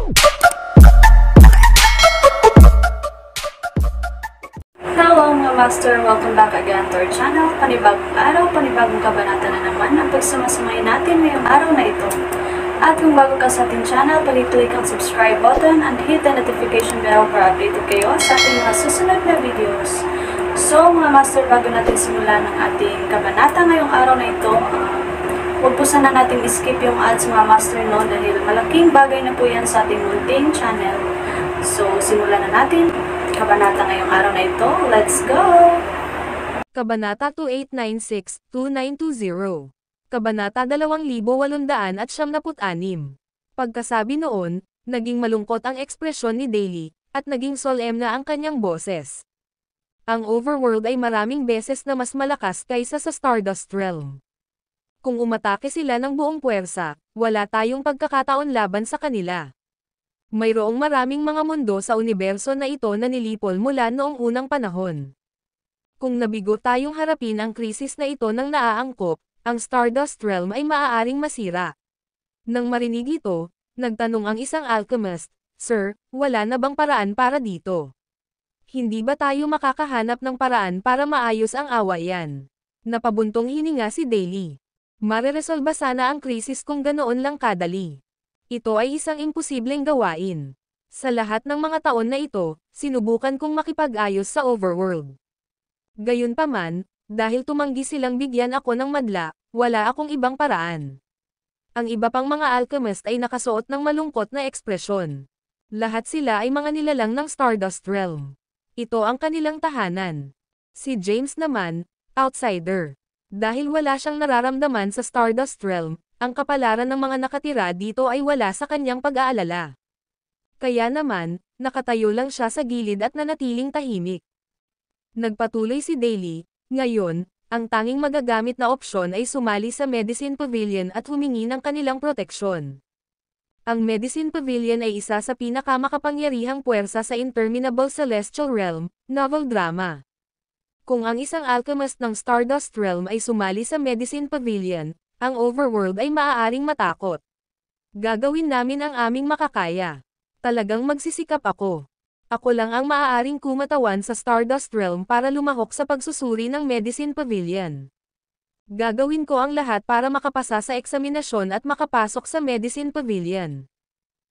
Hello mga master! Welcome back again to our channel. Panibagong araw, panibagong kabanata na naman ang pagsumasamayin natin ngayong araw na ito. At kung bago ka sa ating channel, pag-click ang subscribe button and hit the notification bell para updated kayo sa ating mga susunod na videos. So mga master, bago natin simulan ang ating kabanata ngayong araw na ito, huwag po sana natin skip yung ads mga master no, dahil malaking bagay na po yan sa ating munting channel. So simulan na natin kabanata ngayong araw na ito. Let's go! Kabanata 2896-2920. Kabanata 2876. Pagkasabi noon, naging malungkot ang ekspresyon ni Daily, at naging solemn na ang kanyang boses. Ang overworld ay maraming beses na mas malakas kaysa sa Stardust Realm. Kung umatake sila ng buong puwersa, wala tayong pagkakataon laban sa kanila. Mayroong maraming mga mundo sa universo na ito na nilipol mula noong unang panahon. Kung nabigo tayong harapin ang krisis na ito ng naaangkop, ang Stardust Realm ay maaaring masira. Nang marinig ito, nagtanong ang isang alchemist, "Sir, wala na bang paraan para dito? Hindi ba tayo makakahanap ng paraan para maayos ang awayan?" Napabuntong hininga si Daily. Mareresolba sana ang krisis kung ganoon lang kadali. Ito ay isang imposibleng gawain. Sa lahat ng mga taon na ito, sinubukan kong makipag-ayos sa overworld. Gayunpaman, dahil tumanggi silang bigyan ako ng madla, wala akong ibang paraan. Ang iba pang mga alchemist ay nakasuot ng malungkot na ekspresyon. Lahat sila ay mga nilalang ng Stardust Realm. Ito ang kanilang tahanan. Si James naman, outsider. Dahil wala siyang nararamdaman sa Stardust Realm, ang kapalaran ng mga nakatira dito ay wala sa kanyang pag-aalala. Kaya naman, nakatayo lang siya sa gilid at nanatiling tahimik. Nagpatuloy si Daily, "Ngayon, ang tanging magagamit na opsyon ay sumali sa Medicine Pavilion at humingi ng kanilang proteksyon. Ang Medicine Pavilion ay isa sa pinakamakapangyarihang puwersa sa Interminable Celestial Realm, novel drama. Kung ang isang alchemist ng Stardust Realm ay sumali sa Medicine Pavilion, ang overworld ay maaaring matakot. Gagawin namin ang aming makakaya. Talagang magsisikap ako. Ako lang ang maaaring kumatawan sa Stardust Realm para lumahok sa pagsusuri ng Medicine Pavilion. Gagawin ko ang lahat para makapasa sa eksaminasyon at makapasok sa Medicine Pavilion."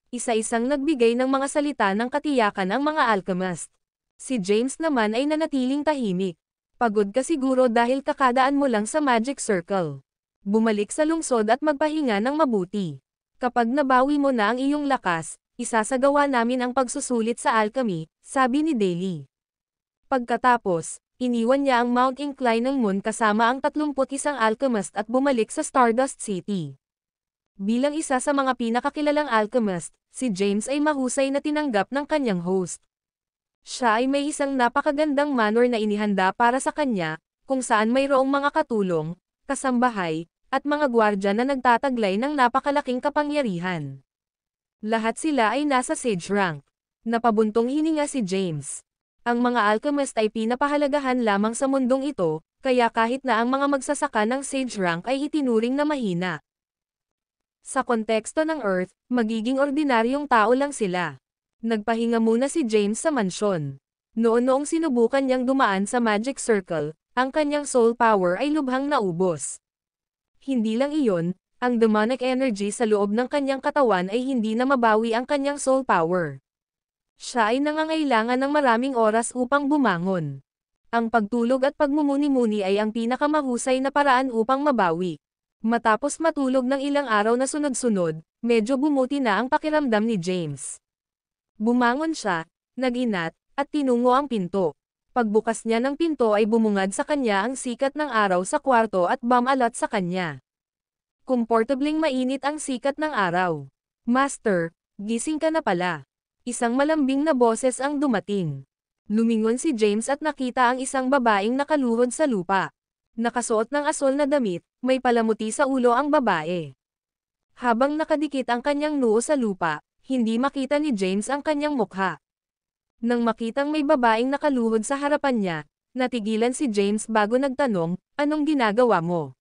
Isa-isang nagbigay ng mga salita ng katiyakan ang mga alchemist. Si James naman ay nanatiling tahimik. "Pagod ka siguro dahil kakadaan mo lang sa Magic Circle. Bumalik sa lungsod at magpahinga ng mabuti. Kapag nabawi mo na ang iyong lakas, isasagawa namin ang pagsusulit sa alchemy," sabi ni Daily. Pagkatapos, iniwan niya ang Mount Incline ng Moon kasama ang 31 alchemist at bumalik sa Stardust City. Bilang isa sa mga pinakakilalang alchemist, si James ay mahusay na tinanggap ng kanyang host. Siya ay may isang napakagandang manor na inihanda para sa kanya, kung saan mayroong mga katulong, kasambahay, at mga gwardya na nagtataglay ng napakalaking kapangyarihan. Lahat sila ay nasa sage rank. Napabuntong hininga si James. Ang mga alchemist ay pinapahalagahan lamang sa mundong ito, kaya kahit na ang mga magsasaka ng sage rank ay itinuring na mahina. Sa konteksto ng Earth, magiging ordinaryong tao lang sila. Nagpahinga muna si James sa mansyon. Noong sinubukan niyang dumaan sa Magic Circle, ang kanyang soul power ay lubhang naubos. Hindi lang iyon, ang demonic energy sa loob ng kanyang katawan ay hindi na mabawi ang kanyang soul power. Siya ay nangangailangan ng maraming oras upang bumangon. Ang pagtulog at pagmumuni-muni ay ang pinakamahusay na paraan upang mabawi. Matapos matulog ng ilang araw na sunod-sunod, medyo bumuti na ang pakiramdam ni James. Bumangon siya, nag-inat, at tinungo ang pinto. Pagbukas niya ng pinto ay bumungad sa kanya ang sikat ng araw sa kwarto at bumalat sa kanya. Komportabling mainit ang sikat ng araw. "Master, gising ka na pala." Isang malambing na boses ang dumating. Lumingon si James at nakita ang isang babaeng nakaluhod sa lupa. Nakasuot ng asol na damit, may palamuti sa ulo ang babae. Habang nakadikit ang kanyang noo sa lupa, hindi makita ni James ang kanyang mukha. Nang makitang may babaeng nakaluhod sa harapan niya, natigilan si James bago nagtanong, "Anong ginagawa mo?"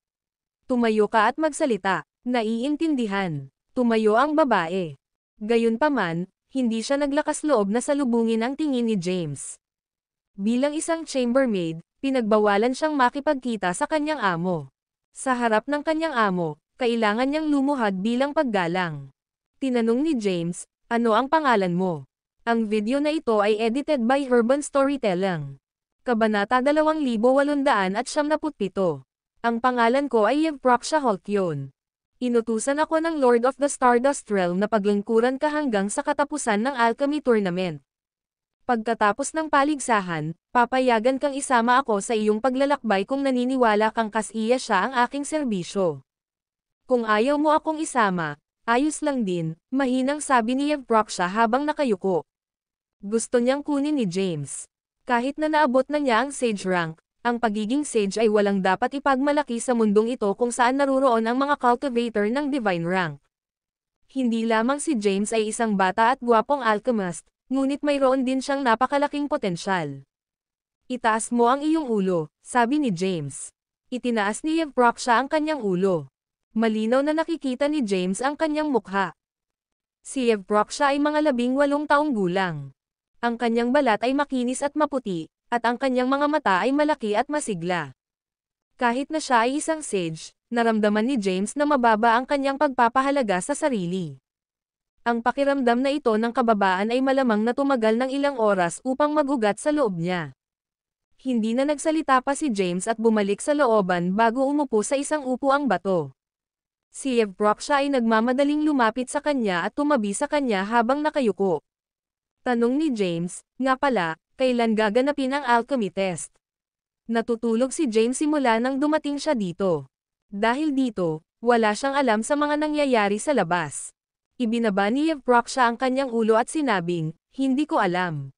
"Tumayo ka at magsalita." "Naiintindihan." Tumayo ang babae. Gayunpaman, hindi siya naglakas loob na salubungin ang tingin ni James. Bilang isang chambermaid, pinagbawalan siyang makipagkita sa kanyang amo. Sa harap ng kanyang amo, kailangan niyang lumuhad bilang paggalang. Tinanong ni James, ano ang pangalan mo? Ang video na ito ay edited by Urban Storytelling. Kabanata 2877. Ang pangalan ko ay Yevpraksha Halcyon. Inutusan ako ng Lord of the Stardust Realm na paglingkuran ka hanggang sa katapusan ng Alchemy Tournament. Pagkatapos ng paligsahan, papayagan kang isama ako sa iyong paglalakbay kung naniniwala kang kasiya siya ang aking serbisyo. Kung ayaw mo akong isama, ayos lang din, mahinang sabi ni Yevpraksha habang nakayuko. Gusto niyang kunin ni James. Kahit na naabot na niya ang sage rank, ang pagiging sage ay walang dapat ipagmalaki sa mundong ito kung saan naruroon ang mga cultivator ng divine rank. Hindi lamang si James ay isang bata at gwapong alchemist, ngunit mayroon din siyang napakalaking potensyal. Itaas mo ang iyong ulo, sabi ni James. Itinaas ni Yevpraksha ang kanyang ulo. Malinaw na nakikita ni James ang kanyang mukha. Si Yevpraksha ay mga 18 taong gulang. Ang kanyang balat ay makinis at maputi, at ang kanyang mga mata ay malaki at masigla. Kahit na siya ay isang sage, naramdaman ni James na mababa ang kanyang pagpapahalaga sa sarili. Ang pakiramdam na ito ng kababaan ay malamang na tumagal ng ilang oras upang magugat sa loob niya. Hindi na nagsalita pa si James at bumalik sa looban bago umupo sa isang upuang bato. Si Yevpraksha ay nagmamadaling lumapit sa kanya at tumabi sa kanya habang nakayuko. Tanong ni James, nga pala, kailan gaganapin ang alchemy test? Natutulog si James simula nang dumating siya dito. Dahil dito, wala siyang alam sa mga nangyayari sa labas. Ibinaba ni Yevpraksha ang kanyang ulo at sinabing, hindi ko alam.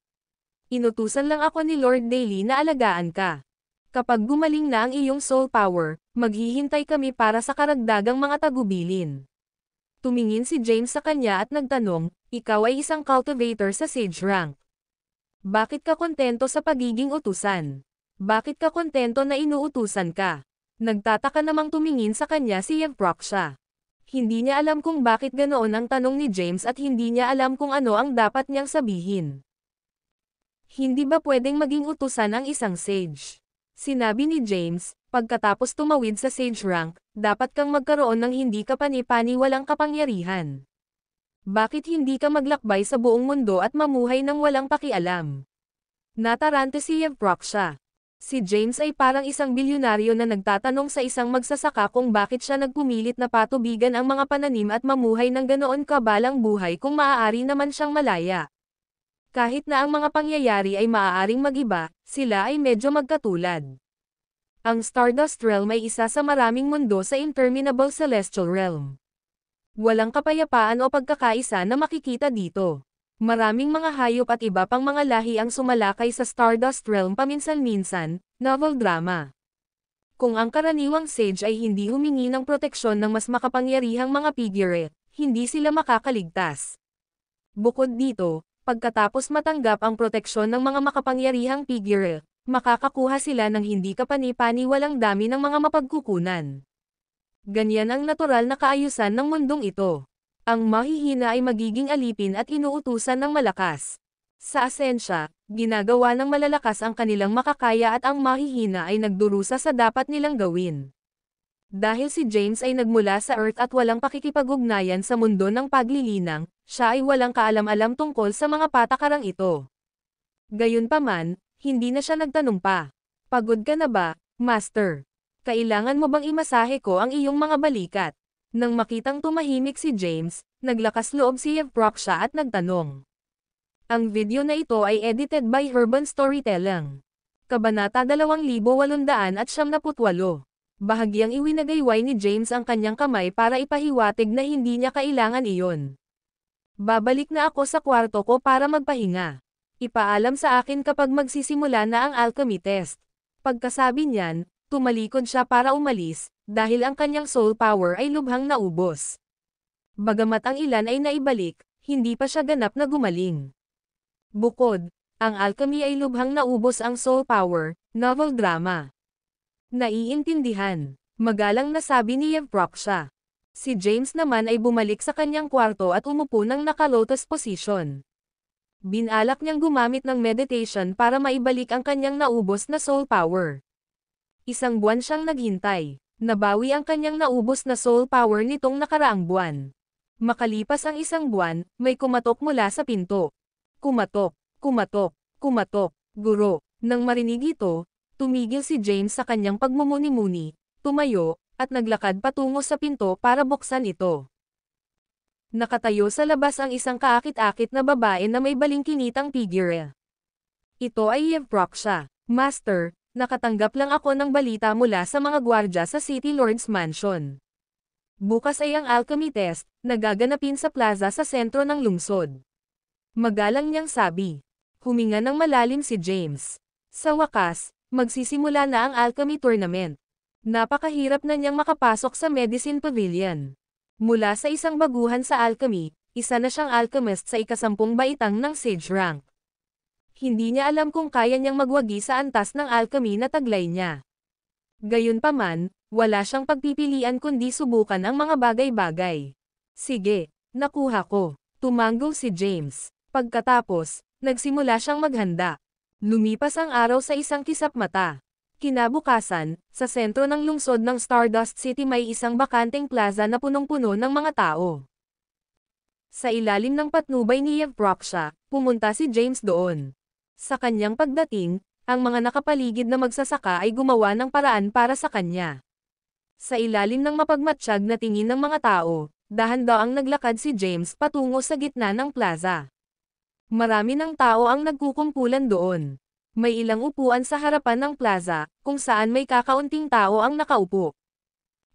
Inutusan lang ako ni Lord Daly na alagaan ka. Kapag gumaling na ang iyong soul power, maghihintay kami para sa karagdagang mga tagubilin. Tumingin si James sa kanya at nagtanong, ikaw ay isang cultivator sa sage rank. Bakit ka kontento sa pagiging utusan? Bakit ka kontento na inuutusan ka? Nagtataka namang tumingin sa kanya si Yevpraksha. Hindi niya alam kung bakit ganoon ang tanong ni James at hindi niya alam kung ano ang dapat niyang sabihin. Hindi ba pwedeng maging utusan ang isang sage? Sinabi ni James, pagkatapos tumawid sa sage rank, dapat kang magkaroon ng hindi kapani-paniwalang kapangyarihan. Bakit hindi ka maglakbay sa buong mundo at mamuhay ng walang pakialam? Natarante si Yevpraksha. Si James ay parang isang bilyonaryo na nagtatanong sa isang magsasaka kung bakit siya nagpumilit na patubigan ang mga pananim at mamuhay ng ganoon kabalang buhay kung maaari naman siyang malaya. Kahit na ang mga pangyayari ay maaaring magiba, sila ay medyo magkatulad. Ang Stardust Realm ay isa sa maraming mundo sa Interminable Celestial Realm. Walang kapayapaan o pagkakaisa na makikita dito. Maraming mga hayop at iba pang mga lahi ang sumalakay sa Stardust Realm paminsan-minsan, novel drama. Kung ang karaniwang sage ay hindi humingi ng proteksyon ng mas makapangyarihang mga pigure, hindi sila makakaligtas. Bukod dito, pagkatapos matanggap ang proteksyon ng mga makapangyarihang pigure, makakakuha sila ng hindi kapani-paniwalang dami ng mga mapagkukunan. Ganyan ang natural na kaayusan ng mundong ito. Ang mahihina ay magiging alipin at inuutusan ng malakas. Sa asensya, ginagawa ng malalakas ang kanilang makakaya at ang mahihina ay nagdurusa sa dapat nilang gawin. Dahil si James ay nagmula sa Earth at walang pakikipag-ugnayan sa mundo ng paglilinang, siya ay walang kaalam-alam tungkol sa mga patakarang ito. Gayunpaman, hindi na siya nagtanong pa. Pagod ka na ba, Master? Kailangan mo bang imasahe ko ang iyong mga balikat? Nang makitang tumahimik si James, naglakas loob si Yevpraksha at nagtanong. Ang video na ito ay edited by Urban Storytelling. Kabanata 2878. Bahagyang iwinagayway ni James ang kanyang kamay para ipahiwatig na hindi niya kailangan iyon. Babalik na ako sa kwarto ko para magpahinga. Ipaalam sa akin kapag magsisimula na ang alchemy test. Pagkasabi niyan, tumalikod siya para umalis, dahil ang kanyang soul power ay lubhang naubos. Bagamat ang ilan ay naibalik, hindi pa siya ganap na gumaling. Bukod, ang alchemy ay lubhang naubos ang soul power, novel drama. Naiintindihan, magalang na sabi ni Yevpraksha. Si James naman ay bumalik sa kanyang kwarto at umupo ng naka-lotus position. Binalak niyang gumamit ng meditation para maibalik ang kanyang naubos na soul power. Isang buwan siyang naghintay. Nabawi ang kanyang naubos na soul power nitong nakaraang buwan. Makalipas ang isang buwan, may kumatok mula sa pinto. Kumatok, kumatok, kumatok, guro. Nang marinig ito, tumigil si James sa kanyang pagmumuni-muni, tumayo, at naglakad patungo sa pinto para buksan ito. Nakatayo sa labas ang isang kaakit-akit na babae na may balingkinitang figure. Ito ay Yevproxia. Master, nakatanggap lang ako ng balita mula sa mga gwardya sa City Lord's Mansion. Bukas ay ang alchemy test, na gaganapin sa plaza sa sentro ng lungsod. Magalang niyang sabi. Huminga ng malalim si James. Sa wakas, magsisimula na ang alchemy tournament. Napakahirap na niyang makapasok sa Medicine Pavilion. Mula sa isang baguhan sa alchemy, isa na siyang alchemist sa ika-10 baitang ng Sage rank. Hindi niya alam kung kaya niyang magwagi sa antas ng alchemy na taglay niya. Gayunpaman, wala siyang pagpipilian kundi subukan ang mga bagay-bagay. Sige, nakuha ko. Tumango si James. Pagkatapos, nagsimula siyang maghanda. Lumipas ang araw sa isang kisap mata. Kinabukasan, sa sentro ng lungsod ng Stardust City may isang bakanteng plaza na punong-puno ng mga tao. Sa ilalim ng patnubay ni Yevproxia, pumunta si James doon. Sa kanyang pagdating, ang mga nakapaligid na magsasaka ay gumawa ng paraan para sa kanya. Sa ilalim ng mapagmatsyag na tingin ng mga tao, dahan-daang naglakad si James patungo sa gitna ng plaza. Marami ng tao ang nagkukumpulan doon. May ilang upuan sa harapan ng plaza, kung saan may kakaunting tao ang nakaupo.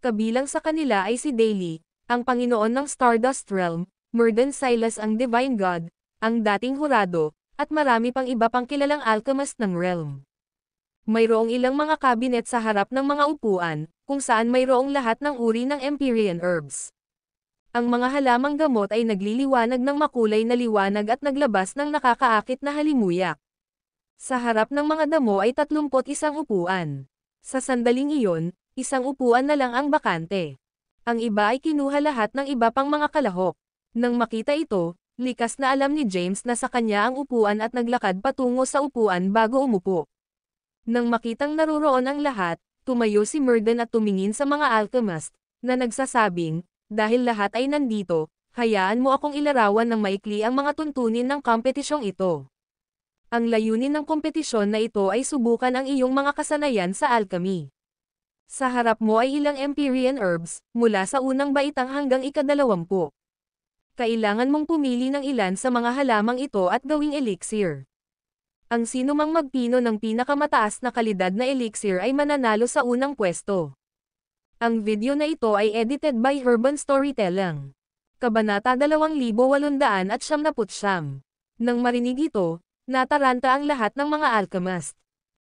Kabilang sa kanila ay si Daily, ang Panginoon ng Stardust Realm, Murden Silas ang Divine God, ang dating hurado, at marami pang iba pang kilalang alchemist ng realm. Mayroong ilang mga kabinet sa harap ng mga upuan, kung saan mayroong lahat ng uri ng Empyrean herbs. Ang mga halamang gamot ay nagliliwanag ng makulay na liwanag at naglabas ng nakakaakit na halimuyak. Sa harap ng mga damo ay 31 upuan. Sa sandaling iyon, isang upuan na lang ang bakante. Ang iba ay kinuha lahat ng iba pang mga kalahok. Nang makita ito, likas na alam ni James na sa kanya ang upuan at naglakad patungo sa upuan bago umupo. Nang makitang naruroon ang lahat, tumayo si Murden at tumingin sa mga alchemist, na nagsasabing, dahil lahat ay nandito, hayaan mo akong ilarawan ng maikli ang mga tuntunin ng kompetisyong ito. Ang layunin ng kompetisyon na ito ay subukan ang iyong mga kasanayan sa alchemy. Sa harap mo ay ilang Empyrean herbs, mula sa unang baitang hanggang ika-20. Kailangan mong pumili ng ilan sa mga halamang ito at gawing elixir. Ang sinumang magpino ng pinakamataas na kalidad na elixir ay mananalo sa unang pwesto. Ang video na ito ay edited by Herban Storytelling. Kabanata 2879. Nang marinig ito, nataranta ang lahat ng mga alchemist.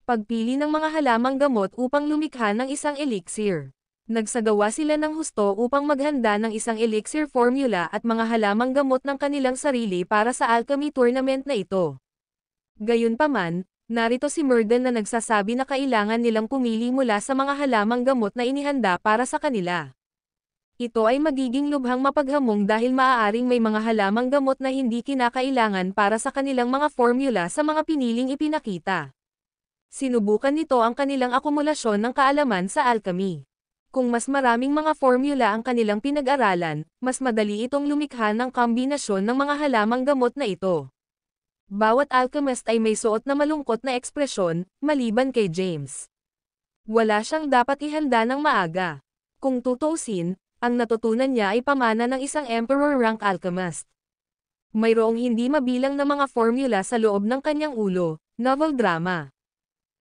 Pagpili ng mga halamang gamot upang lumikha ng isang elixir. Nagsagawa sila ng husto upang maghanda ng isang elixir formula at mga halamang gamot ng kanilang sarili para sa alchemy tournament na ito. Gayunpaman, narito si Murden na nagsasabi na kailangan nilang pumili mula sa mga halamang gamot na inihanda para sa kanila. Ito ay magiging lubhang mapaghamong dahil maaaring may mga halamang gamot na hindi kinakailangan para sa kanilang mga formula sa mga piniling ipinakita. Sinubukan nito ang kanilang akumulasyon ng kaalaman sa alchemy. Kung mas maraming mga formula ang kanilang pinag-aralan, mas madali itong lumikha ng kombinasyon ng mga halamang gamot na ito. Bawat alchemist ay may suot na malungkot na ekspresyon, maliban kay James. Wala siyang dapat ihanda ng maaga. Kung tutuusin, ang natutunan niya ay pamana ng isang Emperor rank alchemist. Mayroong hindi mabilang na mga formula sa loob ng kanyang ulo, novel drama.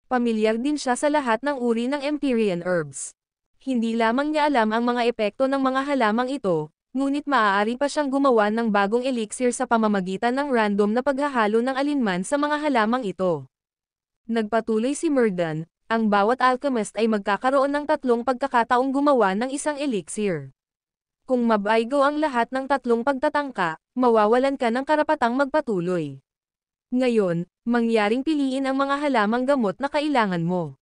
Pamilyar din siya sa lahat ng uri ng Empyrean herbs. Hindi lamang niya alam ang mga epekto ng mga halamang ito, ngunit maaari pa siyang gumawa ng bagong elixir sa pamamagitan ng random na paghahalo ng alinman sa mga halamang ito. Nagpatuloy si Murden. Ang bawat alchemist ay magkakaroon ng 3 pagkakataong gumawa ng isang elixir. Kung mabaygo ang lahat ng 3 pagtatangka, mawawalan ka ng karapatang magpatuloy. Ngayon, mangyaring piliin ang mga halamang gamot na kailangan mo.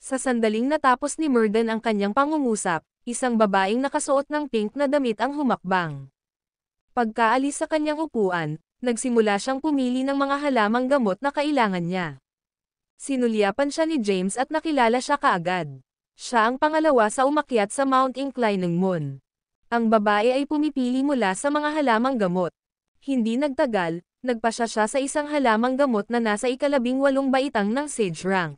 Sa sandaling natapos ni Murden ang kanyang pangungusap, Isang babaeng nakasuot ng pink na damit ang humakbang. Pagkaalis sa kanyang upuan, nagsimula siyang pumili ng mga halamang gamot na kailangan niya. Sinulyapan siya ni James at nakilala siya kaagad. Siya ang pangalawa sa umakyat sa Mount Inclining Moon. Ang babae ay pumipili mula sa mga halamang gamot. Hindi nagtagal, nagpasya siya sa isang halamang gamot na nasa 18 baitang ng Sage Rank.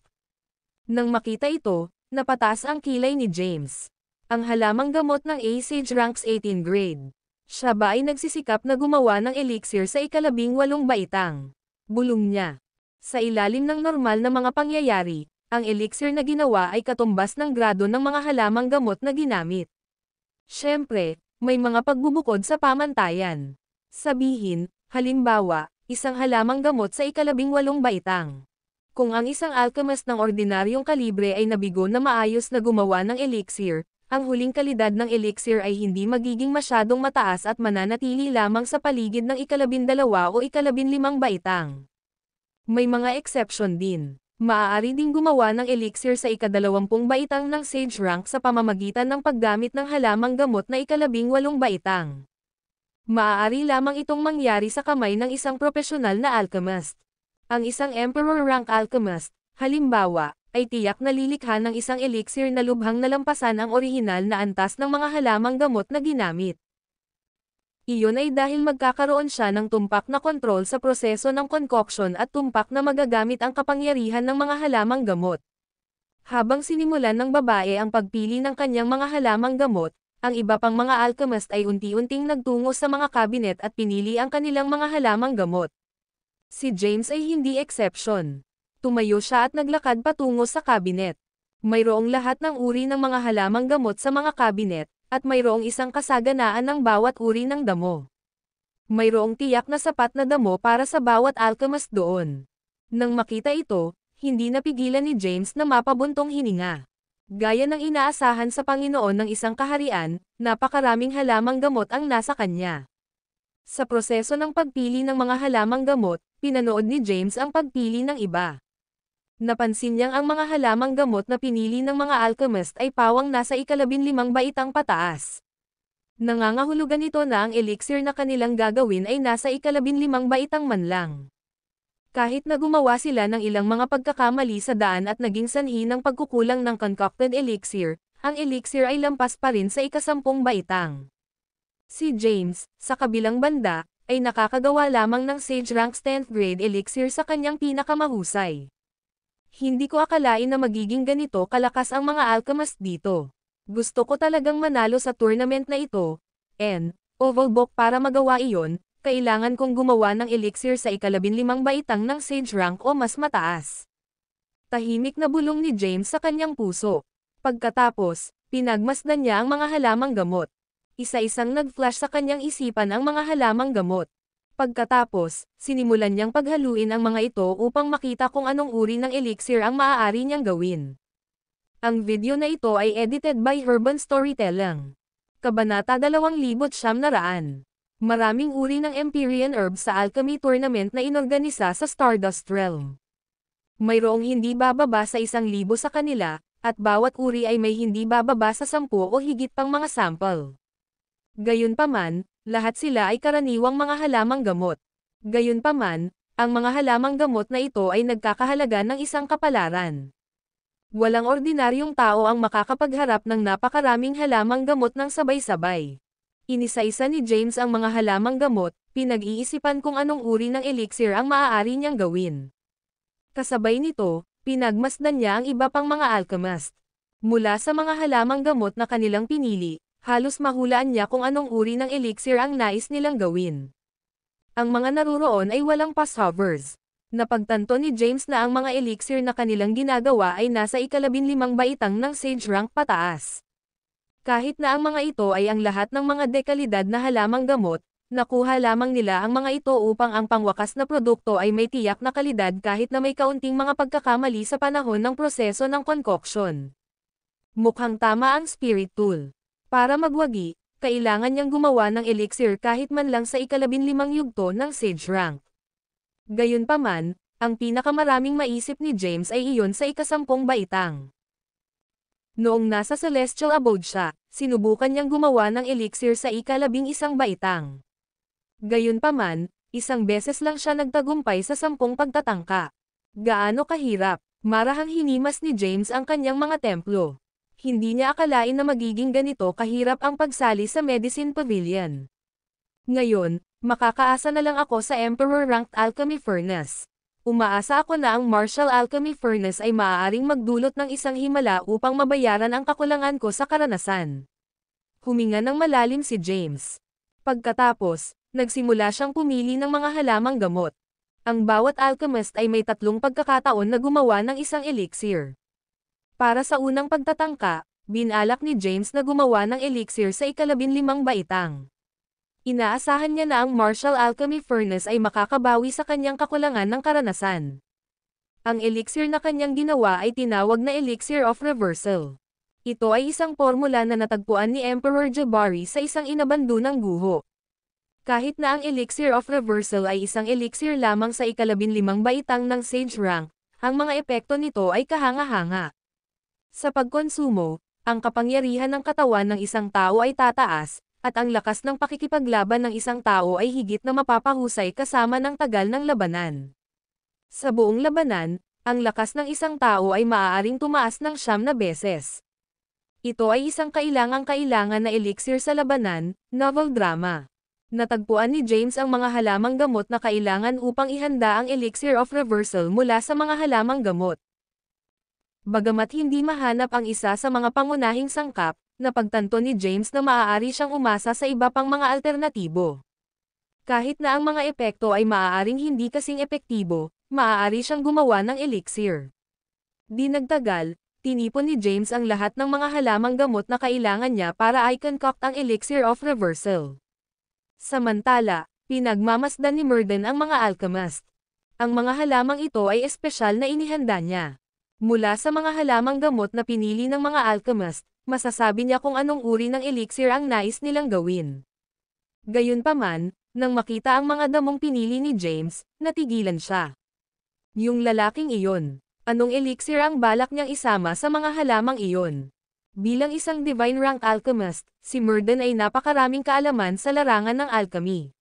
Nang makita ito, napataas ang kilay ni James. Ang halamang gamot ng A Sage Ranks 18 grade. Siya ba ay nagsisikap na gumawa ng elixir sa 18 baitang? Bulong niya. Sa ilalim ng normal na mga pangyayari, ang elixir na ginawa ay katumbas ng grado ng mga halamang gamot na ginamit. Siyempre, may mga pagbubukod sa pamantayan. Sabihin, halimbawa, isang halamang gamot sa 18 baitang. Kung ang isang alchemist ng ordinaryong kalibre ay nabigo na maayos na gumawa ng elixir, ang huling kalidad ng elixir ay hindi magiging masyadong mataas at mananatili lamang sa paligid ng 12 o 15 baitang. May mga exception din. Maaari ding gumawa ng elixir sa 20 baitang ng Sage Rank sa pamamagitan ng paggamit ng halamang gamot na 18 baitang. Maaari lamang itong mangyari sa kamay ng isang propesyonal na alchemist. Ang isang Emperor Rank alchemist, halimbawa, ay tiyak na lilikha ng isang elixir na lubhang nalampasan ang orihinal na antas ng mga halamang gamot na ginamit. Iyon ay dahil magkakaroon siya ng tumpak na kontrol sa proseso ng concoction at tumpak na magagamit ang kapangyarihan ng mga halamang gamot. Habang sinimulan ng babae ang pagpili ng kanyang mga halamang gamot, ang iba pang mga alchemist ay unti-unting nagtungo sa mga kabinet at pinili ang kanilang mga halamang gamot. Si James ay hindi exception. Tumayo siya at naglakad patungo sa kabinet. Mayroong lahat ng uri ng mga halamang gamot sa mga kabinet, at mayroong isang kasaganaan ng bawat uri ng damo. Mayroong tiyak na sapat na damo para sa bawat alchemist doon. Nang makita ito, hindi napigilan ni James na mapabuntong hininga. Gaya ng inaasahan sa Panginoon ng isang kaharian, napakaraming halamang gamot ang nasa kanya. Sa proseso ng pagpili ng mga halamang gamot, pinanood ni James ang pagpili ng iba. Napansin niyang ang mga halamang gamot na pinili ng mga alchemist ay pawang nasa 15 baitang pataas. Nangangahulugan ito na ang elixir na kanilang gagawin ay nasa 15 baitang man lang. Kahit na gumawa sila ng ilang mga pagkakamali sa daan at naging sanhi ng pagkukulang ng concocted elixir, ang elixir ay lampas pa rin sa 10 baitang. Si James, sa kabilang banda, ay nakakagawa lamang ng Sage Ranks 10th grade elixir sa kanyang pinakamahusay. Hindi ko akalain na magiging ganito kalakas ang mga alchemist dito. Gusto ko talagang manalo sa tournament na ito. Ovalbock para magawa iyon, kailangan kong gumawa ng elixir sa 15 baitang ng Sage Rank o mas mataas. Tahimik na bulong ni James sa kanyang puso. Pagkatapos, pinagmasdan niya ang mga halamang gamot. Isa-isang nag-flash sa kanyang isipan ang mga halamang gamot. Pagkatapos, sinimulan niyang paghaluin ang mga ito upang makita kung anong uri ng elixir ang maaari niyang gawin. Ang video na ito ay edited by Urban Storytelling. Kabanata 2,900. Maraming uri ng Empyrean herbs sa alchemy tournament na inorganisa sa Stardust Realm. Mayroong hindi bababa sa 1,000 sa kanila, at bawat uri ay may hindi bababa sa 10 o higit pang mga sample. Gayunpaman, lahat sila ay karaniwang mga halamang gamot. Gayunpaman, ang mga halamang gamot na ito ay nagkakahalaga ng isang kapalaran. Walang ordinaryong tao ang makakapagharap ng napakaraming halamang gamot ng sabay-sabay. Inisa-isa ni James ang mga halamang gamot, pinag-iisipan kung anong uri ng elixir ang maaari niyang gawin. Kasabay nito, pinagmasdan niya ang iba pang mga alchemist. Mula sa mga halamang gamot na kanilang pinili, halos mahulaan niya kung anong uri ng elixir ang nais nilang gawin. Ang mga naruroon ay walang passovers. Napagtanto ni James na ang mga elixir na kanilang ginagawa ay nasa 15 baitang ng Sage Rank pataas. Kahit na ang mga ito ay ang lahat ng mga dekalidad na halamang gamot, nakuha lamang nila ang mga ito upang ang pangwakas na produkto ay may tiyak na kalidad kahit na may kaunting mga pagkakamali sa panahon ng proseso ng concoction. Mukhang tama ang Spirit Tool. Para magwagi, kailangan niyang gumawa ng elixir kahit man lang sa 15 yugto ng Sage Rank. Gayunpaman, ang pinakamaraming maisip ni James ay iyon sa 10 baitang. Noong nasa celestial abode siya, sinubukan niyang gumawa ng elixir sa ika-11 baitang. Gayunpaman, isang beses lang siya nagtagumpay sa 10 pagtatangka. Gaano kahirap, marahang hinimas ni James ang kanyang mga templo. Hindi niya akalain na magiging ganito kahirap ang pagsali sa Medicine Pavilion. Ngayon, makakaasa na lang ako sa Emperor-ranked Alchemy Furnace. Umaasa ako na ang Martial Alchemy Furnace ay maaaring magdulot ng isang himala upang mabayaran ang kakulangan ko sa karanasan. Huminga ng malalim si James. Pagkatapos, nagsimula siyang pumili ng mga halamang gamot. Ang bawat alchemist ay may 3 pagkakataon na gumawa ng isang elixir. Para sa unang pagtatangka, binalak ni James na gumawa ng elixir sa ika-15 baitang. Inaasahan niya na ang Martial Alchemy Furnace ay makakabawi sa kanyang kakulangan ng karanasan. Ang elixir na kanyang ginawa ay tinawag na Elixir of Reversal. Ito ay isang formula na natagpuan ni Emperor Jabari sa isang inabandonang guho. Kahit na ang Elixir of Reversal ay isang elixir lamang sa ika-15 baitang ng Sage rank, ang mga epekto nito ay kahanga-hanga. Sa pagkonsumo, ang kapangyarihan ng katawan ng isang tao ay tataas, at ang lakas ng pakikipaglaban ng isang tao ay higit na mapapahusay kasama ng tagal ng labanan. Sa buong labanan, ang lakas ng isang tao ay maaaring tumaas ng 9 na beses. Ito ay isang kailangang-kailangan na elixir sa labanan, novel drama. Natagpuan ni James ang mga halamang gamot na kailangan upang ihanda ang Elixir of Reversal mula sa mga halamang gamot. Bagamat hindi mahanap ang isa sa mga pangunahing sangkap, napagtanto ni James na maaari siyang umasa sa iba pang mga alternatibo. Kahit na ang mga epekto ay maaaring hindi kasing epektibo, maaari siyang gumawa ng elixir. Di nagtagal, tinipon ni James ang lahat ng mga halamang gamot na kailangan niya para i-concoct ang Elixir of Reversal. Samantala, pinagmamasdan ni Murden ang mga alchemist. Ang mga halamang ito ay espesyal na inihanda niya. Mula sa mga halamang gamot na pinili ng mga alchemist, masasabi niya kung anong uri ng elixir ang nais nilang gawin. Gayunpaman, nang makita ang mga damong pinili ni James, natigilan siya. Yung lalaking iyon, anong elixir ang balak niyang isama sa mga halamang iyon? Bilang isang divine rank alchemist, si Murden ay napakaraming kaalaman sa larangan ng alchemy.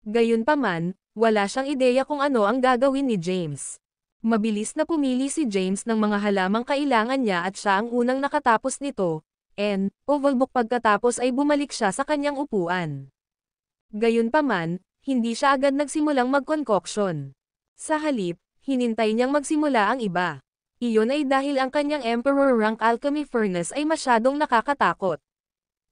Gayunpaman, wala siyang ideya kung ano ang gagawin ni James. Mabilis na pumili si James ng mga halamang kailangan niya at siya ang unang nakatapos nito, and, ovalbook pagkatapos ay bumalik siya sa kanyang upuan. Gayunpaman, hindi siya agad nagsimulang mag-concoction. Sa halip, hinintay niyang magsimula ang iba. Iyon ay dahil ang kanyang Emperor rank Alchemy Furnace ay masyadong nakakatakot.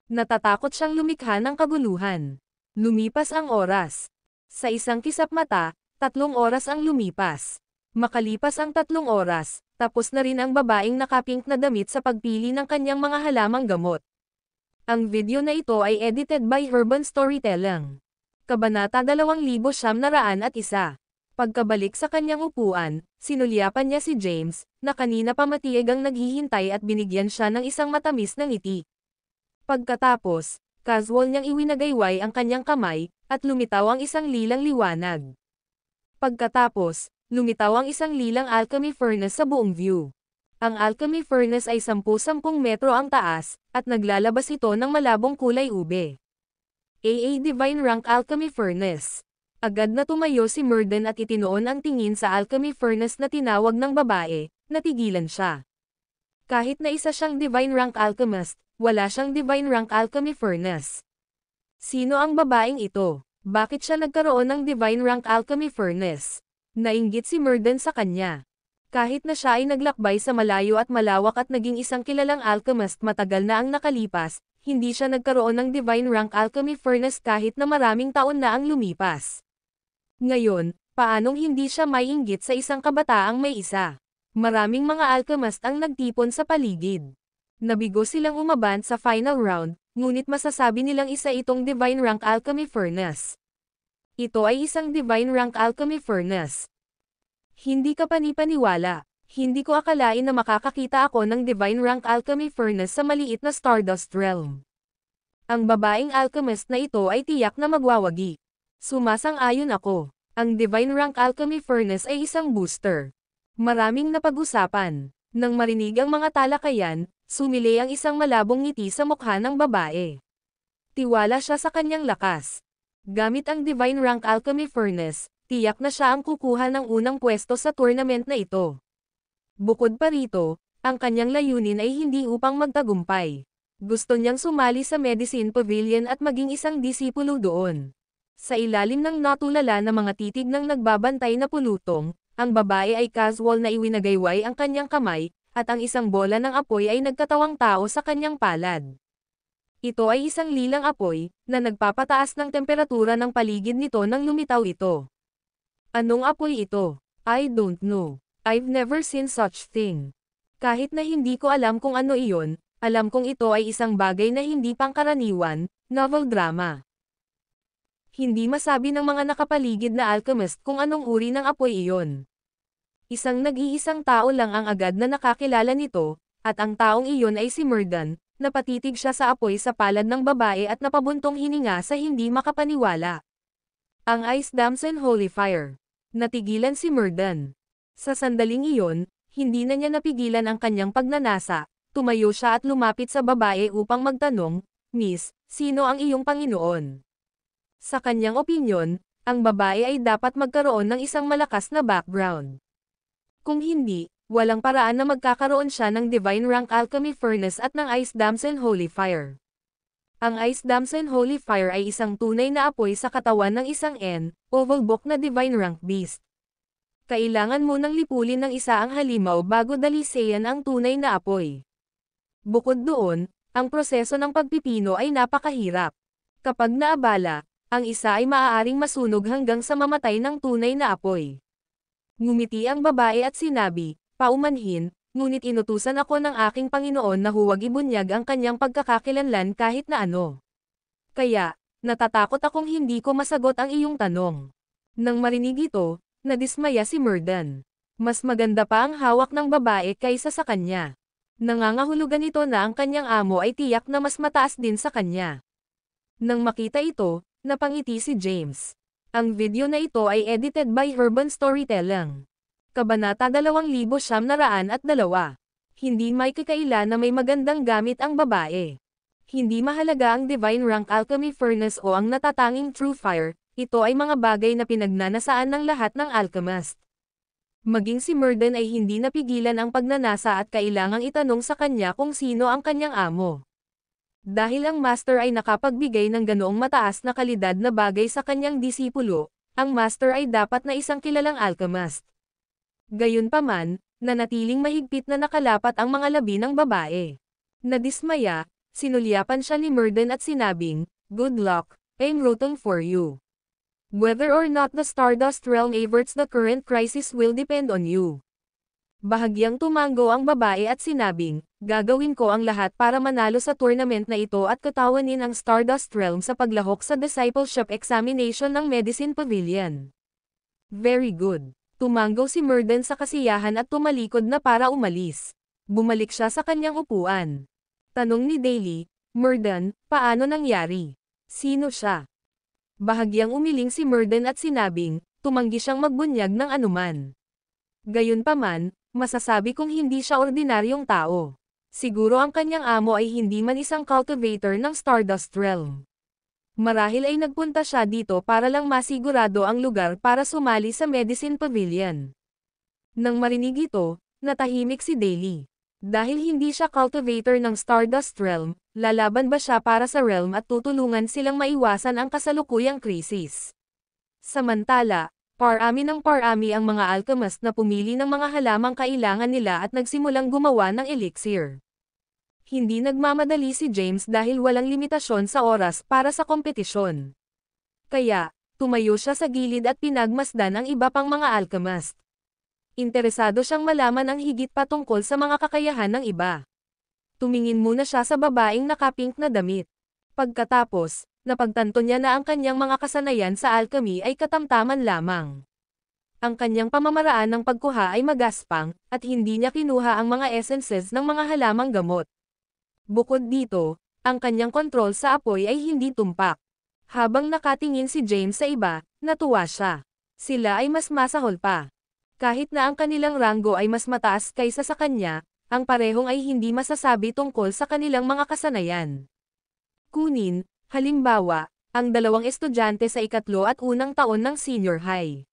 Natatakot siyang lumikha ng kaguluhan. Lumipas ang oras. Sa isang kisap mata, 3 oras ang lumipas. Makalipas ang 3 oras, tapos na rin ang babaeng nakapink na damit sa pagpili ng kanyang mga halamang gamot. Ang video na ito ay edited by Urban Storytelling. Kabanata 2901. Pagkabalik sa kanyang upuan, sinulyapan niya si James, na kanina pa matieg ang naghihintay at binigyan siya ng isang matamis na ngiti. Pagkatapos, casual niyang iwinagayway ang kanyang kamay, at lumitaw ang isang lilang liwanag. Pagkatapos, lumitaw ang isang lilang alchemy furnace sa buong view. Ang alchemy furnace ay 10-10 metro ang taas, at naglalabas ito ng malabong kulay ube. AA Divine Rank Alchemy Furnace. Agad na tumayo si Murden at itinoon ang tingin sa alchemy furnace na tinawag ng babae, natigilan siya. Kahit na isa siyang Divine Rank Alchemist, wala siyang Divine Rank Alchemy Furnace. Sino ang babaeng ito? Bakit siya nagkaroon ng Divine Rank Alchemy Furnace? Nainggit si Murden sa kanya. Kahit na siya ay naglakbay sa malayo at malawak at naging isang kilalang alchemist matagal na ang nakalipas, hindi siya nagkaroon ng Divine Rank Alchemy Furnace kahit na maraming taon na ang lumipas. Ngayon, paanong hindi siya maiinggit sa isang kabataang may isa? Maraming mga alchemist ang nagtipon sa paligid. Nabigo silang umaban sa final round, ngunit masasabi nilang isa itong Divine Rank Alchemy Furnace. Ito ay isang Divine Rank Alchemy Furnace. Hindi ka panipaniwala. Hindi ko akalain na makakakita ako ng Divine Rank Alchemy Furnace sa maliit na Stardust Realm. Ang babaeng alchemist na ito ay tiyak na magwawagi. Sumasang-ayon ako. Ang Divine Rank Alchemy Furnace ay isang booster. Maraming napag-usapan. Nang marinig ang mga talakayan, Sumilay ang isang malabong ngiti sa mukha ng babae. Tiwala siya sa kanyang lakas. Gamit ang Divine Rank Alchemy Furnace, tiyak na siya ang kukuha ng unang pwesto sa tournament na ito. Bukod pa rito, ang kanyang layunin ay hindi upang magtagumpay. Gusto niyang sumali sa Medicine Pavilion at maging isang disipulo doon. Sa ilalim ng natulala na mga titig ng nagbabantay na pulutong, ang babae ay casual na iwinagayway ang kanyang kamay, at ang isang bola ng apoy ay nagtatawang tao sa kanyang palad. Ito ay isang lilang apoy, na nagpapataas ng temperatura ng paligid nito nang lumitaw ito. Anong apoy ito? I don't know. I've never seen such thing. Kahit na hindi ko alam kung ano iyon, alam kong ito ay isang bagay na hindi pangkaraniwan, novel drama. Hindi masabi ng mga nakapaligid na alchemist kung anong uri ng apoy iyon. Isang nag-iisang tao lang ang agad na nakakilala nito, at ang taong iyon ay si Murdan. Napatitig siya sa apoy sa palad ng babae at napabuntong hininga sa hindi makapaniwala. Ang Ice Damson Holy Fire. Natigilan si Murdan. Sa sandaling iyon, hindi na niya napigilan ang kanyang pagnanasa, tumayo siya at lumapit sa babae upang magtanong, "Miss, sino ang iyong Panginoon?" Sa kanyang opinyon, ang babae ay dapat magkaroon ng isang malakas na background. Kung hindi, walang paraan na magkakaroon siya ng Divine Rank Alchemy Furnace at ng Ice Damson Holy Fire. Ang Ice Damson Holy Fire ay isang tunay na apoy sa katawan ng isang oval book na Divine Rank Beast. Kailangan mo nang lipulin ng isa ang halimaw bago dalisayan ang tunay na apoy. Bukod doon, ang proseso ng pagpipino ay napakahirap. Kapag naabala, ang isa ay maaaring masunog hanggang sa mamatay ng tunay na apoy. Ngumiti ang babae at sinabi, "Paumanhin, ngunit inutusan ako ng aking Panginoon na huwag ibunyag ang kanyang pagkakakilanlan kahit na ano. Kaya, natatakot akong hindi ko masagot ang iyong tanong." Nang marinig ito, nadismaya si Murdan. Mas maganda pa ang hawak ng babae kaysa sa kanya. Nangangahulugan ito na ang kanyang amo ay tiyak na mas mataas din sa kanya. Nang makita ito, napangiti si James. Ang video na ito ay edited by Urban Storytelling. Kabanata 2902. Hindi may kakaila na may magandang gamit ang babae. Hindi mahalaga ang Divine Rank Alchemy Furnace o ang natatanging True Fire, ito ay mga bagay na pinagnanasaan ng lahat ng alchemist. Maging si Murdan ay hindi napigilan ang pagnanasa at kailangang itanong sa kanya kung sino ang kanyang amo. Dahil ang master ay nakapagbigay ng ganoong mataas na kalidad na bagay sa kanyang disipulo, ang master ay dapat na isang kilalang alchemist. Gayunpaman, nanatiling mahigpit na nakalapat ang mga labi ng babae. Nadismaya, sinulyapan siya ni Murdan at sinabing, "Good luck, I'm rooting for you. Whether or not the Stardust Realm averts the current crisis will depend on you." Bahagyang tumango ang babae at sinabing, "Gagawin ko ang lahat para manalo sa tournament na ito at katawanin ang Stardust Realm sa paglahok sa Discipleship Examination ng Medicine Pavilion." Very good. Tumango si Murdan sa kasiyahan at tumalikod na para umalis. Bumalik siya sa kanyang upuan. Tanong ni Daly, "Murdan, paano nangyari? Sino siya?" Bahagyang umiling si Murdan at sinabing, tumanggi siyang magbunyag ng anuman. Gayunpaman, masasabi kong hindi siya ordinaryong tao. Siguro ang kanyang amo ay hindi man isang cultivator ng Stardust Realm. Marahil ay nagpunta siya dito para lang masigurado ang lugar para sumali sa Medicine Pavilion. Nang marinig ito, natahimik si Daly. Dahil hindi siya cultivator ng Stardust Realm, lalaban ba siya para sa realm at tutulungan silang maiwasan ang kasalukuyang krisis? Samantala, parami ng parami ang mga alchemist na pumili ng mga halamang kailangan nila at nagsimulang gumawa ng elixir. Hindi nagmamadali si James dahil walang limitasyon sa oras para sa kompetisyon. Kaya, tumayo siya sa gilid at pinagmasdan ang iba pang mga alchemist. Interesado siyang malaman ang higit pa tungkol sa mga kakayahan ng iba. Tumingin muna siya sa babaeng nakapink na damit. Pagkatapos, napagtanto niya na ang kanyang mga kasanayan sa alchemy ay katamtaman lamang. Ang kanyang pamamaraan ng pagkuha ay magaspang, at hindi niya kinuha ang mga essences ng mga halamang gamot. Bukod dito, ang kanyang kontrol sa apoy ay hindi tumpak. Habang nakatingin si James sa iba, natuwa siya. Sila ay mas masahol pa. Kahit na ang kanilang ranggo ay mas mataas kaysa sa kanya, ang parehong ay hindi masasabi tungkol sa kanilang mga kasanayan. Kunin, halimbawa, ang dalawang estudyante sa ikatlo at unang taon ng senior high.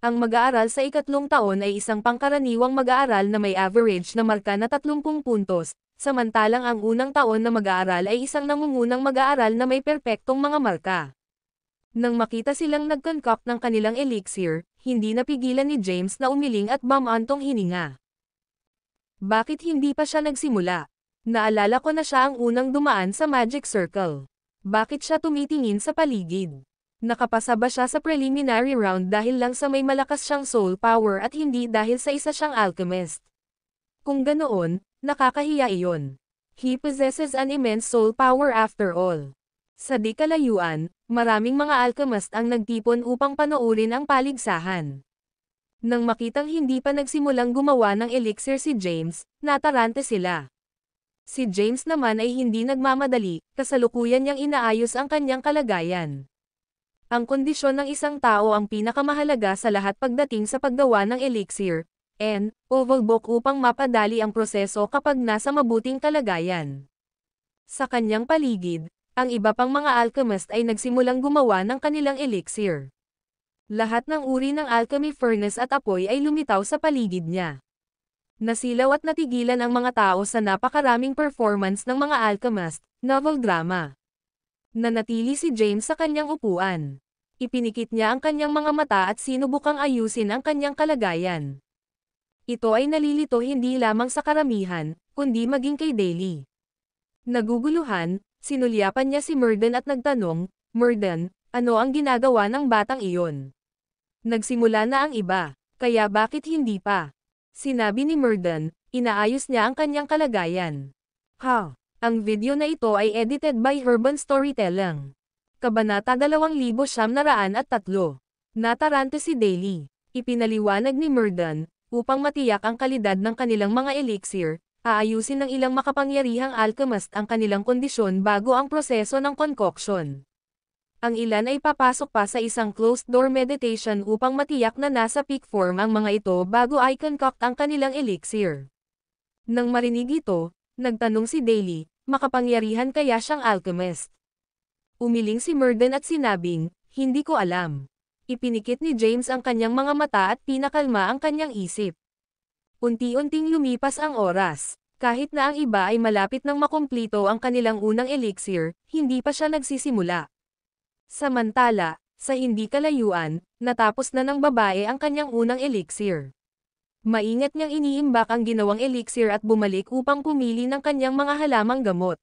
Ang mag-aaral sa ikatlong taon ay isang pangkaraniwang mag-aaral na may average na marka na 30 puntos, samantalang ang unang taon na mag-aaral ay isang nangungunang mag-aaral na may perpektong mga marka. Nang makita silang nag-concoct ng kanilang elixir, hindi napigilan ni James na umiling at bumantong hininga. Bakit hindi pa siya nagsimula? Naalala ko na siya ang unang dumaan sa Magic Circle. Bakit siya tumitingin sa paligid? Nakapasa ba siya sa preliminary round dahil lang sa may malakas siyang soul power at hindi dahil sa isa siyang alchemist? Kung ganoon, nakakahiya iyon. He possesses an immense soul power after all. Sa di kalayuan, maraming mga alchemist ang nagtipon upang panoorin ang paligsahan. Nang makitang hindi pa nagsimulang gumawa ng elixir si James, natarante sila. Si James naman ay hindi nagmamadali, kasalukuyan niyang inaayos ang kanyang kalagayan. Ang kondisyon ng isang tao ang pinakamahalaga sa lahat pagdating sa paggawa ng elixir, and overbook upang mapadali ang proseso kapag nasa mabuting kalagayan. Sa kanyang paligid, ang iba pang mga alchemist ay nagsimulang gumawa ng kanilang elixir. Lahat ng uri ng alchemy furnace at apoy ay lumitaw sa paligid niya. Nasilaw at natigilan ang mga tao sa napakaraming performance ng mga alchemist, novel drama. Nanatili si James sa kanyang upuan. Ipinikit niya ang kanyang mga mata at sinubukang ayusin ang kanyang kalagayan. Ito ay nalilito hindi lamang sa karamihan, kundi maging kay Daly. Naguguluhan, sinulyapan niya si Murden at nagtanong, "Murden, ano ang ginagawa ng batang iyon? Nagsimula na ang iba, kaya bakit hindi pa?" Sinabi ni Murden, inaayos niya ang kanyang kalagayan. Ha! Ang video na ito ay edited by Urban Storytelling. Kabanata 2903. Natarante si Daly. Ipinaliwanag ni Murden, upang matiyak ang kalidad ng kanilang mga elixir, aayusin ng ilang makapangyarihang alchemist ang kanilang kondisyon bago ang proseso ng concoction. Ang ilan ay papasok pa sa isang closed-door meditation upang matiyak na nasa peak form ang mga ito bago ay concoct ang kanilang elixir. Nang marinig ito, nagtanong si Daly, makapangyarihan kaya siyang alchemist? Umiling si Murden at sinabing, "Hindi ko alam." Ipinikit ni James ang kanyang mga mata at pinakalma ang kanyang isip. Unti-unting lumipas ang oras. Kahit na ang iba ay malapit nang makumplito ang kanilang unang elixir, hindi pa siya nagsisimula. Samantala, sa hindi kalayuan, natapos na ng babae ang kanyang unang elixir. Maingat niyang iniimbak ang ginawang elixir at bumalik upang pumili ng kanyang mga halamang gamot.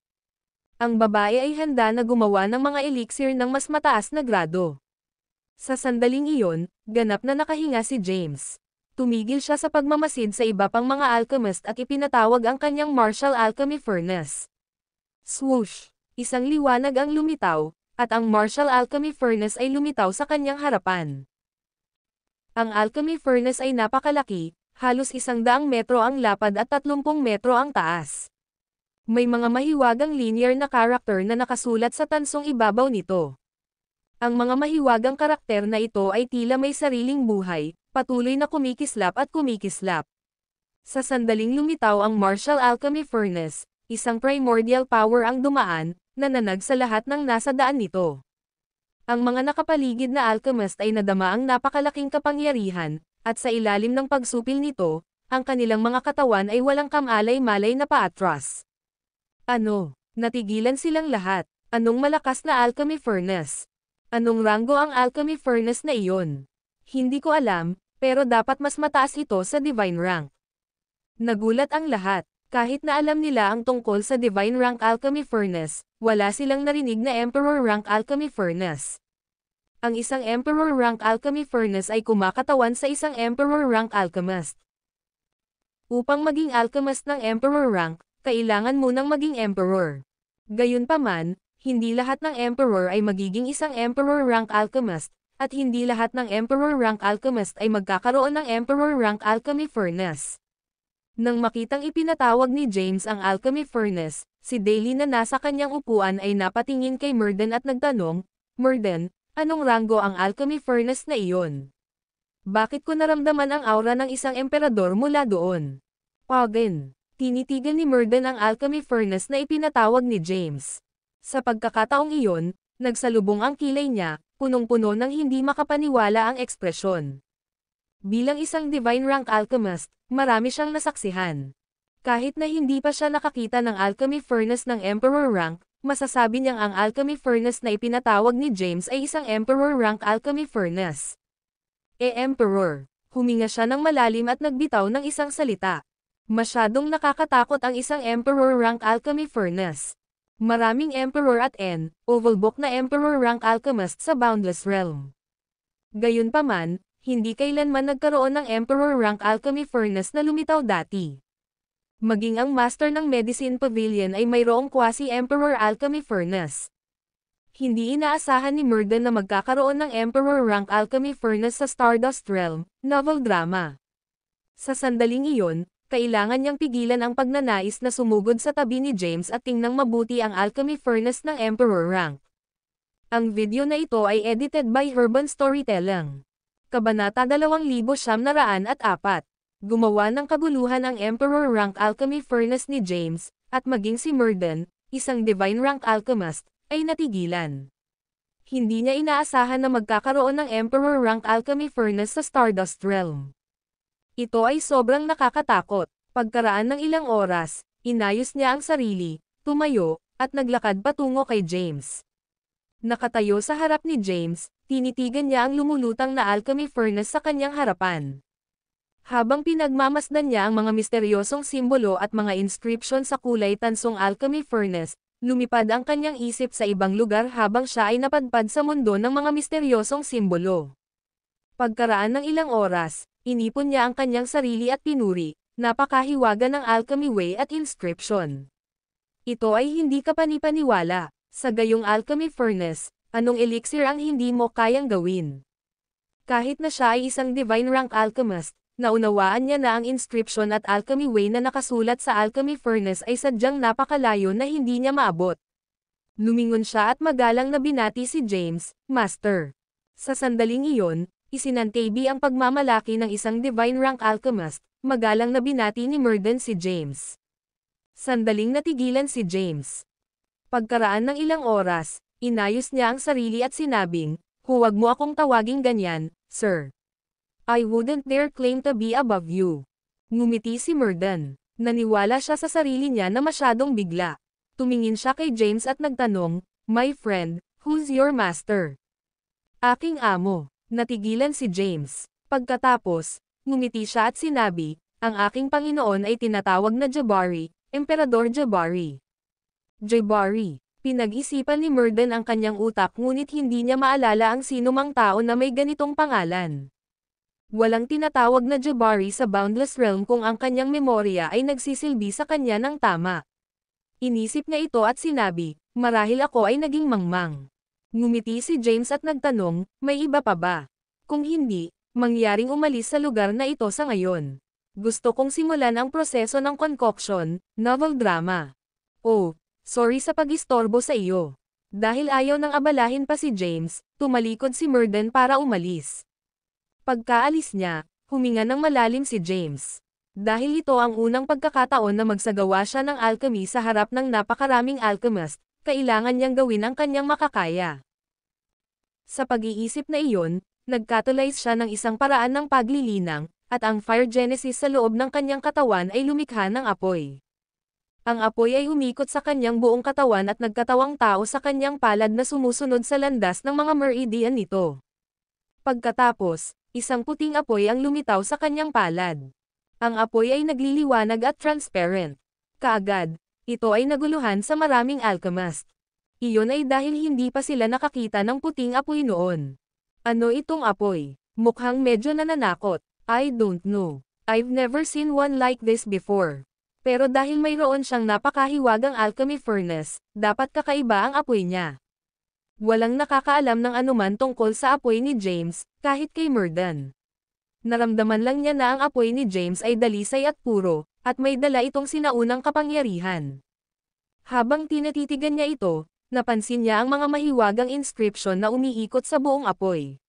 Ang babae ay handa na gumawa ng mga elixir ng mas mataas na grado. Sa sandaling iyon, ganap na nakahinga si James. Tumigil siya sa pagmamasid sa iba pang mga alchemist at ipinatawag ang kanyang martial alchemy furnace. Swoosh! Isang liwanag ang lumitaw, at ang martial alchemy furnace ay lumitaw sa kanyang harapan. Ang alchemy furnace ay napakalaki, halos 100 metro ang lapad at 30 metro ang taas. May mga mahiwagang linear na karakter na nakasulat sa tansong ibabaw nito. Ang mga mahiwagang karakter na ito ay tila may sariling buhay, patuloy na kumikislap at kumikislap. Sa sandaling lumitaw ang martial alchemy furnace, isang primordial power ang dumaan, nananag sa lahat ng nasa daan nito. Ang mga nakapaligid na alchemist ay nadama ang napakalaking kapangyarihan, at sa ilalim ng pagsupil nito, ang kanilang mga katawan ay walang kamalay-malay na paatras. Ano? Natigilan silang lahat. Anong malakas na alchemy furnace? Anong ranggo ang alchemy furnace na iyon? Hindi ko alam, pero dapat mas mataas ito sa divine rank. Nagulat ang lahat. Kahit na alam nila ang tungkol sa divine rank alchemy furnace, wala silang narinig na emperor rank alchemy furnace. Ang isang emperor rank alchemy furnace ay kumakatawan sa isang emperor rank alchemist. Upang maging alchemist ng emperor rank, kailangan munang maging emperor. Gayunpaman, hindi lahat ng emperor ay magiging isang emperor rank alchemist, at hindi lahat ng emperor rank alchemist ay magkakaroon ng emperor rank alchemy furnace. Nang makitang ipinatawag ni James ang alchemy furnace, si Daly na nasa kanyang upuan ay napatingin kay Murden at nagtanong, "Murden, anong ranggo ang alchemy furnace na iyon? Bakit ko naramdaman ang aura ng isang emperador mula doon?" "Pagan." tinitigan ni Murden ang alchemy furnace na ipinatawag ni James. Sa pagkakataong iyon, nagsalubong ang kilay niya, punong-puno ng hindi makapaniwala ang ekspresyon. Bilang isang divine rank alchemist, marami siyang nasaksihan. Kahit na hindi pa siya nakakita ng alchemy furnace ng emperor rank, masasabi niyang ang alchemy furnace na ipinatawag ni James ay isang emperor rank alchemy furnace. Emperor, huminga siya ng malalim at nagbitaw ng isang salita. Masyadong nakakatakot ang isang emperor rank alchemy furnace. Maraming emperor at ovalbook na emperor rank alchemist sa Boundless Realm. Gayunpaman, hindi kailanman nagkaroon ng emperor rank alchemy furnace na lumitaw dati. Maging ang master ng Medicine Pavilion ay mayroong quasi-emperor alchemy furnace. Hindi inaasahan ni Murden na magkakaroon ng emperor rank alchemy furnace sa Stardust Realm, novel drama. Sa sandaling iyon, kailangan niyang pigilan ang pagnanais na sumugod sa tabi ni James at tingnang mabuti ang alchemy furnace ng emperor rank. Ang video na ito ay edited by Urban Storytelling. Kabanata 2904. Gumawa ng kaguluhan ang Emperor rank alchemy furnace ni James, at maging si Murden, isang divine rank alchemist, ay natigilan. Hindi niya inaasahan na magkakaroon ng Emperor rank alchemy furnace sa Stardust Realm. Ito ay sobrang nakakatakot. Pagkaraan ng ilang oras, inayos niya ang sarili, tumayo, at naglakad patungo kay James. Nakatayo sa harap ni James, tinitigan niya ang lumulutang na alchemy furnace sa kanyang harapan. Habang pinagmamasdan niya ang mga misteryosong simbolo at mga inscription sa kulay tansong alchemy furnace, lumipad ang kanyang isip sa ibang lugar habang siya ay napadpad sa mundo ng mga misteryosong simbolo. Pagkaraan ng ilang oras, inipon niya ang kanyang sarili at pinuri, napakahiwaga ng alchemy way at inscription. Ito ay hindi kapanipaniwala. Sa gayong alchemy furnace, anong elixir ang hindi mo kayang gawin? Kahit na siya ay isang divine rank alchemist, naunawaan niya na ang inscription at alchemy way na nakasulat sa alchemy furnace ay sadyang napakalayo na hindi niya maabot. Lumingon siya at magalang na binati si James, Master. Sa sandaling iyon, isinantabi ang pagmamalaki ng isang divine rank alchemist, magalang na binati ni Murden si James. Sandaling natigilan si James. Pagkaraan ng ilang oras, inayos niya ang sarili at sinabing, "Huwag mo akong tawaging ganyan, sir. I wouldn't dare claim to be above you." Ngumiti si Murden. Naniwala siya sa sarili niya na masyadong bigla. Tumingin siya kay James at nagtanong, "My friend, who's your master?" "Aking amo." Natigilan si James. Pagkatapos, ngumiti siya at sinabi, "Ang aking Panginoon ay tinatawag na Jabari, Emperador Jabari." Jabari. Pinag-isipan ni Murden ang kanyang utak ngunit hindi niya maalala ang sinumang tao na may ganitong pangalan. Walang tinatawag na Jabari sa Boundless Realm kung ang kanyang memorya ay nagsisilbi sa kanya ng tama. Inisip niya ito at sinabi, "Marahil ako ay naging mangmang." Ngumiti si James at nagtanong, "May iba pa ba? Kung hindi, mangyaring umalis sa lugar na ito sa ngayon. Gusto kong simulan ang proseso ng concoction, novel drama." "Oh, sorry sa pag-istorbo sa iyo." Dahil ayaw nang abalahin pa si James, tumalikod si Murden para umalis. Pagkaalis niya, huminga ng malalim si James. Dahil ito ang unang pagkakataon na magsagawa siya ng alchemy sa harap ng napakaraming alchemist, kailangan niyang gawin ang kanyang makakaya. Sa pag-iisip na iyon, nagkatulize siya ng isang paraan ng paglilinang, at ang fire genesis sa loob ng kanyang katawan ay lumikha ng apoy. Ang apoy ay umikot sa kanyang buong katawan at nagkatawang tao sa kanyang palad na sumusunod sa landas ng mga meridian nito. Pagkatapos, isang puting apoy ang lumitaw sa kanyang palad. Ang apoy ay nagliliwanag at transparent. Kaagad, ito ay naguluhan sa maraming alchemist. Iyon ay dahil hindi pa sila nakakita ng puting apoy noon. Ano itong apoy? Mukhang medyo nananakot. I don't know. I've never seen one like this before. Pero dahil mayroon siyang napakahiwagang alchemy furnace, dapat kakaiba ang apoy niya. Walang nakakaalam ng anuman tungkol sa apoy ni James, kahit kay Murden. Naramdaman lang niya na ang apoy ni James ay dalisay at puro, at may dala itong sinaunang kapangyarihan. Habang tinatitigan niya ito, napansin niya ang mga mahiwagang inscription na umiikot sa buong apoy.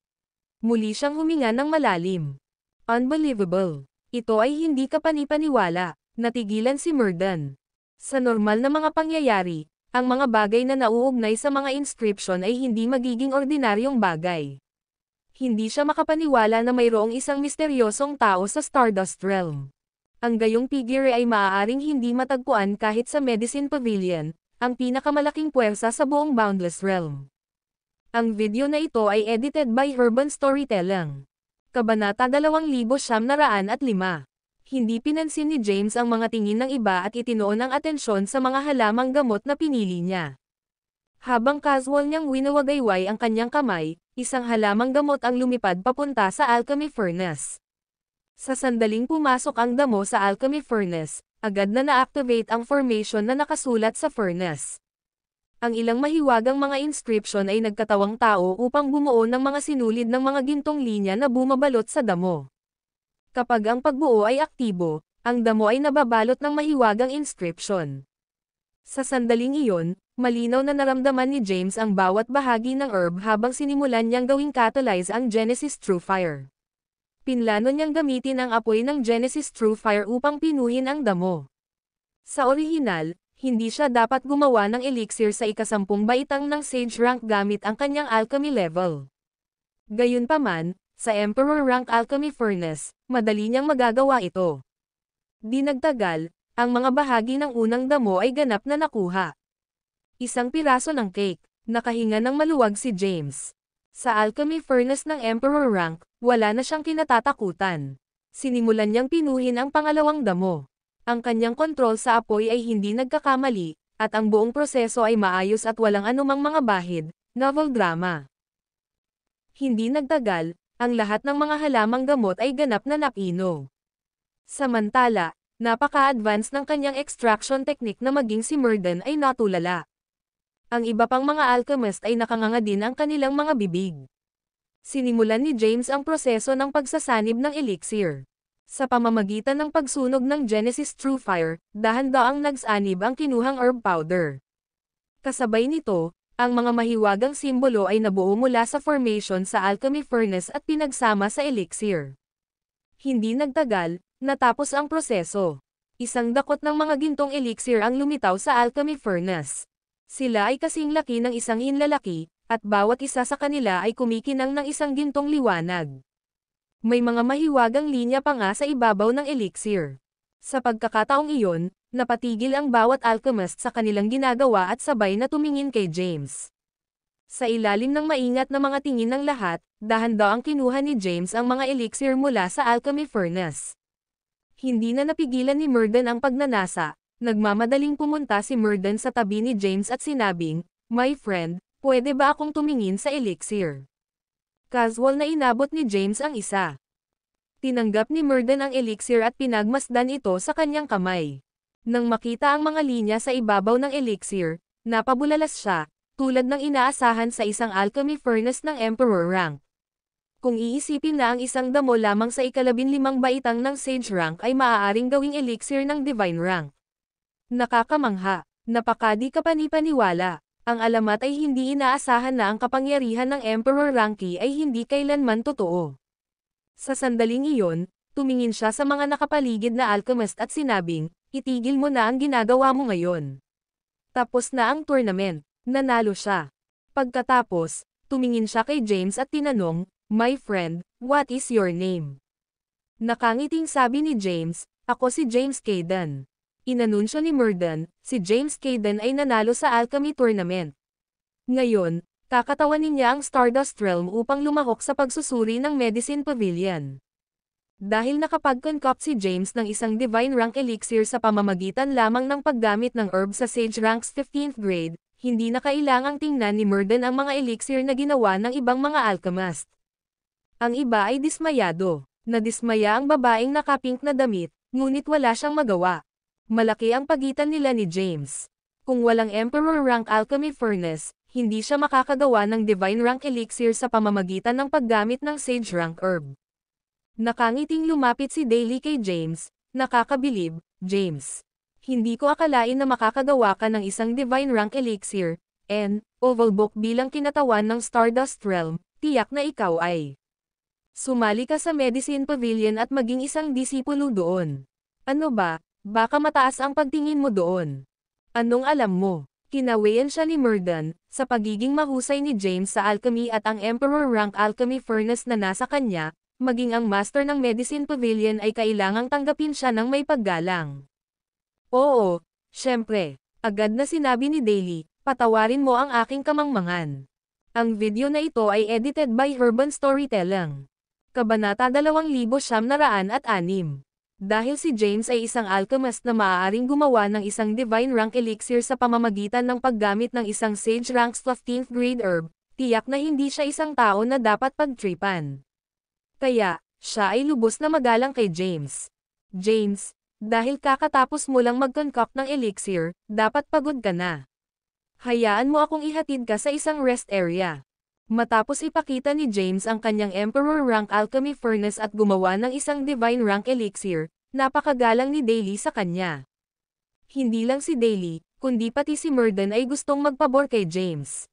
Muli siyang huminga ng malalim. Unbelievable. Ito ay hindi kapanipaniwala. Natigilan si Murden. Sa normal na mga pangyayari, ang mga bagay na nauugnay sa mga inscription ay hindi magiging ordinaryong bagay. Hindi siya makapaniwala na mayroong isang misteryosong tao sa Stardust Realm. Ang gayong figure ay maaaring hindi matagpuan kahit sa Medicine Pavilion, ang pinakamalaking puwersa sa buong Boundless Realm. Ang video na ito ay edited by Urban Storytelling. Kabanata 2905. Hindi pinansin ni James ang mga tingin ng iba at itinoon ang atensyon sa mga halamang gamot na pinili niya. Habang casual niyang winawagayway ang kanyang kamay, isang halamang gamot ang lumipad papunta sa alchemy furnace. Sa sandaling pumasok ang damo sa alchemy furnace, agad na na-activate ang formation na nakasulat sa furnace. Ang ilang mahiwagang mga inscription ay nagkatawang tao upang bumuo ng mga sinulid ng mga gintong linya na bumabalot sa damo. Kapag ang pagbuo ay aktibo, ang damo ay nababalot ng mahiwagang inscription. Sa sandaling iyon, malinaw na naramdaman ni James ang bawat bahagi ng herb habang sinimulan niyang gawing catalyze ang Genesis True Fire. Pinlano niyang gamitin ang apoy ng Genesis True Fire upang pinuhin ang damo. Sa orihinal, hindi siya dapat gumawa ng elixir sa ika-10 baitang ng Sage rank gamit ang kanyang alchemy level. Gayunpaman, sa Emperor rank alchemy furnace, madali niyang magagawa ito. Di nagtagal, ang mga bahagi ng unang damo ay ganap na nakuha. Isang piraso ng cake, nakahinga ng maluwag si James. Sa alchemy furnace ng Emperor rank, wala na siyang kinatatakutan. Sinimulan niyang pinuhin ang pangalawang damo. Ang kanyang kontrol sa apoy ay hindi nagkakamali, at ang buong proseso ay maayos at walang anumang mga bahid, novel drama. Hindi nagtagal, ang lahat ng mga halamang gamot ay ganap na napino. Samantala, napaka-advance ng kanyang extraction technique na maging si Murden ay natulala. Ang iba pang mga alchemist ay nakanganga din ang kanilang mga bibig. Sinimulan ni James ang proseso ng pagsasanib ng elixir. Sa pamamagitan ng pagsunog ng Genesis True Fire, dahan-daang nagsanib ang kinuhang herb powder. Kasabay nito, ang mga mahiwagang simbolo ay nabuo mula sa formation sa alchemy furnace at pinagsama sa elixir. Hindi nagtagal, natapos ang proseso. Isang dakot ng mga gintong elixir ang lumitaw sa alchemy furnace. Sila ay kasing laki ng isang hinlalaki, at bawat isa sa kanila ay kumikinang ng isang gintong liwanag. May mga mahiwagang linya pa nga sa ibabaw ng elixir. Sa pagkakataong iyon, napatigil ang bawat alchemist sa kanilang ginagawa at sabay na tumingin kay James. Sa ilalim ng maingat na mga tingin ng lahat, dahan-daang kinuha ni James ang mga elixir mula sa alchemy furnace. Hindi na napigilan ni Murden ang pagnanasa, nagmamadaling pumunta si Murden sa tabi ni James at sinabing, "My friend, pwede ba akong tumingin sa elixir?" Casual na inabot ni James ang isa. Tinanggap ni Murden ang elixir at pinagmasdan ito sa kanyang kamay. Nang makita ang mga linya sa ibabaw ng elixir, napabulalas siya, tulad ng inaasahan sa isang alchemy furnace ng Emperor rank. Kung iisipin na ang isang damo lamang sa ika-15 baitang ng Sage rank ay maaaring gawing elixir ng Divine rank. Nakakamangha, napakadi kapani-paniwala. Ang alamat ay hindi inaasahan na ang kapangyarihan ng Emperor Ranky ay hindi kailanman totoo. Sa sandaling iyon, tumingin siya sa mga nakapaligid na alchemist at sinabing, "Itigil mo na ang ginagawa mo ngayon. Tapos na ang tournament, nanalo siya." Pagkatapos, tumingin siya kay James at tinanong, "My friend, what is your name?" Nakangiting sabi ni James, "Ako si James Caden." Inanunsyo ni Murden, si James Caden ay nanalo sa alchemy tournament. Ngayon, kakatawanin niya ang Stardust Realm upang lumahok sa pagsusuri ng Medicine Pavilion. Dahil nakapag-concoct si James ng isang Divine Rank Elixir sa pamamagitan lamang ng paggamit ng herb sa Sage Rank's 15th grade, hindi na kailangang tingnan ni Murden ang mga elixir na ginawa ng ibang mga alchemist. Ang iba ay dismayado. Nadismaya ang babaeng nakapink na damit, ngunit wala siyang magawa. Malaki ang pagitan nila ni James. Kung walang Emperor Rank Alchemy Furnace, hindi siya makakagawa ng Divine Rank Elixir sa pamamagitan ng paggamit ng Sage Rank Herb. Nakangiting lumapit si Daly kay James, "Nakakabilib, James. Hindi ko akalain na makakagawa ka ng isang Divine Rank Elixir, and, Ovalbook bilang kinatawan ng Stardust Realm, tiyak na ikaw ay. Sumali ka sa Medicine Pavilion at maging isang disipulo doon." "Ano ba, Baka mataas ang pagtingin mo doon. Anong alam mo? Kinawayan siya ni Murden, sa pagiging mahusay ni James sa alchemy at ang Emperor rank alchemy furnace na nasa kanya, maging ang Master ng Medicine Pavilion ay kailangang tanggapin siya ng may paggalang. Oo, syempre, agad na sinabi ni Daily, patawarin mo ang aking kamangmangan. Ang video na ito ay edited by Urban Storytelling. Kabanata 2906. Dahil si James ay isang alchemist na maaaring gumawa ng isang divine rank elixir sa pamamagitan ng paggamit ng isang sage rank 15th grade herb, tiyak na hindi siya isang tao na dapat pagtripan. Kaya, siya ay lubos na magalang kay James. James, dahil kakatapos mo lang mag-concoct ng elixir, dapat pagod ka na. Hayaan mo akong ihatid ka sa isang rest area. Matapos ipakita ni James ang kanyang Emperor rank alchemy furnace at gumawa ng isang divine rank elixir, napakagalang ni Daily sa kanya. Hindi lang si Daily, kundi pati si Murden ay gustong magpabor kay James.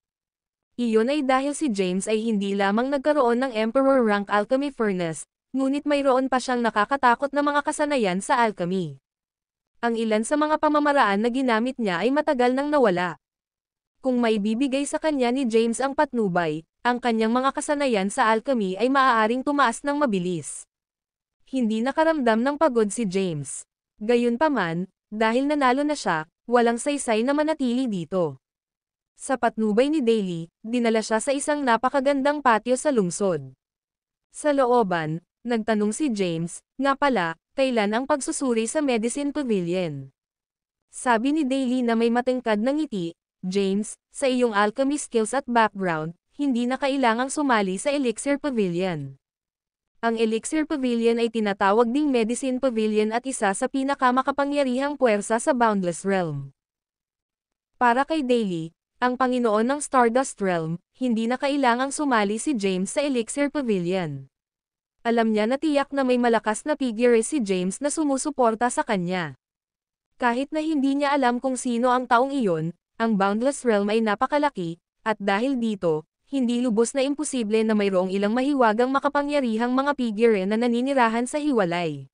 Iyon ay dahil si James ay hindi lamang nagkaroon ng Emperor rank alchemy furnace, ngunit mayroon pa siyang nakakatakot na mga kasanayan sa alchemy. Ang ilan sa mga pamamaraan na ginamit niya ay matagal nang nawala. Kung may bibigay sa kanya ni James ang patnubay, ang kanyang mga kasanayan sa alchemy ay maaaring tumaas ng mabilis. Hindi nakaramdam ng pagod si James. Gayunpaman, dahil nanalo na siya, walang saysay na manatili dito. Sa patnubay ni Daily, dinala siya sa isang napakagandang patio sa lungsod. Sa looban, nagtanong si James, nga pala, kailan ang pagsusuri sa Medicine Pavilion? Sabi ni Daily na may matingkad na ngiti, James, sa iyong alchemy skills at background, hindi na kailangang sumali sa Elixir Pavilion. Ang Elixir Pavilion ay tinatawag ding Medicine Pavilion at isa sa pinakamakapangyarihang puwersa sa Boundless Realm. Para kay Daily, ang Panginoon ng Stardust Realm, hindi na kailangang sumali si James sa Elixir Pavilion. Alam niya na tiyak na may malakas na figure si James na sumusuporta sa kanya. Kahit na hindi niya alam kung sino ang taong iyon, ang Boundless Realm ay napakalaki, at dahil dito, hindi lubos na imposible na mayroong ilang mahiwagang makapangyarihang mga figure na naninirahan sa hiwalay.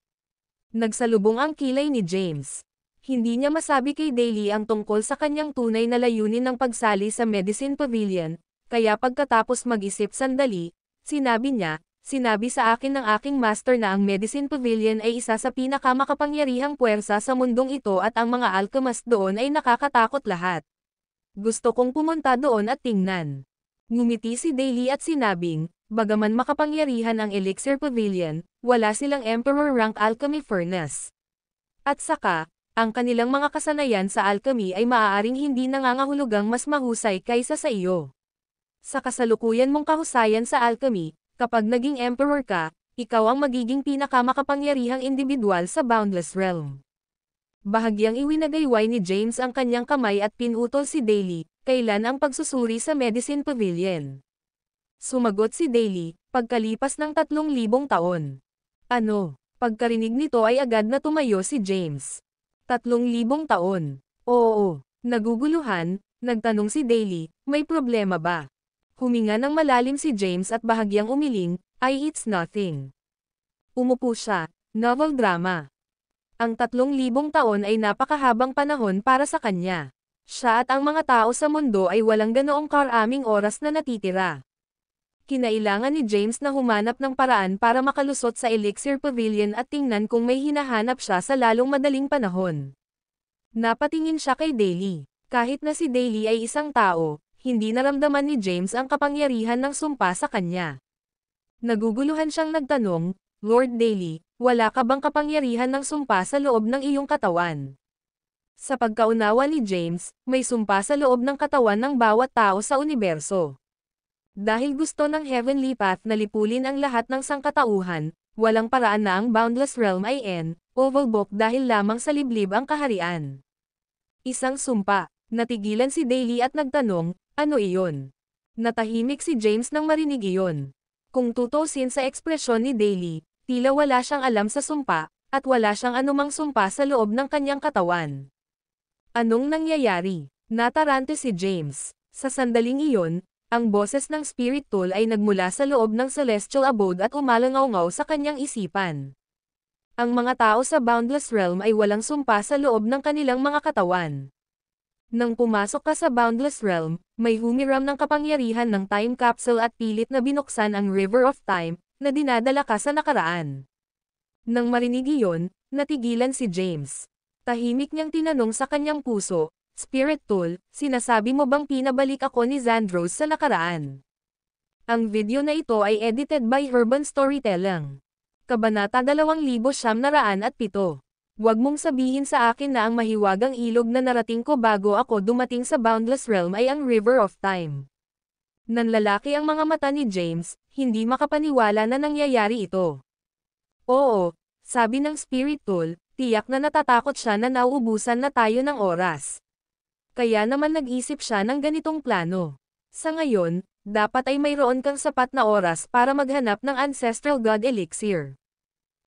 Nagsalubong ang kilay ni James. Hindi niya masabi kay Daily ang tungkol sa kanyang tunay na layunin ng pagsali sa Medicine Pavilion, kaya pagkatapos mag-isip sandali, sinabi sa akin ng aking master na ang Medicine Pavilion ay isa sa pinakamakapangyarihang puwersa sa mundong ito at ang mga alchemist doon ay nakakatakot lahat. Gusto kong pumunta doon at tingnan. Ngumiti si Daily at sinabing, bagaman makapangyarihan ang Elixir Pavilion, wala silang Emperor rank alchemy furnace. At saka, ang kanilang mga kasanayan sa alchemy ay maaaring hindi nangangahulugang mas mahusay kaysa sa iyo. Sa kasalukuyan mong kahusayan sa alchemy, kapag naging Emperor ka, ikaw ang magiging pinakamakapangyarihang individual sa Boundless Realm. Bahagyang iwinagayway ni James ang kanyang kamay at pinutol si Daily, kailan ang pagsusuri sa Medicine Pavilion. Sumagot si Daily, pagkalipas ng 3,000 taon. Ano? Pagkarinig nito ay agad na tumayo si James. 3,000 taon. Oo. Naguguluhan, nagtanong si Daily, may problema ba? Huminga ng malalim si James at bahagyang umiling, it's nothing. Umupo siya, novel drama. Ang 3,000 taon ay napakahabang panahon para sa kanya. Siya at ang mga tao sa mundo ay walang ganoong karaming oras na natitira. Kinailangan ni James na humanap ng paraan para makalusot sa Elixir Pavilion at tingnan kung may hinahanap siya sa lalong madaling panahon. Napatingin siya kay Daily. Kahit na si Daily ay isang tao, hindi naramdaman ni James ang kapangyarihan ng sumpa sa kanya. Naguguluhan siyang nagtanong, Lord Daily, wala ka bang kapangyarihan ng sumpa sa loob ng iyong katawan? Sa pagkaunawa ni James, may sumpa sa loob ng katawan ng bawat tao sa universo. Dahil gusto ng Heavenly Path na lipulin ang lahat ng sangkatauhan, walang paraan na ang Boundless Realm ay overbook dahil lamang sa liblib ang kaharian. Isang sumpa. Natigilan si Daily at nagtanong, ano iyon? Natahimik si James nang marinig iyon. Kung tutusin sa ekspresyon ni Daily, tila wala siyang alam sa sumpa, at wala siyang anumang sumpa sa loob ng kanyang katawan. Anong nangyayari? Natarante si James. Sa sandaling iyon, ang boses ng Spirit Tool ay nagmula sa loob ng Celestial Abode at umalangaw-ngaw sa kanyang isipan. Ang mga tao sa Boundless Realm ay walang sumpa sa loob ng kanilang mga katawan. Nang pumasok ka sa Boundless Realm, may humiram ng kapangyarihan ng time capsule at pilit na binuksan ang River of Time, na dinadala ka sa nakaraan. Nang marinig iyon, natigilan si James. Tahimik niyang tinanong sa kanyang puso, Spirit Tool, sinasabi mo bang pinabalik ako ni Xandros sa nakaraan? Ang video na ito ay edited by Urban Storytelling. Kabanata 2907. Huwag mong sabihin sa akin na ang mahiwagang ilog na narating ko bago ako dumating sa Boundless Realm ay ang River of Time. Nanlalaki ang mga mata ni James, hindi makapaniwala na nangyayari ito. Oo, sabi ng Spirit Tool, tiyak na natatakot siya na nauubusan na tayo ng oras. Kaya naman nag-isip siya ng ganitong plano. Sa ngayon, dapat ay mayroon kang sapat na oras para maghanap ng Ancestral God Elixir.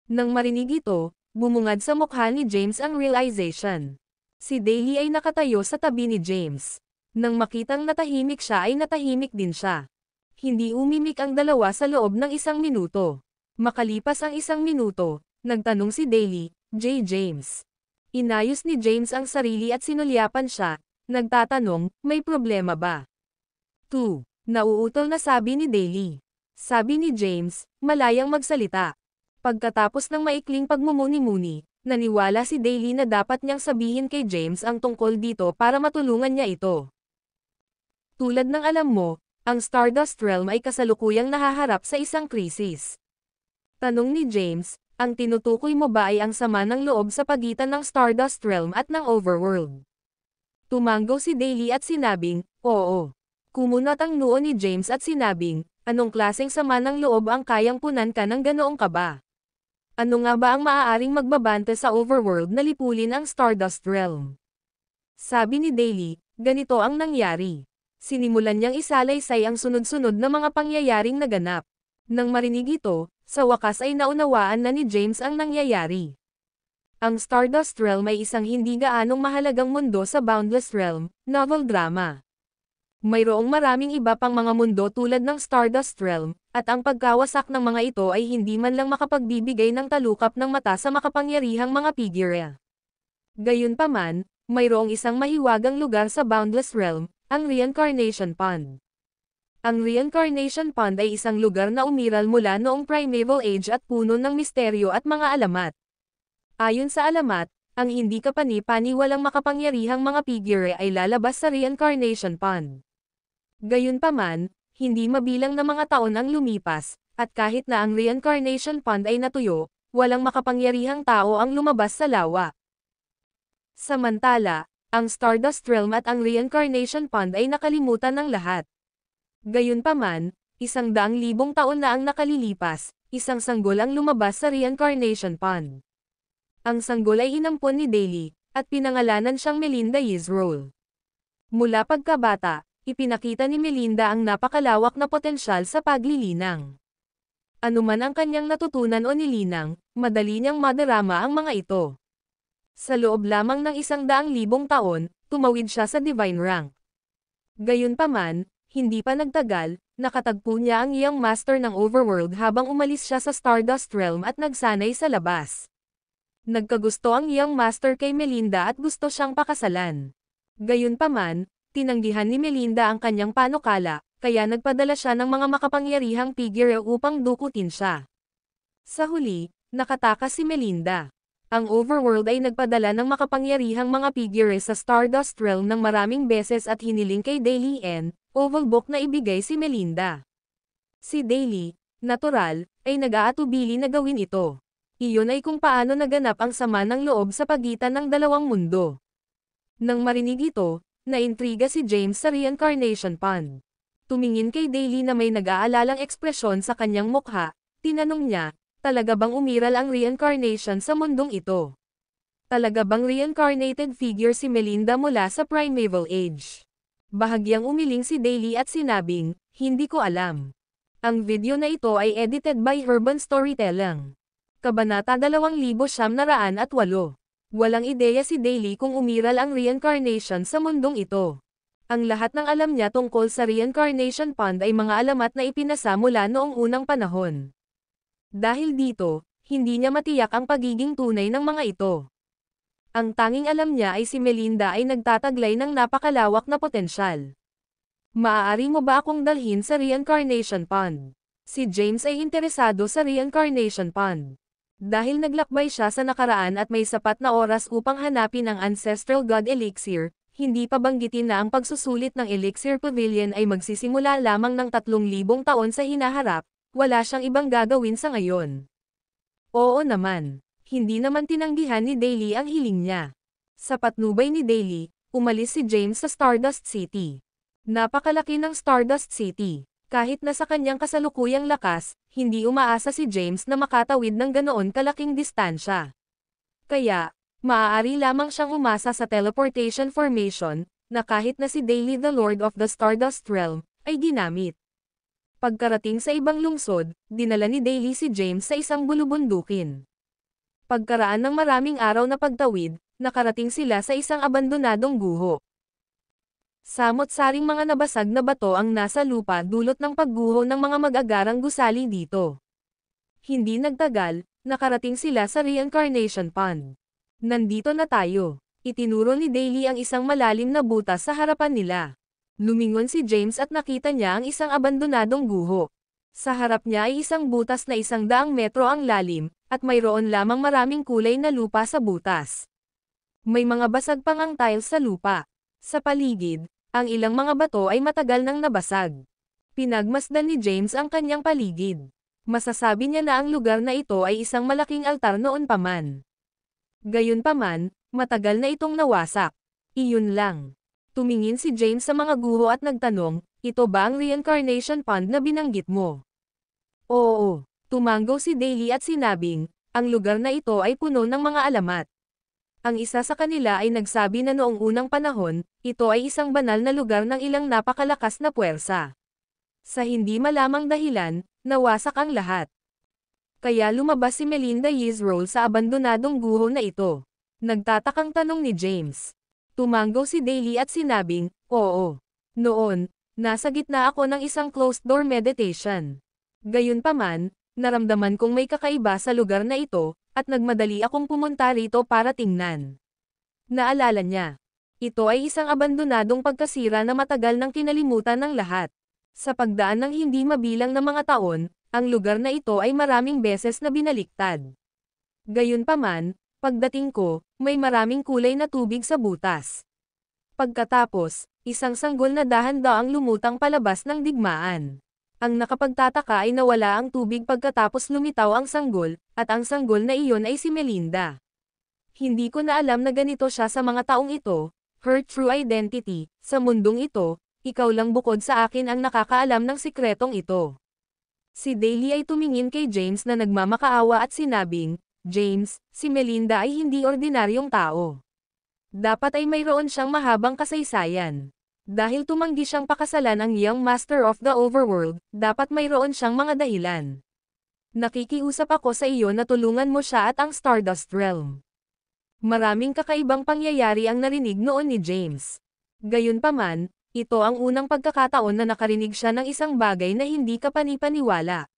Nang marinig ito, bumungad sa mukha ni James ang realization. Si Daly ay nakatayo sa tabi ni James. Nang makitang natahimik siya ay natahimik din siya. Hindi umimik ang dalawa sa loob ng 1 minuto. Makalipas ang 1 minuto, nagtanong si Daly, James. Inayos ni James ang sarili at sinulyapan siya, nagtatanong, may problema ba? 2. Nauutol na sabi ni Daly. Sabi ni James, malayang magsalita. Pagkatapos ng maikling pagmumuni-muni, naniwala si Daly na dapat niyang sabihin kay James ang tungkol dito para matulungan niya ito. Tulad ng alam mo, ang Stardust Realm ay kasalukuyang nahaharap sa isang krisis. Tanong ni James, ang tinutukoy mo ba ay ang sama ng loob sa pagitan ng Stardust Realm at ng Overworld? Tumanggo si Daly at sinabing, oo. Kumunat ang noo ni James at sinabing, anong klaseng sama ng loob ang kayang punan ka ng ganoong kaba? Ano nga ba ang maaaring magbabante sa Overworld na lipulin ang Stardust Realm? Sabi ni Daly, ganito ang nangyari. Sinimulan niyang isalaysay ang sunod-sunod na mga pangyayaring naganap. Nang marinig ito, sa wakas ay naunawaan na ni James ang nangyayari. Ang Stardust Realm ay isang hindi gaanong mahalagang mundo sa Boundless Realm, novel drama. Mayroong maraming iba pang mga mundo tulad ng Stardust Realm, at ang pagkawasak ng mga ito ay hindi man lang makapagbibigay ng talukap ng mata sa makapangyarihang mga figure. Gayunpaman, mayroong isang mahiwagang lugar sa Boundless Realm, ang Reincarnation Pond. Ang Reincarnation Pond ay isang lugar na umiral mula noong Primeval Age at puno ng misteryo at mga alamat. Ayon sa alamat, ang hindi kapani-paniwalang makapangyarihang mga figure ay lalabas sa Reincarnation Pond. Gayunpaman, hindi mabilang na mga taon ang lumipas, at kahit na ang Reincarnation Pond ay natuyo, walang makapangyarihang tao ang lumabas sa lawa. Samantala, ang Stardust Realm at ang Reincarnation Pond ay nakalimutan ng lahat. Gayunpaman, 100,000 taon na ang nakalilipas, isang sanggol ang lumabas sa Reincarnation Pond. Ang sanggol ay inampon ni Daly, at pinangalanan siyang Melinda Yisroel. Mula pagkabata, ipinakita ni Melinda ang napakalawak na potensyal sa paglilinang. Anuman ang kanyang natutunan o nilinang, madali niyang madarama ang mga ito. Sa loob lamang ng 100,000 taon, tumawid siya sa divine rank. Gayunpaman, hindi pa nagtagal, nakatagpo niya ang iyang master ng Overworld habang umalis siya sa Stardust Realm at nagsanay sa labas. Nagkagusto ang iyang master kay Melinda at gusto siyang pakasalan. Gayunpaman, tinanggihan ni Melinda ang kanyang panukala, kaya nagpadala siya ng mga makapangyarihang figure upang dukutin siya. Sa huli, nakatakas si Melinda. Ang Overworld ay nagpadala ng makapangyarihang mga figure sa Stardust Realm ng maraming beses at hiniling kay Daly Oval Book na ibigay si Melinda. Si Daly, natural, ay nag-aatubili na gawin ito. Iyon ay kung paano naganap ang sama ng loob sa pagitan ng dalawang mundo. Nang marinig ito, naintriga si James sa Reincarnation Pond. Tumingin kay Daly na may nag-aalalang ekspresyon sa kanyang mukha, tinanong niya, talaga bang umiral ang reincarnation sa mundong ito? Talaga bang reincarnated figure si Melinda mula sa Primeval Age? Bahagyang umiling si Daly at sinabing, hindi ko alam. Ang video na ito ay edited by Urban Storytelling. Kabanata 2908. Walang ideya si Daly kung umiral ang reincarnation sa mundong ito. Ang lahat ng alam niya tungkol sa Reincarnation Pond ay mga alamat na ipinasa mula noong unang panahon. Dahil dito, hindi niya matiyak ang pagiging tunay ng mga ito. Ang tanging alam niya ay si Melinda ay nagtataglay ng napakalawak na potensyal. Maaari mo ba akong dalhin sa reincarnation pond? Si James ay interesado sa reincarnation pond. Dahil naglakbay siya sa nakaraan at may sapat na oras upang hanapin ang Ancestral God Elixir, hindi pa banggitin na ang pagsusulit ng Elixir Pavilion ay magsisimula lamang ng 3,000 taon sa hinaharap, wala siyang ibang gagawin sa ngayon. Oo naman. Hindi naman tinanggihan ni Daily ang hiling niya. Sa patnubay ni Daily, umalis si James sa Stardust City. Napakalaki ng Stardust City. Kahit na sa kanyang kasalukuyang lakas, hindi umaasa si James na makatawid ng ganoon kalaking distansya. Kaya, maaari lamang siyang umasa sa teleportation formation, na kahit na si Daily the Lord of the Stardust Realm, ay ginamit. Pagkarating sa ibang lungsod, dinala ni Daily si James sa isang bulubundukin. Pagkaraan ng maraming araw na pagtawid, nakarating sila sa isang abandonadong guho. Samot-saring mga nabasag na bato ang nasa lupa dulot ng pagguho ng mga mag-agarang gusali dito. Hindi nagtagal, nakarating sila sa reincarnation pond. Nandito na tayo. Itinuro ni Daily ang isang malalim na butas sa harapan nila. Lumingon si James at nakita niya ang isang abandonadong guho. Sa harap niya ay isang butas na 100 metro ang lalim, at mayroon lamang maraming kulay na lupa sa butas. May mga basag pang ang tiles sa lupa. Sa paligid, ang ilang mga bato ay matagal nang nabasag. Pinagmasdan ni James ang kanyang paligid. Masasabi niya na ang lugar na ito ay isang malaking altar noon pa man. Gayunpaman, matagal na itong nawasak. Iyon lang. Tumingin si James sa mga guho at nagtanong, ito ba ang reincarnation pond na binanggit mo? Oo. Tumanggaw si Daily at sinabing, ang lugar na ito ay puno ng mga alamat. Ang isa sa kanila ay nagsabi na noong unang panahon, ito ay isang banal na lugar ng ilang napakalakas na puwersa. Sa hindi malamang dahilan, nawasak ang lahat. Kaya lumabas si Melinda Yisroel sa abandonadong guho na ito. Nagtatakang tanong ni James. Tumanggaw si Daily at sinabing, oo. Noon, nasa gitna ako ng isang closed-door meditation. Gayunpaman, naramdaman kong may kakaiba sa lugar na ito, at nagmadali akong pumunta rito para tingnan. Naalala niya. Ito ay isang abandonadong pagkasira na matagal nang kinalimutan ng lahat. Sa pagdaan ng hindi mabilang na mga taon, ang lugar na ito ay maraming beses na binaliktad. Gayunpaman, pagdating ko, may maraming kulay na tubig sa butas. Pagkatapos, isang sanggol na dahan-daang lumutang palabas ng digmaan. Ang nakapagtataka ay nawala ang tubig pagkatapos lumitaw ang sanggol, at ang sanggol na iyon ay si Melinda. Hindi ko na alam na ganito siya sa mga taong ito, her true identity, sa mundong ito, ikaw lang bukod sa akin ang nakakaalam ng sikretong ito. Si Daily ay tumingin kay James na nagmamakaawa at sinabing, James, si Melinda ay hindi ordinaryong tao. Dapat ay mayroon siyang mahabang kasaysayan. Dahil tumanggi siyang pakasalan ang Young Master of the Overworld, dapat mayroon siyang mga dahilan. Nakikiusap ako sa iyo na tulungan mo siya at ang Stardust Realm. Maraming kakaibang pangyayari ang narinig noon ni James. Gayunpaman, ito ang unang pagkakataon na nakarinig siya ng isang bagay na hindi kapanipaniwala.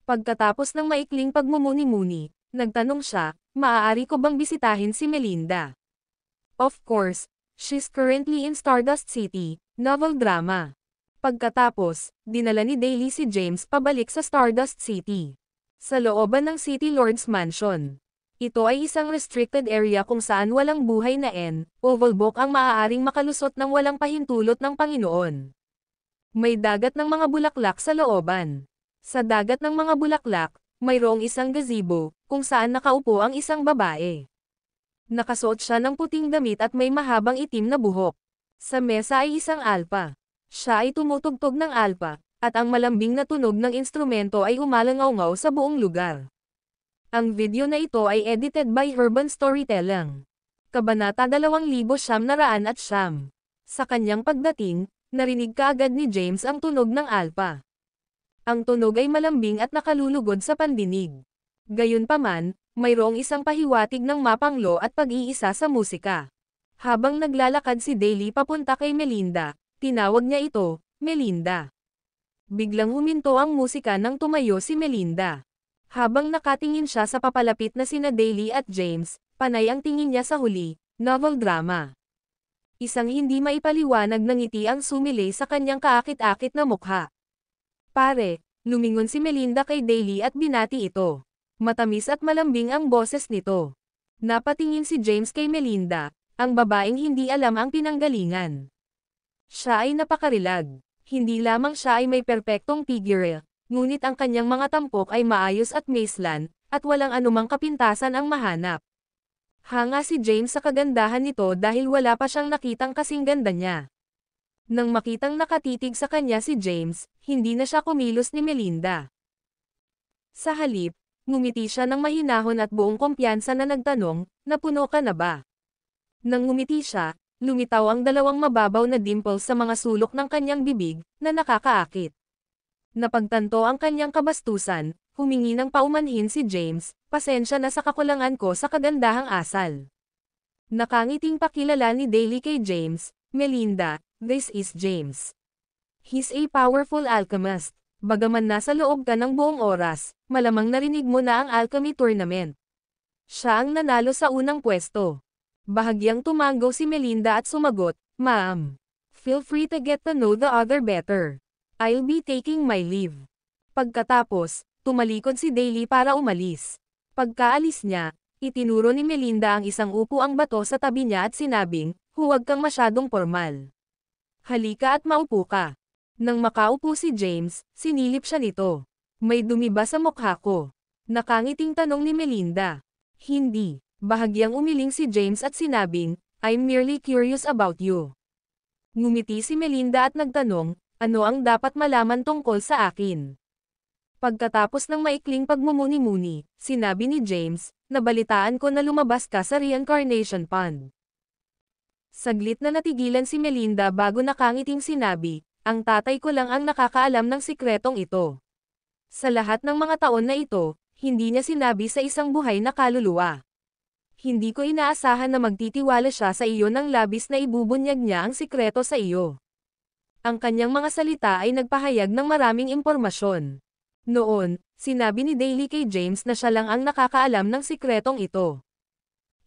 Pagkatapos ng maikling pagmumuni-muni, nagtanong siya, maaari ko bang bisitahin si Melinda? Of course. She's currently in Stardust City, novel drama. Pagkatapos, dinala ni Daily si James pabalik sa Stardust City. Sa looban ng City Lord's Mansion. Ito ay isang restricted area kung saan walang buhay na Ovalbok ang maaaring makalusot ng walang pahintulot ng Panginoon. May dagat ng mga bulaklak sa looban. Sa dagat ng mga bulaklak, mayroong isang gazebo, kung saan nakaupo ang isang babae. Nakasuot siya ng puting damit at may mahabang itim na buhok. Sa mesa ay isang alpa. Siya ay tumutugtog ng alpa, at ang malambing na tunog ng instrumento ay umalangaw-ngaw sa buong lugar. Ang video na ito ay edited by Urban Storytelling. Kabanata 2909. Sa kanyang pagdating, narinig kaagad ni James ang tunog ng alpa. Ang tunog ay malambing at nakalulugod sa pandinig. Gayunpaman, mayroong isang pahiwatig ng mapanglo at pag-iisa sa musika. Habang naglalakad si Daily papunta kay Melinda, tinawag niya ito, Melinda. Biglang huminto ang musika nang tumayo si Melinda. Habang nakatingin siya sa papalapit na sina Daily at James, panay ang tingin niya sa huli, novel drama. Isang hindi maipaliwanag na ngiti ang sumilay sa kanyang kaakit-akit na mukha. Pare, lumingon si Melinda kay Daily at binati ito. Matamis at malambing ang boses nito. Napatingin si James kay Melinda, ang babaeng hindi alam ang pinanggalingan. Siya ay napakarilag. Hindi lamang siya ay may perpektong figure, ngunit ang kanyang mga tampok ay maayos at maislan, at walang anumang kapintasan ang mahanap. Hanga si James sa kagandahan nito dahil wala pa siyang nakitang kasing ganda niya. Nang makitang nakatitig sa kanya si James, hindi na siya kumilos ni Melinda. Sa halip, ngumiti siya ng mahinahon at buong kumpiyansa na nagtanong, napuno ka na ba? Nang ngumiti siya, lumitaw ang dalawang mababaw na dimples sa mga sulok ng kanyang bibig, na nakakaakit. Napagtanto ang kanyang kabastusan, humingi ng paumanhin si James, pasensya na sa kakulangan ko sa kagandahang asal. Nakangiting pakilala ni Daily kay James, Melinda, this is James. He's a powerful alchemist. Bagaman nasa loob ka ng buong oras, malamang narinig mo na ang alchemy tournament. Siya ang nanalo sa unang pwesto. Bahagyang tumango si Melinda at sumagot, Ma'am. Feel free to get to know the other better. I'll be taking my leave. Pagkatapos, tumalikod si Daily para umalis. Pagkaalis niya, itinuro ni Melinda ang isang upuang bato sa tabi niya at sinabing, huwag kang masyadong formal. Halika at maupo ka. Nang makaupo si James, sinilip siya nito. May dumi ba sa mukha ko? Nakangiting tanong ni Melinda. Hindi. Bahagyang umiling si James at sinabing, I'm merely curious about you. Ngumiti si Melinda at nagtanong, ano ang dapat malaman tungkol sa akin? Pagkatapos ng maikling pagmumuni-muni, sinabi ni James, nabalitaan ko na lumabas ka sa reincarnation pond. Saglit na natigilan si Melinda bago nakangiting sinabi, ang tatay ko lang ang nakakaalam ng sikretong ito. Sa lahat ng mga taon na ito, hindi niya sinabi sa isang buhay na kaluluwa. Hindi ko inaasahan na magtitiwala siya sa iyo nang labis na ibubunyag niya ang sikreto sa iyo. Ang kanyang mga salita ay nagpahayag ng maraming impormasyon. Noon, sinabi ni Daily kay James na siya lang ang nakakaalam ng sikretong ito.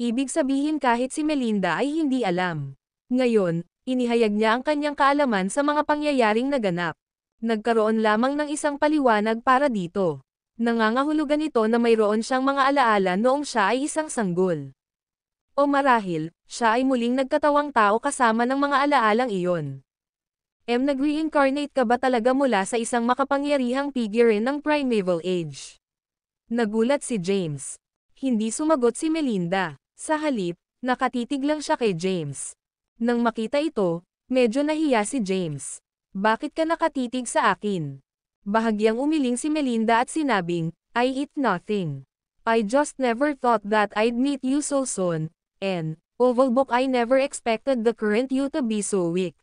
Ibig sabihin kahit si Melinda ay hindi alam. Ngayon, inihayag niya ang kanyang kaalaman sa mga pangyayaring naganap. Nagkaroon lamang ng isang paliwanag para dito. Nangangahulugan ito na mayroon siyang mga alaala noong siya ay isang sanggol. O marahil, siya ay muling nagkatawang tao kasama ng mga alaalang iyon. Nag-reincarnate ka ba talaga mula sa isang makapangyarihang figure ng primeval age? Nagulat si James. Hindi sumagot si Melinda. Sa halip, nakatitig lang siya kay James. Nang makita ito, medyo nahiya si James. Bakit ka nakatitig sa akin? Bahagyang umiling si Melinda at sinabing, I eat nothing. I just never thought that I'd meet you so soon, and, oval book I never expected the current you to be so weak.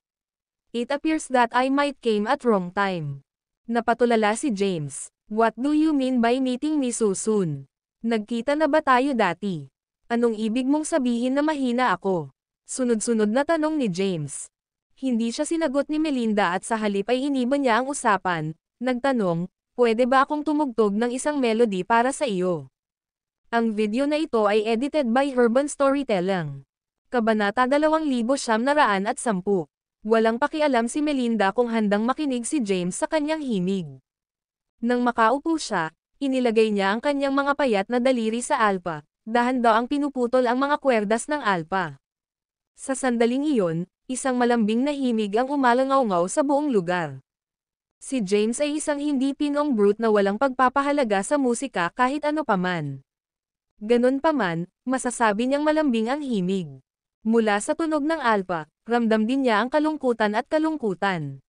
It appears that I might came at wrong time. Napatulala si James. What do you mean by meeting me so soon? Nagkita na ba tayo dati? Anong ibig mong sabihin na mahina ako? Sunod-sunod na tanong ni James. Hindi siya sinagot ni Melinda at sa halip ay iniba niya ang usapan. Nagtanong, pwede ba akong tumugtog ng isang melody para sa iyo? Ang video na ito ay edited by Urban Storytelling. Kabanata 2910. Walang pakialam si Melinda kung handang makinig si James sa kanyang himig. Nang makaupo siya, inilagay niya ang kanyang mga payat na daliri sa alpa, dahan-daang pinuputol ang mga kwerdas ng alpa. Sa sandaling iyon, isang malambing na himig ang umalangaw-ngaw sa buong lugar. Si James ay isang hindi pinong brute na walang pagpapahalaga sa musika kahit ano paman. Ganun paman, masasabi niyang malambing ang himig. Mula sa tunog ng alpa, ramdam din niya ang kalungkutan at kalungkutan.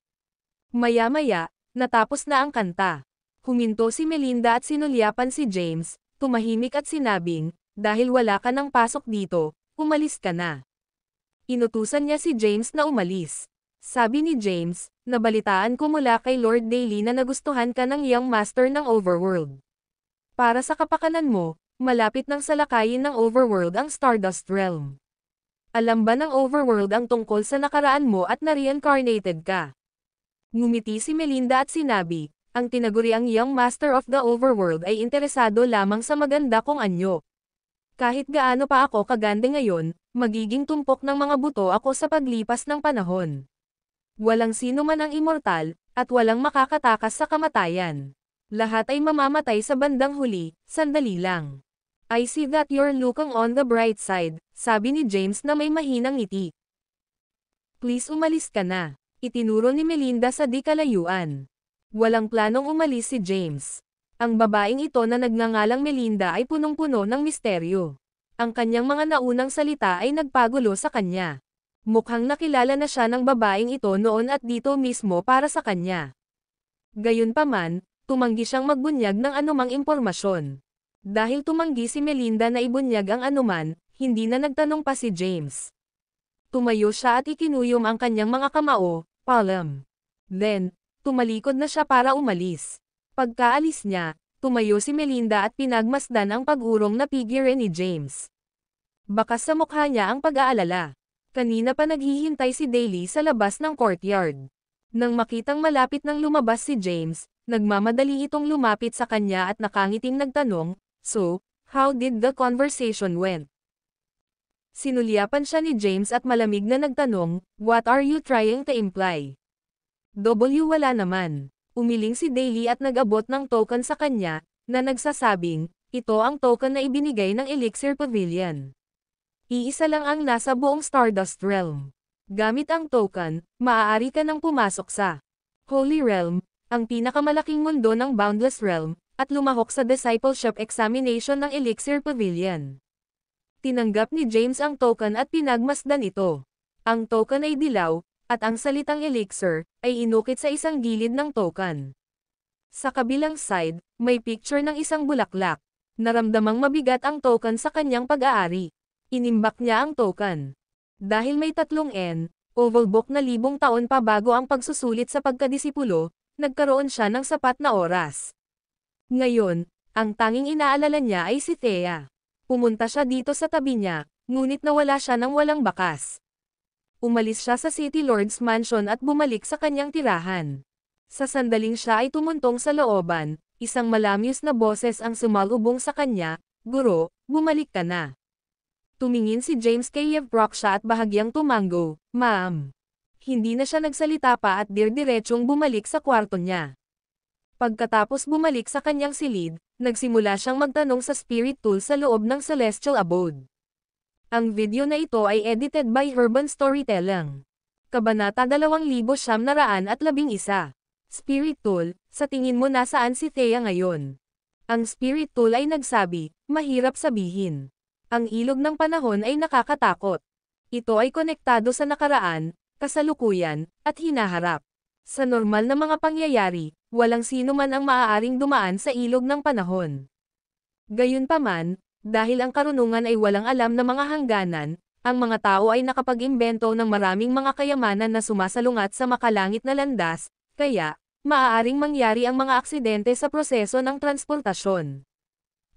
Maya-maya, natapos na ang kanta. Huminto si Melinda at sinulyapan si James, tumahimik at sinabing, dahil wala ka ng pasok dito, umalis ka na. Inutusan niya si James na umalis. Sabi ni James, nabalitaan ko mula kay Lord Daly na nagustuhan ka ng young master ng overworld. Para sa kapakanan mo, malapit nang salakayin ng overworld ang Stardust Realm. Alam ba ng overworld ang tungkol sa nakaraan mo at na-reincarnated ka? Ngumiti si Melinda at sinabi, Ang tinaguriang Young Master of the Overworld ay interesado lamang sa maganda kong anyo. Kahit gaano pa ako kaganda ngayon, magiging tumpok ng mga buto ako sa paglipas ng panahon. Walang sino man ang immortal, at walang makakatakas sa kamatayan. Lahat ay mamamatay sa bandang huli, sandali lang. I see that you're looking on the bright side, sabi ni James na may mahinang ngiti. Please umalis ka na, itinuro ni Melinda sa di kalayuan. Walang planong umalis si James. Ang babaeng ito na nagngangalang Melinda ay punong-puno ng misteryo. Ang kanyang mga naunang salita ay nagpagulo sa kanya. Mukhang nakilala na siya ng babaeng ito noon at dito mismo para sa kanya. Gayunpaman, tumanggi siyang magbunyag ng anumang impormasyon. Dahil tumanggi si Melinda na ibunyag ang anuman, hindi na nagtanong pa si James. Tumayo siya at ikinuyom ang kanyang mga kamao, palm. Then, tumalikod na siya para umalis. Pagkaalis niya, tumayo si Melinda at pinagmasdan ang pag-urong na figure ni James. Bakas sa mukha niya ang pag-aalala. Kanina pa naghihintay si Daly sa labas ng courtyard. Nang makitang malapit nang lumabas si James, nagmamadali itong lumapit sa kanya at nakangiting nagtanong, "So, how did the conversation went?" Sinulyapan siya ni James at malamig na nagtanong, "What are you trying to imply?" Wala naman. Umiling si Daly at nag-abot ng token sa kanya, na nagsasabing, ito ang token na ibinigay ng Elixir Pavilion. Iisa lang ang nasa buong Stardust Realm. Gamit ang token, maaari ka nang pumasok sa Holy Realm, ang pinakamalaking mundo ng Boundless Realm, at lumahok sa Discipleship Examination ng Elixir Pavilion. Tinanggap ni James ang token at pinagmasdan ito. Ang token ay dilaw, at ang salitang elixir, ay inukit sa isang gilid ng token. Sa kabilang side, may picture ng isang bulaklak. Naramdamang mabigat ang token sa kanyang pag-aari. Inimbak niya ang token. Dahil may 3 N, ovalbook na 1,000 taon pa bago ang pagsusulit sa pagkadisipulo, nagkaroon siya ng sapat na oras. Ngayon, ang tanging inaalala niya ay si Thea. Pumunta siya dito sa tabi niya, ngunit nawala siya ng walang bakas. Umalis siya sa City Lord's Mansion at bumalik sa kanyang tirahan. Sa sandaling siya ay tumuntong sa looban, isang malamyos na boses ang sumalubong sa kanya, "Guro, bumalik ka na." Tumingin si James kay Yevproxia at bahagyang tumango, "Ma'am." Hindi na siya nagsalita pa at dirdiretsong bumalik sa kwarto niya. Pagkatapos bumalik sa kanyang silid, nagsimula siyang magtanong sa Spirit Tool sa loob ng Celestial Abode. Ang video na ito ay edited by Urban Storytelling. Kabanata 2911. Spirit Tool, sa tingin mo nasaan si Thea ngayon? Ang Spirit Tool ay nagsabi, mahirap sabihin. Ang ilog ng panahon ay nakakatakot. Ito ay konektado sa nakaraan, kasalukuyan, at hinaharap. Sa normal na mga pangyayari, walang sino man ang maaaring dumaan sa ilog ng panahon. Gayunpaman, dahil ang karunungan ay walang alam na mga hangganan, ang mga tao ay nakapag-imbento ng maraming mga kayamanan na sumasalungat sa makalangit na landas, kaya, maaaring mangyari ang mga aksidente sa proseso ng transportasyon.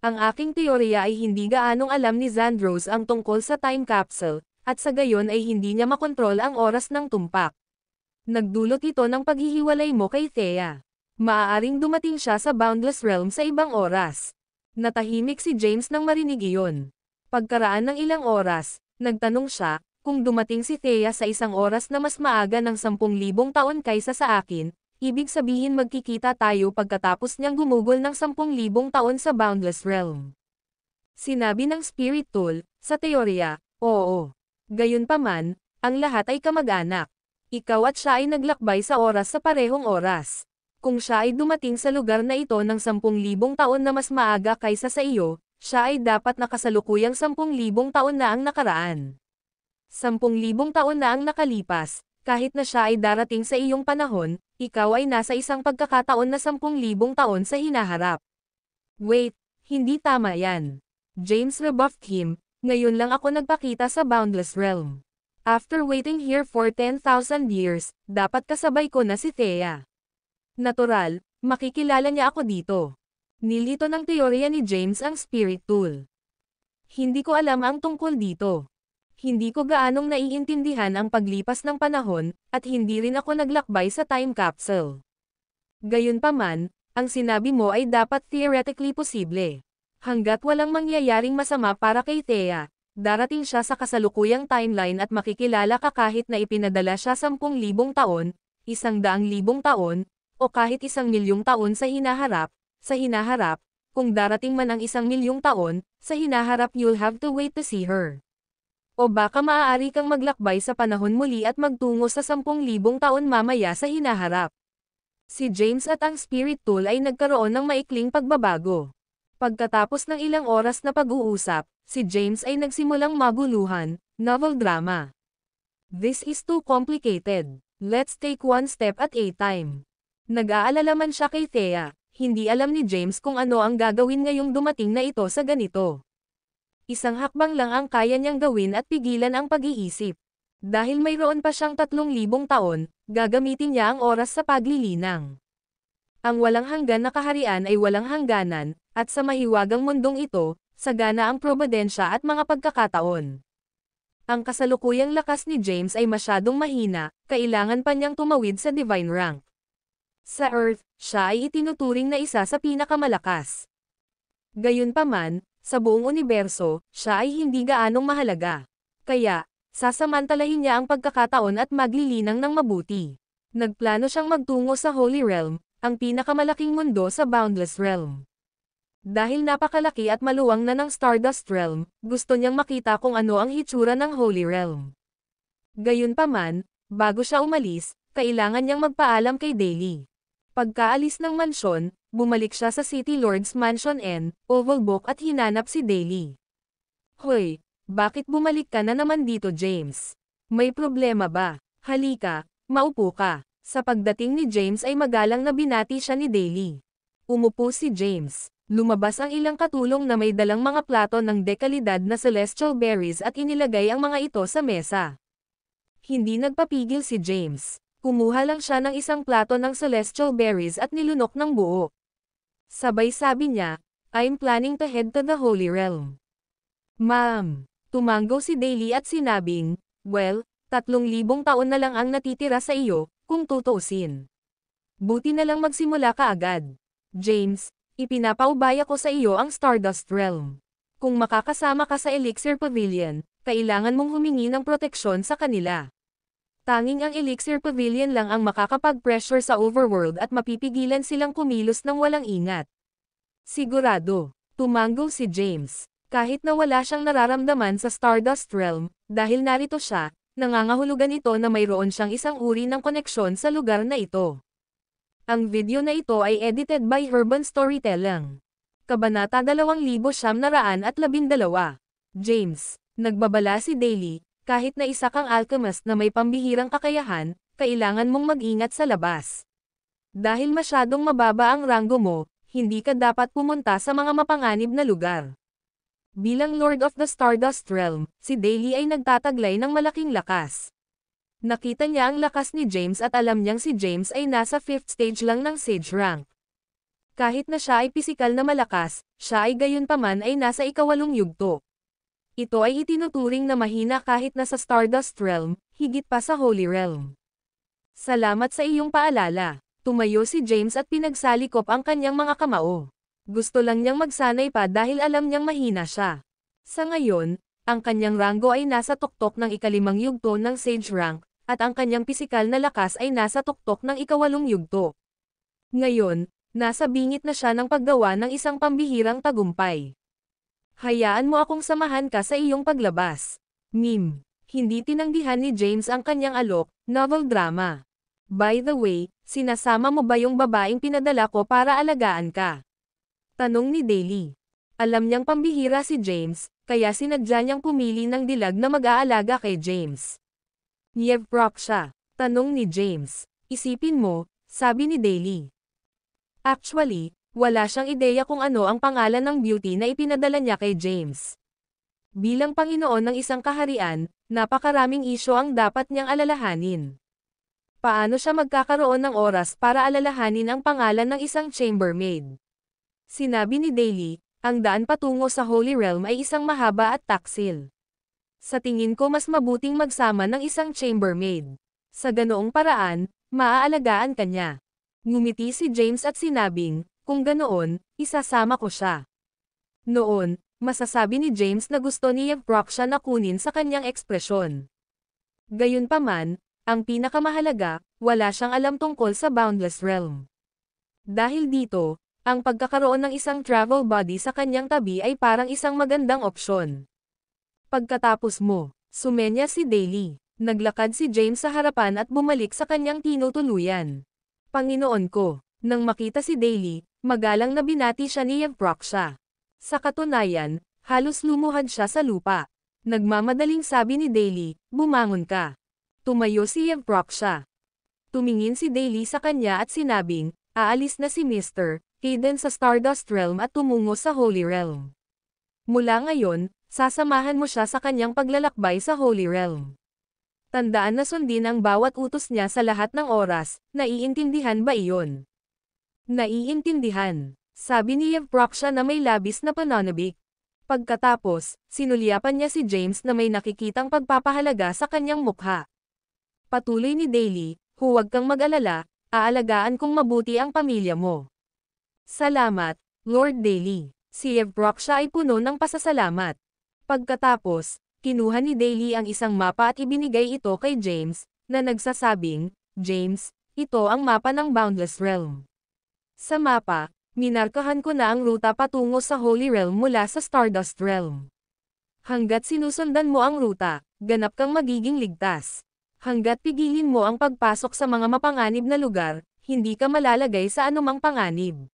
Ang aking teorya ay hindi gaanong alam ni Xandros ang tungkol sa time capsule, at sa gayon ay hindi niya makontrol ang oras ng tumpak. Nagdulot ito ng paghihiwalay mo kay Thea. Maaaring dumating siya sa Boundless Realm sa ibang oras. Natahimik si James nang marinig iyon. Pagkaraan ng ilang oras, nagtanong siya, kung dumating si Thea sa isang oras na mas maaga ng 10,000 taon kaysa sa akin, ibig sabihin magkikita tayo pagkatapos niyang gumugol ng 10,000 taon sa Boundless Realm. Sinabi ng Spirit Tool, sa teorya, oo. Gayunpaman, ang lahat ay kamag-anak. Ikaw at siya ay naglakbay sa oras sa parehong oras. Kung siya ay dumating sa lugar na ito ng 10,000 taon na mas maaga kaysa sa iyo, siya ay dapat nakasalukuyang 10,000 taon na ang nakaraan. 10,000 taon na ang nakalipas, kahit na siya ay darating sa iyong panahon, ikaw ay nasa isang pagkakataon na 10,000 taon sa hinaharap. Wait, hindi tama yan. James rebuffed him, ngayon lang ako nagpakita sa Boundless Realm. After waiting here for 10,000 years, dapat kasabay ko na si Thea. Natural, makikilala niya ako dito. Nilito ng teorya ni James ang Spirit Tool. Hindi ko alam ang tungkol dito. Hindi ko gaanong naiintindihan ang paglipas ng panahon, at hindi rin ako naglakbay sa time capsule. Gayunpaman, ang sinabi mo ay dapat theoretically posible. Hanggat walang mangyayaring masama para kay Thea, darating siya sa kasalukuyang timeline at makikilala ka kahit na ipinadala siya 10,000 taon, 100,000 taon, o kahit 1,000,000 taon sa hinaharap, kung darating man ang 1,000,000 taon, sa hinaharap you'll have to wait to see her. O baka maaari kang maglakbay sa panahon muli at magtungo sa 10,000 taon mamaya sa hinaharap. Si James at ang Spirit Tool ay nagkaroon ng maikling pagbabago. Pagkatapos ng ilang oras na pag-uusap, si James ay nagsimulang maguluhan, novel drama. This is too complicated. Let's take one step at a time. Nag-aalala man siya kay Thea, hindi alam ni James kung ano ang gagawin ngayong dumating na ito sa ganito. Isang hakbang lang ang kaya niyang gawin at pigilan ang pag-iisip. Dahil mayroon pa siyang 3,000 taon, gagamitin niya ang oras sa paglilinang. Ang walang hanggan na kaharian ay walang hangganan, at sa mahiwagang mundong ito, sagana ang probidensya at mga pagkakataon. Ang kasalukuyang lakas ni James ay masyadong mahina, kailangan pa niyang tumawid sa divine rank. Sa Earth, siya ay itinuturing na isa sa pinakamalakas. Gayunpaman, sa buong universo, siya ay hindi gaanong mahalaga. Kaya, sasamantalahin niya ang pagkakataon at maglilinang ng mabuti. Nagplano siyang magtungo sa Holy Realm, ang pinakamalaking mundo sa Boundless Realm. Dahil napakalaki at maluwang na ng Stardust Realm, gusto niyang makita kung ano ang hitsura ng Holy Realm. Gayunpaman, bago siya umalis, kailangan niyang magpaalam kay Daily. Pagkaalis ng mansyon, bumalik siya sa City Lord's Mansion N, Oval Book at hinanap si Daily. Hoy! Bakit bumalik ka na naman dito, James? May problema ba? Halika, maupo ka. Sa pagdating ni James ay magalang na binati siya ni Daily. Umupo si James. Lumabas ang ilang katulong na may dalang mga plato ng dekalidad na celestial berries at inilagay ang mga ito sa mesa. Hindi nagpapigil si James. Kumuha lang siya ng isang plato ng celestial berries at nilunok ng buo. Sabay sabi niya, I'm planning to head to the Holy Realm. Ma'am. Tumanggo si Daily at sinabing, well, 3,000 taon na lang ang natitira sa iyo, kung tutuusin. Buti na lang magsimula ka agad. James, ipinapaubaya ko sa iyo ang Stardust Realm. Kung makakasama ka sa Elixir Pavilion, kailangan mong humingi ng proteksyon sa kanila. Tanging ang Elixir Pavilion lang ang makakapag-pressure sa Overworld at mapipigilan silang kumilos ng walang ingat. Sigurado, tumanggo si James. Kahit na wala siyang nararamdaman sa Stardust Realm, dahil narito siya, nangangahulugan ito na mayroon siyang isang uri ng koneksyon sa lugar na ito. Ang video na ito ay edited by Herban Storytelling. Kabanata 2,912. James, nagbabala si Daily, kahit na isa kang alchemist na may pambihirang kakayahan, kailangan mong mag-ingat sa labas. Dahil masyadong mababa ang ranggo mo, hindi ka dapat pumunta sa mga mapanganib na lugar. Bilang Lord of the Stardust Realm, si Daily ay nagtataglay ng malaking lakas. Nakita niya ang lakas ni James at alam niyang si James ay nasa 5th stage lang ng Sage rank. Kahit na siya ay pisikal na malakas, siya ay gayunpaman ay nasa 8 yugto. Ito ay itinuturing na mahina kahit na sa Stardust Realm, higit pa sa Holy Realm. Salamat sa iyong paalala. Tumayo si James at pinagsalikop ang kanyang mga kamao. Gusto lang niyang magsanay pa dahil alam niyang mahina siya. Sa ngayon, ang kanyang ranggo ay nasa tuktok ng 5 yugto ng Sage rank, at ang kanyang pisikal na lakas ay nasa tuktok ng 8 yugto. Ngayon, nasa bingit na siya ng paggawa ng isang pambihirang tagumpay. Hayaan mo akong samahan ka sa iyong paglabas. Meme. Hindi tinanggihan ni James ang kanyang alok, novel drama. By the way, sinasama mo ba yung babaeng pinadala ko para alagaan ka? Tanong ni Daily. Alam niyang pambihira si James, kaya sinadya niyang pumili ng dilag na mag-aalaga kay James. Nievprok siya. Tanong ni James. Isipin mo, sabi ni Daily. Actually, wala siyang ideya kung ano ang pangalan ng beauty na ipinadala niya kay James. Bilang Panginoon ng isang kaharian, napakaraming isyo ang dapat niyang alalahanin. Paano siya magkakaroon ng oras para alalahanin ang pangalan ng isang chambermaid? Sinabi ni Daily, ang daan patungo sa Holy Realm ay isang mahaba at taksil. Sa tingin ko mas mabuting magsama ng isang chambermaid. Sa ganoong paraan, maaalagaan ka niya. Ngumiti si James at sinabing, kung ganoon, isasama ko siya. Noon, masasabi ni James na gusto ni Yevproksha na kunin sa kanyang ekspresyon. Gayunpaman, ang pinakamahalaga, wala siyang alam tungkol sa Boundless Realm. Dahil dito, ang pagkakaroon ng isang travel buddy sa kanyang tabi ay parang isang magandang opsyon. Pagkatapos mo, sumenya si Daily. Naglakad si James sa harapan at bumalik sa kanyang tinutuluyan. Panginoon ko, nang makita si Daily, magalang na binati siya ni Yevproksha. Sa katunayan, halos lumuhad siya sa lupa. Nagmamadaling sabi ni Daily, bumangon ka. Tumayo si Yevproksha. Tumingin si Daily sa kanya at sinabing, aalis na si Mr. Hayden sa Stardust Realm at tumungo sa Holy Realm. Mula ngayon, sasamahan mo siya sa kanyang paglalakbay sa Holy Realm. Tandaan na sundin ang bawat utos niya sa lahat ng oras, naiintindihan ba iyon? Naiintindihan, sabi ni Yevproksha na may labis na pananabik. Pagkatapos, sinulyapan niya si James na may nakikitang pagpapahalaga sa kanyang mukha. Patuloy ni Daily, huwag kang mag-alala, aalagaan kong mabuti ang pamilya mo. Salamat, Lord Daily. Si Yevproksha ay puno ng pasasalamat. Pagkatapos, kinuha ni Daily ang isang mapa at ibinigay ito kay James, na nagsasabing, James, ito ang mapa ng Boundless Realm. Sa mapa, minarkahan ko na ang ruta patungo sa Holy Realm mula sa Stardust Realm. Hanggat sinusundan mo ang ruta, ganap kang magiging ligtas. Hanggat pigilin mo ang pagpasok sa mga mapanganib na lugar, hindi ka malalagay sa anumang panganib.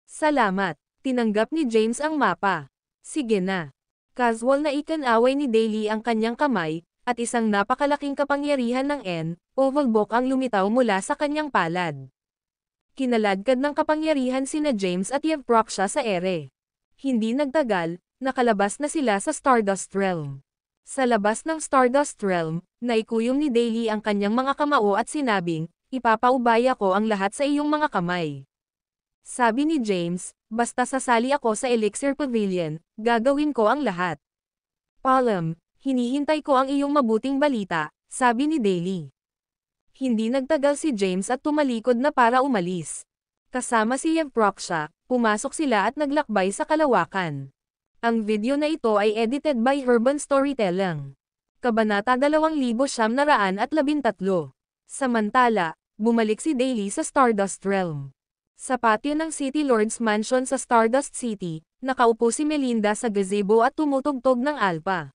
Salamat, tinanggap ni James ang mapa. Sige na. Casual na ikanaway ni Daily ang kanyang kamay, at isang napakalaking kapangyarihan ng Ovalbok ang lumitaw mula sa kanyang palad. Kinaladkad ng kapangyarihan sina James at Yevproksha sa ere. Hindi nagtagal, nakalabas na sila sa Stardust Realm. Sa labas ng Stardust Realm, naikuyom ni Daily ang kanyang mga kamao at sinabing, ipapaubaya ko ang lahat sa iyong mga kamay. Sabi ni James, basta sasali ako sa Elixir Pavilion, gagawin ko ang lahat. Palm, hinihintay ko ang iyong mabuting balita, sabi ni Daily. Hindi nagtagal si James at tumalikod na para umalis. Kasama si Yevproksha, pumasok sila at naglakbay sa kalawakan. Ang video na ito ay edited by Urban Storytelling. Kabanata 2913. Samantala, bumalik si Daily sa Stardust Realm. Sa patio ng City Lord's Mansion sa Stardust City, nakaupo si Melinda sa gazebo at tumutugtog ng alpa.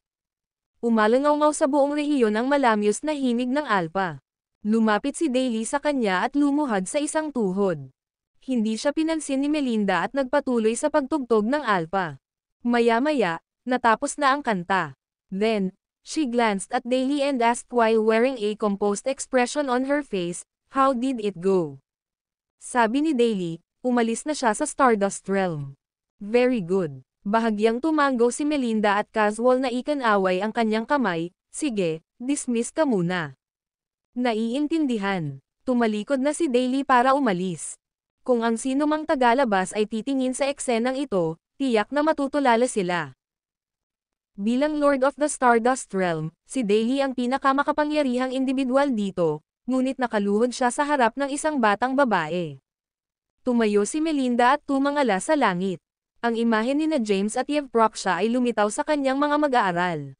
Umalangaw-ngaw sa buong rehiyon ang malamyos na himig ng alpa. Lumapit si Daily sa kanya at lumuhad sa isang tuhod. Hindi siya pinansin ni Melinda at nagpatuloy sa pagtugtog ng alpa. Maya-maya, natapos na ang kanta. Then, she glanced at Daily and asked while wearing a composed expression on her face, how did it go? Sabi ni Daily, umalis na siya sa Stardust Realm. Very good. Bahagyang tumango si Melinda at casual na ikanaway ang kanyang kamay, sige, dismiss ka muna. Naiintindihan. Tumalikod na si Daily para umalis. Kung ang sino mang tagalabas ay titingin sa eksenang ito, tiyak na matutulala sila. Bilang Lord of the Stardust Realm, si Daily ang pinakamakapangyarihang individual dito, ngunit nakaluhod siya sa harap ng isang batang babae. Tumayo si Melinda at tumangala sa langit. Ang imahe ni James at Yevproksha ay lumitaw sa kanyang mga mag-aaral.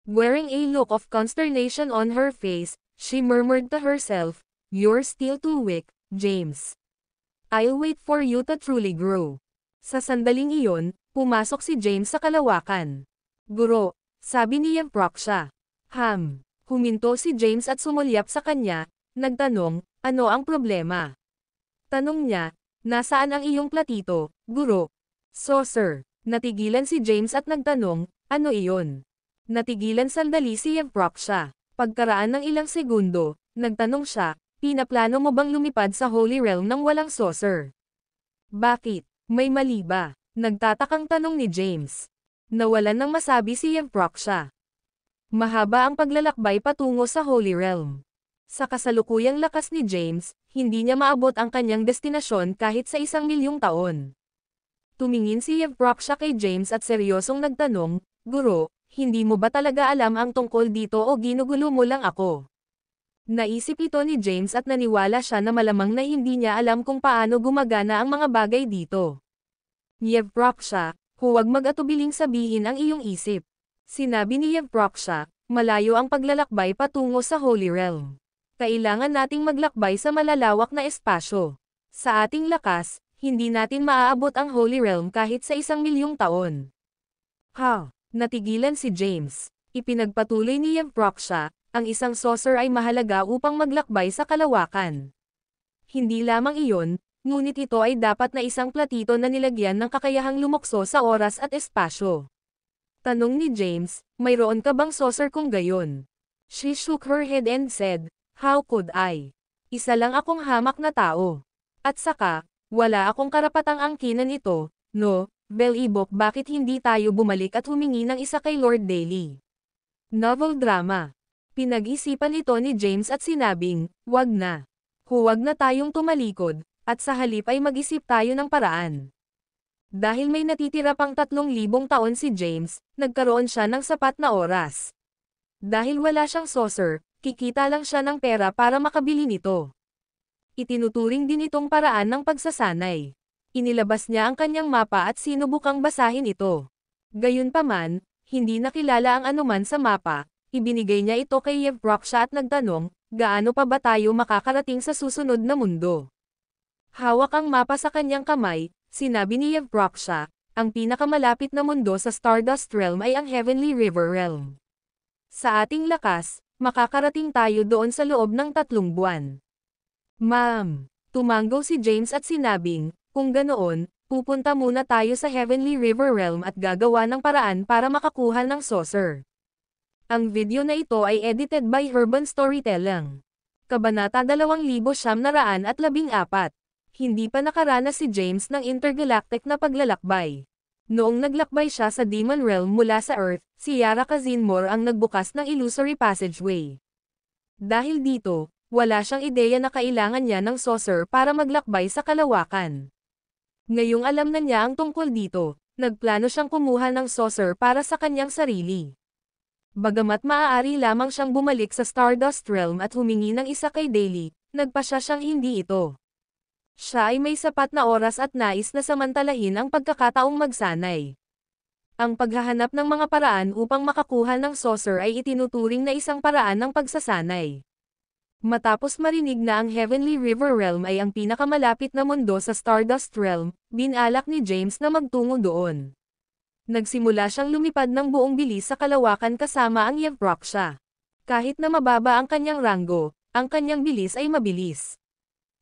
Wearing a look of consternation on her face, she murmured to herself, "You're still too weak, James. I'll wait for you to truly grow." Sa sandaling iyon, pumasok si James sa kalawakan. "Guro," sabi ni Yevproksha. Huminto si James at sumulyap sa kanya, nagtanong, ano ang problema? Tanong niya, nasaan ang iyong platito, guro? Saucer. Natigilan si James at nagtanong, ano iyon? Natigilan sandali si Yevproksha. Pagkaraan ng ilang segundo, nagtanong siya, pinaplano mo bang lumipad sa Holy Realm ng walang saucer? Bakit? May mali ba? Nagtatakang tanong ni James. Nawalan ng masabi si Yevproksha. Mahaba ang paglalakbay patungo sa Holy Realm. Sa kasalukuyang lakas ni James, hindi niya maabot ang kanyang destinasyon kahit sa 1,000,000 taon. Tumingin si Yevproksha kay James at seryosong nagtanong, Guro, hindi mo ba talaga alam ang tungkol dito o ginugulo mo lang ako? Naisip ito ni James at naniwala siya na malamang na hindi niya alam kung paano gumagana ang mga bagay dito. Yevpraksha, huwag mag-atubiling sabihin ang iyong isip. Sinabi ni Yevpraksha, malayo ang paglalakbay patungo sa Holy Realm. Kailangan nating maglakbay sa malalawak na espasyo. Sa ating lakas, hindi natin maaabot ang Holy Realm kahit sa 1,000,000 taon. Natigilan si James. Ipinagpatuloy ni Yevpraksha, ang isang saucer ay mahalaga upang maglakbay sa kalawakan. Hindi lamang iyon, ngunit ito ay dapat na isang platito na nilagyan ng kakayahang lumokso sa oras at espasyo. Tanong ni James, mayroon ka bang saucer kung gayon? She shook her head and said, how could I? Isa lang akong hamak na tao. At saka, wala akong karapatang angkinan ito, no, Belibok, bakit hindi tayo bumalik at humingi ng isa kay Lord Daly? Novel drama. Pinag-isipan ito ni James at sinabing, wag na. Huwag na tayong tumalikod, at sa halip ay mag-isip tayo ng paraan. Dahil may natitira pang 3,000 taon si James, nagkaroon siya ng sapat na oras. Dahil wala siyang saucer, kikita lang siya ng pera para makabili nito. Itinuturing din itong paraan ng pagsasanay. Inilabas niya ang kanyang mapa at sinubukang basahin ito. Gayunpaman, hindi nakilala ang anuman sa mapa. Ibinigay niya ito kay Yevpraksha at nagtanong, gaano pa ba tayo makakarating sa susunod na mundo? Hawak ang mapa sa kanyang kamay, sinabi ni Yevpraksha, ang pinakamalapit na mundo sa Stardust Realm ay ang Heavenly River Realm. Sa ating lakas, makakarating tayo doon sa loob ng 3 buwan. Ma'am, tumanggo si James at sinabing, kung ganoon, pupunta muna tayo sa Heavenly River Realm at gagawa ng paraan para makakuha ng saucer. Ang video na ito ay edited by Urban Storytelling. Kabanata 2,914. Hindi pa nakaranas si James ng intergalactic na paglalakbay. Noong naglakbay siya sa Demon Realm mula sa Earth, si Yara Kazinmor ang nagbukas ng illusory passageway. Dahil dito, wala siyang ideya na kailangan niya ng saucer para maglakbay sa kalawakan. Ngayong alam na niya ang tungkol dito, nagplano siyang kumuha ng saucer para sa kanyang sarili. Bagamat maaari lamang siyang bumalik sa Stardust Realm at humingi ng isa kay Daly, nagpasya siyang hindi ito. Siya ay may sapat na oras at nais na samantalahin ang pagkakataong magsanay. Ang paghahanap ng mga paraan upang makakuha ng saucer ay itinuturing na isang paraan ng pagsasanay. Matapos marinig na ang Heavenly River Realm ay ang pinakamalapit na mundo sa Stardust Realm, binalak ni James na magtungo doon. Nagsimula siyang lumipad ng buong bilis sa kalawakan kasama ang Yevpraksha. Kahit na mababa ang kanyang ranggo, ang kanyang bilis ay mabilis.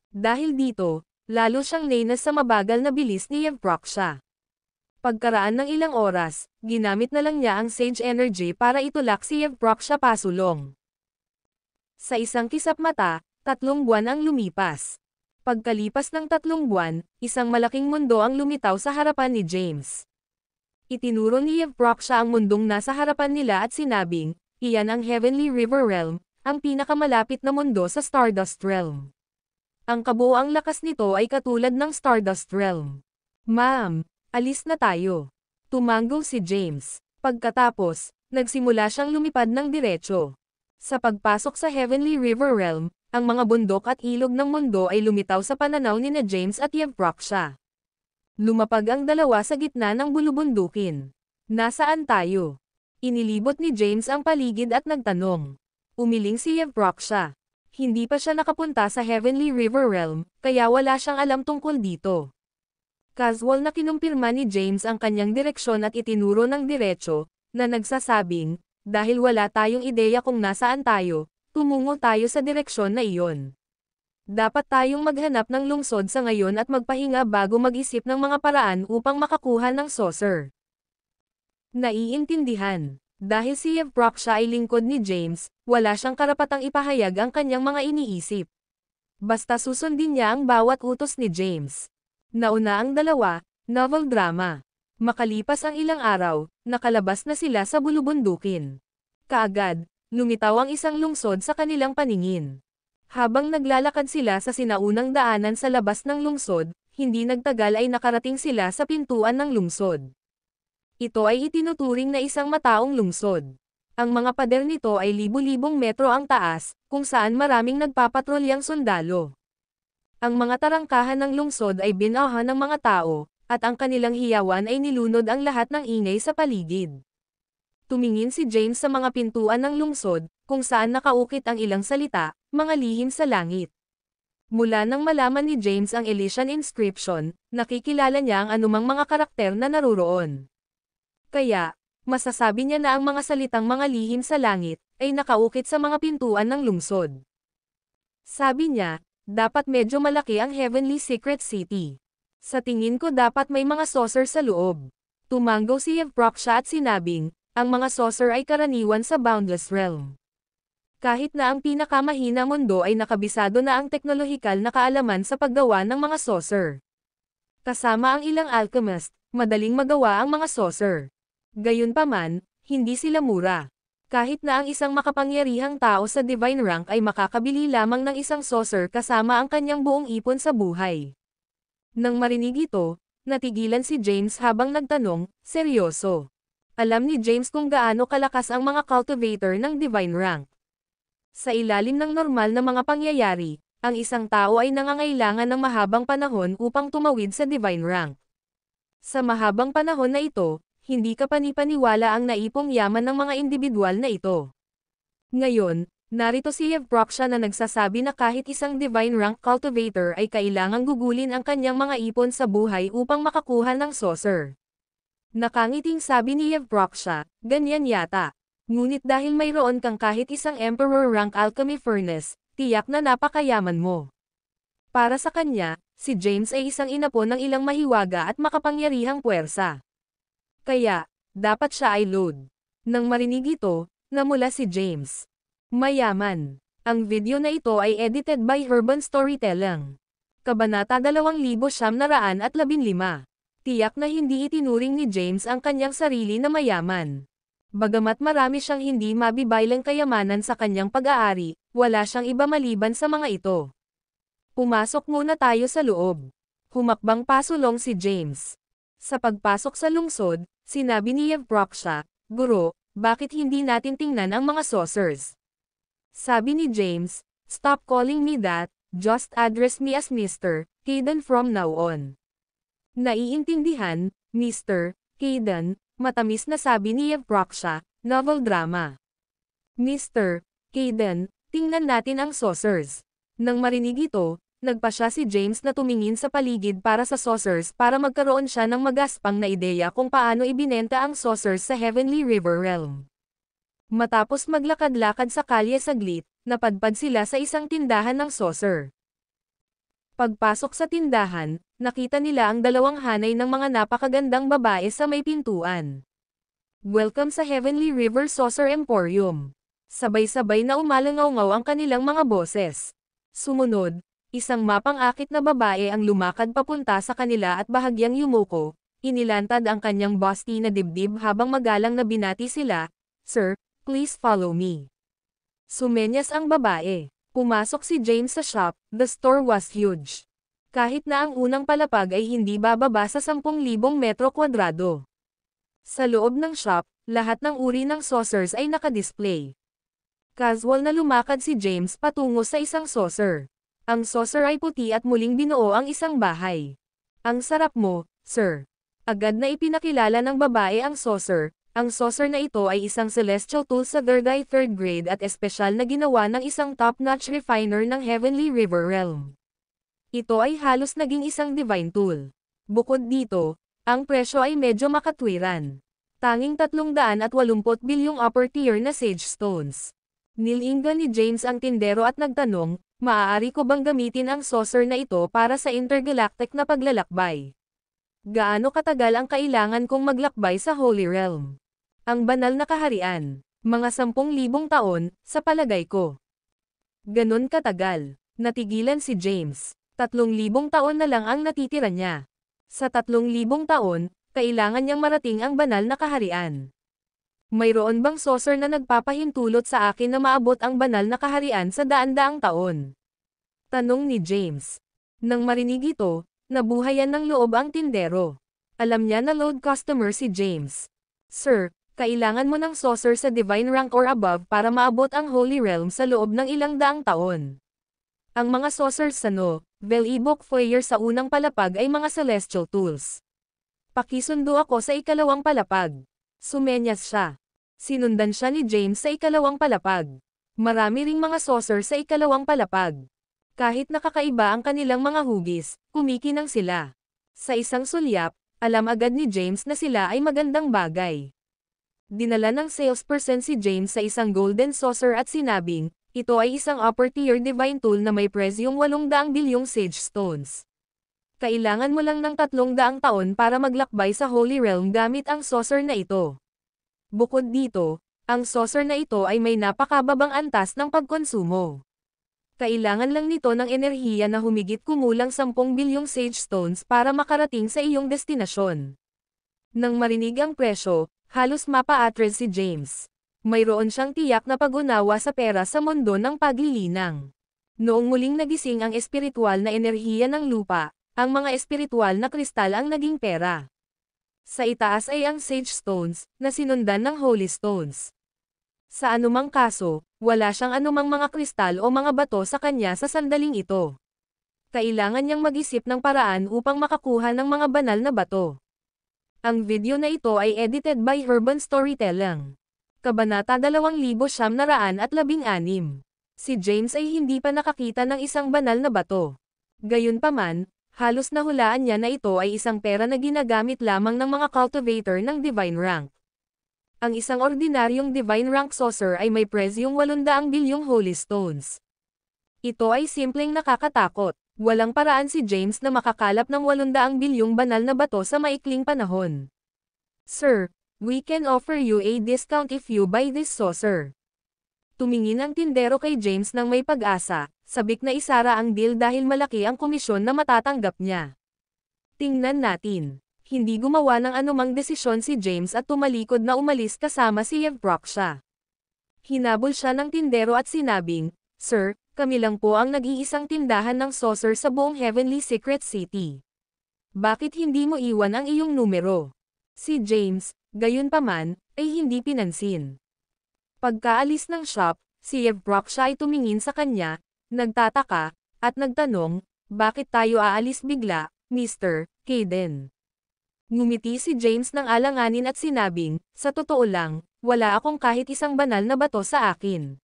Dahil dito, lalo siyang nainas sa mabagal na bilis ni Yevpraksha. Pagkaraan ng ilang oras, ginamit na lang niya ang Sage Energy para itulak si Yevpraksha pasulong. Sa isang kisap mata, 3 buwan ang lumipas. Pagkalipas ng 3 buwan, isang malaking mundo ang lumitaw sa harapan ni James. Itinuro ni Yevpraksha ang mundong nasa harapan nila at sinabing, iyan ang Heavenly River Realm, ang pinakamalapit na mundo sa Stardust Realm. Ang kabuoang lakas nito ay katulad ng Stardust Realm. Ma'am, alis na tayo. Tumanggo si James. Pagkatapos, nagsimula siyang lumipad ng diretso. Sa pagpasok sa Heavenly River Realm, ang mga bundok at ilog ng mundo ay lumitaw sa pananaw ni James at Yevpraksha. Lumapag ang dalawa sa gitna ng bulubundukin. Nasaan tayo? Inilibot ni James ang paligid at nagtanong. Umiling si Yevpraksha. Hindi pa siya nakapunta sa Heavenly River Realm, kaya wala siyang alam tungkol dito. Casual na kinumpirma ni James ang kanyang direksyon at itinuro ng diretso, na nagsasabing, dahil wala tayong ideya kung nasaan tayo, tumungo tayo sa direksyon na iyon. Dapat tayong maghanap ng lungsod sa ngayon at magpahinga bago mag-isip ng mga paraan upang makakuha ng saucer. Naiintindihan. Dahil si Yevpraksha ay lingkod ni James, wala siyang karapatang ipahayag ang kanyang mga iniisip. Basta susundin niya ang bawat utos ni James. Nauna ang dalawa, novel drama. Makalipas ang ilang araw, nakalabas na sila sa bulubundukin. Kaagad, lumitaw ang isang lungsod sa kanilang paningin. Habang naglalakad sila sa sinaunang daanan sa labas ng lungsod, hindi nagtagal ay nakarating sila sa pintuan ng lungsod. Ito ay itinuturing na isang mataong lungsod. Ang mga pader nito ay libu-libong metro ang taas, kung saan maraming nagpapatrolyang sundalo. Ang mga tarangkahan ng lungsod ay binahan ng mga tao, at ang kanilang hiyawan ay nilunod ang lahat ng ingay sa paligid. Tumingin si James sa mga pintuan ng lungsod, kung saan nakaukit ang ilang salita, mga lihim sa langit. Mula nang malaman ni James ang Elysian inscription, nakikilala niya ang anumang mga karakter na naruroon. Kaya, masasabi niya na ang mga salitang mga lihim sa langit, ay nakaukit sa mga pintuan ng lungsod. Sabi niya, dapat medyo malaki ang Heavenly Secret City. Sa tingin ko dapat may mga saucer sa loob. Tumanggaw si Yevproksha at sinabing, ang mga saucer ay karaniwan sa Boundless Realm. Kahit na ang pinakamahina mundo ay nakabisado na ang teknolohikal na kaalaman sa paggawa ng mga saucer. Kasama ang ilang alchemist, madaling magawa ang mga saucer. Gayunpaman, hindi sila mura. Kahit na ang isang makapangyarihang tao sa divine rank ay makakabili lamang ng isang saucer kasama ang kanyang buong ipon sa buhay. Nang marinig ito, natigilan si James habang nagtanong, seryoso. Alam ni James kung gaano kalakas ang mga cultivator ng divine rank. Sa ilalim ng normal na mga pangyayari, ang isang tao ay nangangailangan ng mahabang panahon upang tumawid sa divine rank. Sa mahabang panahon na ito, hindi ka panipaniwala ang naipong yaman ng mga individual na ito. Ngayon, narito si Yevproksha na nagsasabi na kahit isang divine rank cultivator ay kailangang gugulin ang kanyang mga ipon sa buhay upang makakuha ng saucer. Nakangiting sabi ni Yevproksha, ganyan yata. Ngunit dahil mayroon kang kahit isang emperor rank alchemy furnace, tiyak na napakayaman mo. Para sa kanya, si James ay isang inapo ng ilang mahiwaga at makapangyarihang puwersa. Kaya, dapat siya ay load. Nang marinig ito, namula si James. Mayaman. Ang video na ito ay edited by Urban Storytelling. Kabanata 2915. Tiyak na hindi itinuring ni James ang kanyang sarili na mayaman. Bagamat marami siyang hindi mabibaylang kayamanan sa kanyang pag-aari, wala siyang iba maliban sa mga ito. Pumasok muna tayo sa loob. Humakbang pasulong si James. Sa pagpasok sa lungsod, sinabi ni Yevproksha, Guro, bakit hindi natin tingnan ang mga saucers? Sabi ni James, stop calling me that, just address me as Mr. Kayden from now on. Naiintindihan, Mr. Kayden, matamis na sabi ni Yevproksha, novel drama. Mr. Kayden, tingnan natin ang saucers. Nang marinig ito, nagpa siya si James na tumingin sa paligid para sa saucers para magkaroon siya ng magaspang na ideya kung paano ibinenta ang saucers sa Heavenly River Realm. Matapos maglakad-lakad sa kalye saglit, napadpad sila sa isang tindahan ng saucer. Pagpasok sa tindahan, nakita nila ang dalawang hanay ng mga napakagandang babae sa may pintuan. Welcome sa Heavenly River Saucer Emporium. Sabay-sabay na umalangaw-ngaw ang kanilang mga boses. Sumunod, isang mapang-akit na babae ang lumakad papunta sa kanila at bahagyang yumuko, inilantad ang kanyang busty na dibdib habang magalang na binati sila, Sir, please follow me. Sumenyas ang babae. Pumasok si James sa shop, the store was huge. Kahit na ang unang palapag ay hindi bababa sa 10,000 metro kwadrado. Sa loob ng shop, lahat ng uri ng saucers ay nakadisplay. Casual na lumakad si James patungo sa isang saucer. Ang saucer ay puti at muling binuo ang isang bahay. Ang sarap mo, sir. Agad na ipinakilala ng babae ang saucer. Ang saucer na ito ay isang celestial tool sa 3rd grade at espesyal na ginawa ng isang top-notch refiner ng Heavenly River Realm. Ito ay halos naging isang divine tool. Bukod dito, ang presyo ay medyo makatwiran. Tanging 380 bilyong upper tier na sage stones. Nilinga ni James ang tindero at nagtanong, maaari ko bang gamitin ang saucer na ito para sa intergalactic na paglalakbay? Gaano katagal ang kailangan kong maglakbay sa Holy Realm? Ang banal na kaharian, mga 10,000 taon, sa palagay ko. Ganon katagal. Natigilan si James. 3,000 taon na lang ang natitira niya. Sa 3,000 taon, kailangan niyang marating ang banal na kaharian. Mayroon bang saucer na nagpapahintulot sa akin na maabot ang banal na kaharian sa daan-daang taon? Tanong ni James. Nang marinig ito, nabuhayan ng loob ang tindero. Alam niya na load customer si James. Sir, Kailangan mo ng saucer sa divine rank or above para maabot ang Holy Realm sa loob ng ilang daang taon. Ang mga saucers sa Velibok Foyer sa unang palapag ay mga celestial tools. Pakisundo ako sa ikalawang palapag. Sumenyas siya. Sinundan siya ni James sa ikalawang palapag. Marami ring mga saucer sa ikalawang palapag. Kahit nakakaiba ang kanilang mga hugis, kumikinang sila. Sa isang sulyap, alam agad ni James na sila ay magandang bagay. Dinala ng salesperson si James sa isang golden saucer at sinabing, ito ay isang upper-tier divine tool na may presyong 800 bilyong sage stones. Kailangan mo lang ng 300 taon para maglakbay sa Holy Realm gamit ang saucer na ito. Bukod dito, ang saucer na ito ay may napakababang antas ng pagkonsumo. Kailangan lang nito ng enerhiya na humigit kumulang 10 bilyong sage stones para makarating sa iyong destinasyon. Nang marinig ang presyo, halos mapa-atras si James. Mayroon siyang tiyak na pag-unawa sa pera sa mundo ng paglilinang. Noong muling nagising ang espiritual na enerhiya ng lupa, ang mga espiritual na kristal ang naging pera. Sa itaas ay ang sage stones, na sinundan ng holy stones. Sa anumang kaso, wala siyang anumang mga kristal o mga bato sa kanya sa sandaling ito. Kailangan niyang mag-isip ng paraan upang makakuha ng mga banal na bato. Ang video na ito ay edited by Urban Storytelling. Kabanata 2916. Si James ay hindi pa nakakita ng isang banal na bato. Gayunpaman, halos nahulaan niya na ito ay isang pera na ginagamit lamang ng mga cultivator ng divine rank. Ang isang ordinaryong divine rank saucer ay may presyong 800 bilyong holy stones. Ito ay simpleng nakakatakot. Walang paraan si James na makakalap ng 800 bilyong banal na bato sa maikling panahon. Sir, we can offer you a discount if you buy this saucer. Tumingin ang tindero kay James nang may pag-asa, sabik na isara ang deal dahil malaki ang komisyon na matatanggap niya. Tingnan natin. Hindi gumawa ng anumang desisyon si James at tumalikod na umalis kasama si Yevpraksha. Hinabol siya ng tindero at sinabing, Sir, kami lang po ang nag-iisang tindahan ng saucer sa buong Heavenly Secret City. Bakit hindi mo iwan ang iyong numero? Si James, gayunpaman, ay hindi pinansin. Pagkaalis ng shop, si Yevpraksha ay tumingin sa kanya, nagtataka, at nagtanong, bakit tayo aalis bigla, Mr. Caden? Ngumiti si James ng alanganin at sinabing, sa totoo lang, wala akong kahit isang banal na bato sa akin.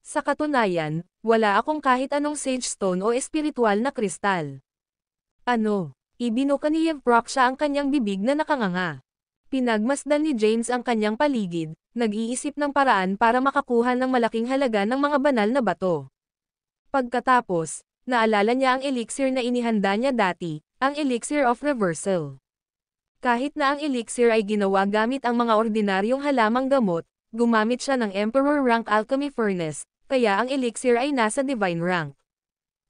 Sa katunayan, wala akong kahit anong sage stone o espiritual na kristal. Ano? Ibinuka ni Yevpraksha ang kanyang bibig na nakanganga. Pinagmasdan ni James ang kanyang paligid, nag-iisip ng paraan para makakuha ng malaking halaga ng mga banal na bato. Pagkatapos, naalala niya ang elixir na inihanda niya dati, ang elixir of reversal. Kahit na ang elixir ay ginawa gamit ang mga ordinaryong halamang gamot, gumamit siya ng Emperor rank alchemy furnace, kaya ang elixir ay nasa divine rank.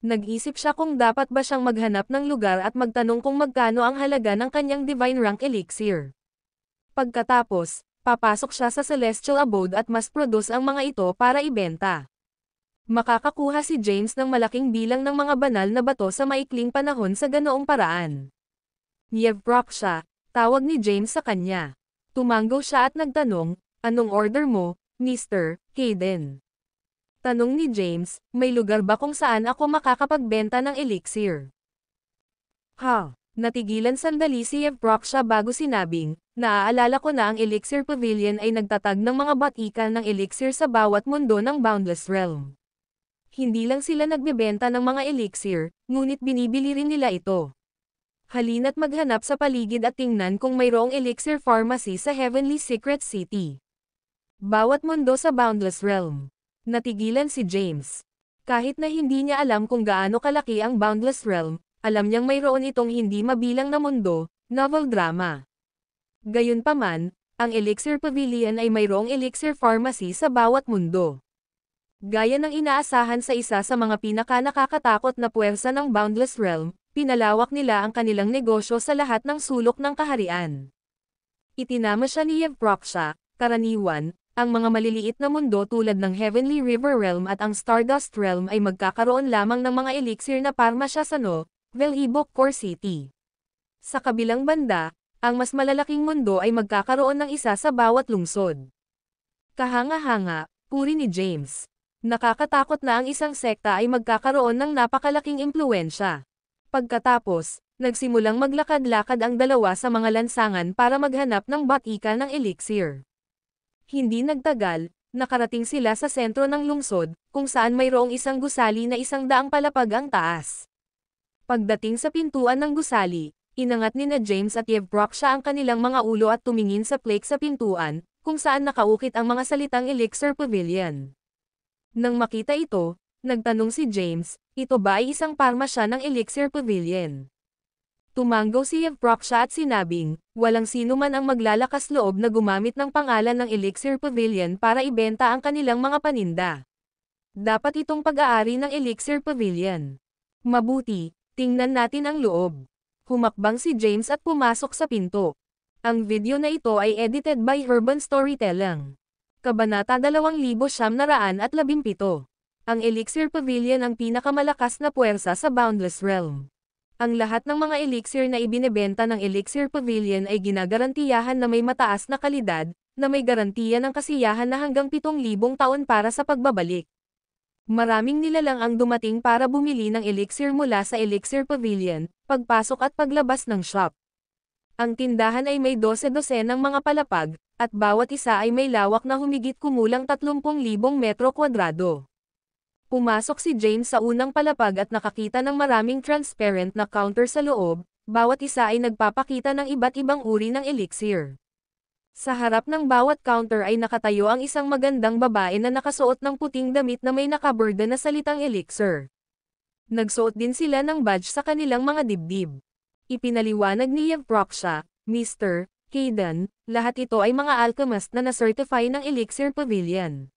Nag-isip siya kung dapat ba siyang maghanap ng lugar at magtanong kung magkano ang halaga ng kanyang divine rank elixir. Pagkatapos, papasok siya sa celestial abode at mas produce ang mga ito para ibenta. Makakakuha si James ng malaking bilang ng mga banal na bato sa maikling panahon sa ganoong paraan. Yevpraksha, tawag ni James sa kanya. Tumanggo siya at nagtanong, anong order mo, Mr. Caden? Tanong ni James, may lugar ba kung saan ako makakapagbenta ng elixir? Natigilan sandali si Yevpraksha bago sinabing, naaalala ko na ang Elixir Pavilion ay nagtatag ng mga batikan ng elixir sa bawat mundo ng Boundless Realm. Hindi lang sila nagbebenta ng mga elixir, ngunit binibili rin nila ito. Halina't maghanap sa paligid at tingnan kung mayroong elixir pharmacy sa Heavenly Secret City. Bawat mundo sa Boundless Realm. Natigilan si James. Kahit na hindi niya alam kung gaano kalaki ang Boundless Realm, alam niyang mayroon itong hindi mabilang na mundo, novel drama. Gayunpaman, ang Elixir Pavilion ay mayroong elixir pharmacy sa bawat mundo. Gaya ng inaasahan sa isa sa mga pinaka-nakakatakot na puwersa ng Boundless Realm, pinalawak nila ang kanilang negosyo sa lahat ng sulok ng kaharian. Itinama siya ni Yevpraksha, karaniwan, ang mga maliliit na mundo tulad ng Heavenly River Realm at ang Stardust Realm ay magkakaroon lamang ng mga elixir na parmasya sa Velibok Core City. Sa kabilang banda, Ang mas malalaking mundo ay magkakaroon ng isa sa bawat lungsod. Kahanga-hanga, puri ni James. Nakakatakot na ang isang sekta ay magkakaroon ng napakalaking impluwensya. Pagkatapos, nagsimulang maglakad-lakad ang dalawa sa mga lansangan para maghanap ng batika ng elixir. Hindi nagtagal, nakarating sila sa sentro ng lungsod, kung saan mayroong isang gusali na 100 palapag ang taas. Pagdating sa pintuan ng gusali, inangat nina James at Yevproksha ang kanilang mga ulo at tumingin sa plaque sa pintuan, kung saan nakaukit ang mga salitang Elixir Pavilion. Nang makita ito, nagtanong si James, ito ba ay isang parmasya ng Elixir Pavilion? Tumanggaw si Yevproksha at sinabing, walang sino man ang maglalakas loob na gumamit ng pangalan ng Elixir Pavilion para ibenta ang kanilang mga paninda. Dapat itong pag-aari ng Elixir Pavilion. Mabuti, tingnan natin ang loob. Humakbang si James at pumasok sa pinto. Ang video na ito ay edited by Urban Storytelling. Kabanata 2917. Ang Elixir Pavilion ang pinakamalakas na puwersa sa Boundless Realm. Ang lahat ng mga elixir na ibinebenta ng Elixir Pavilion ay ginagarantiyahan na may mataas na kalidad, na may garantiya ng kasiyahan na hanggang 7,000 taon para sa pagbabalik. Maraming nilalang ang dumating para bumili ng elixir mula sa Elixir Pavilion, pagpasok at paglabas ng shop. Ang tindahan ay may 12-12 ng mga palapag, at bawat isa ay may lawak na humigit kumulang 30,000 metro kwadrado. Pumasok si James sa unang palapag at nakakita ng maraming transparent na counter sa loob, bawat isa ay nagpapakita ng iba't ibang uri ng elixir. Sa harap ng bawat counter ay nakatayo ang isang magandang babae na nakasuot ng puting damit na may nakaborda na salitang elixir. Nagsuot din sila ng badge sa kanilang mga dibdib. Ipinaliwanag ni Yevproksha, Mr. Kayden, lahat ito ay mga alchemist na na-certify ng Elixir Pavilion.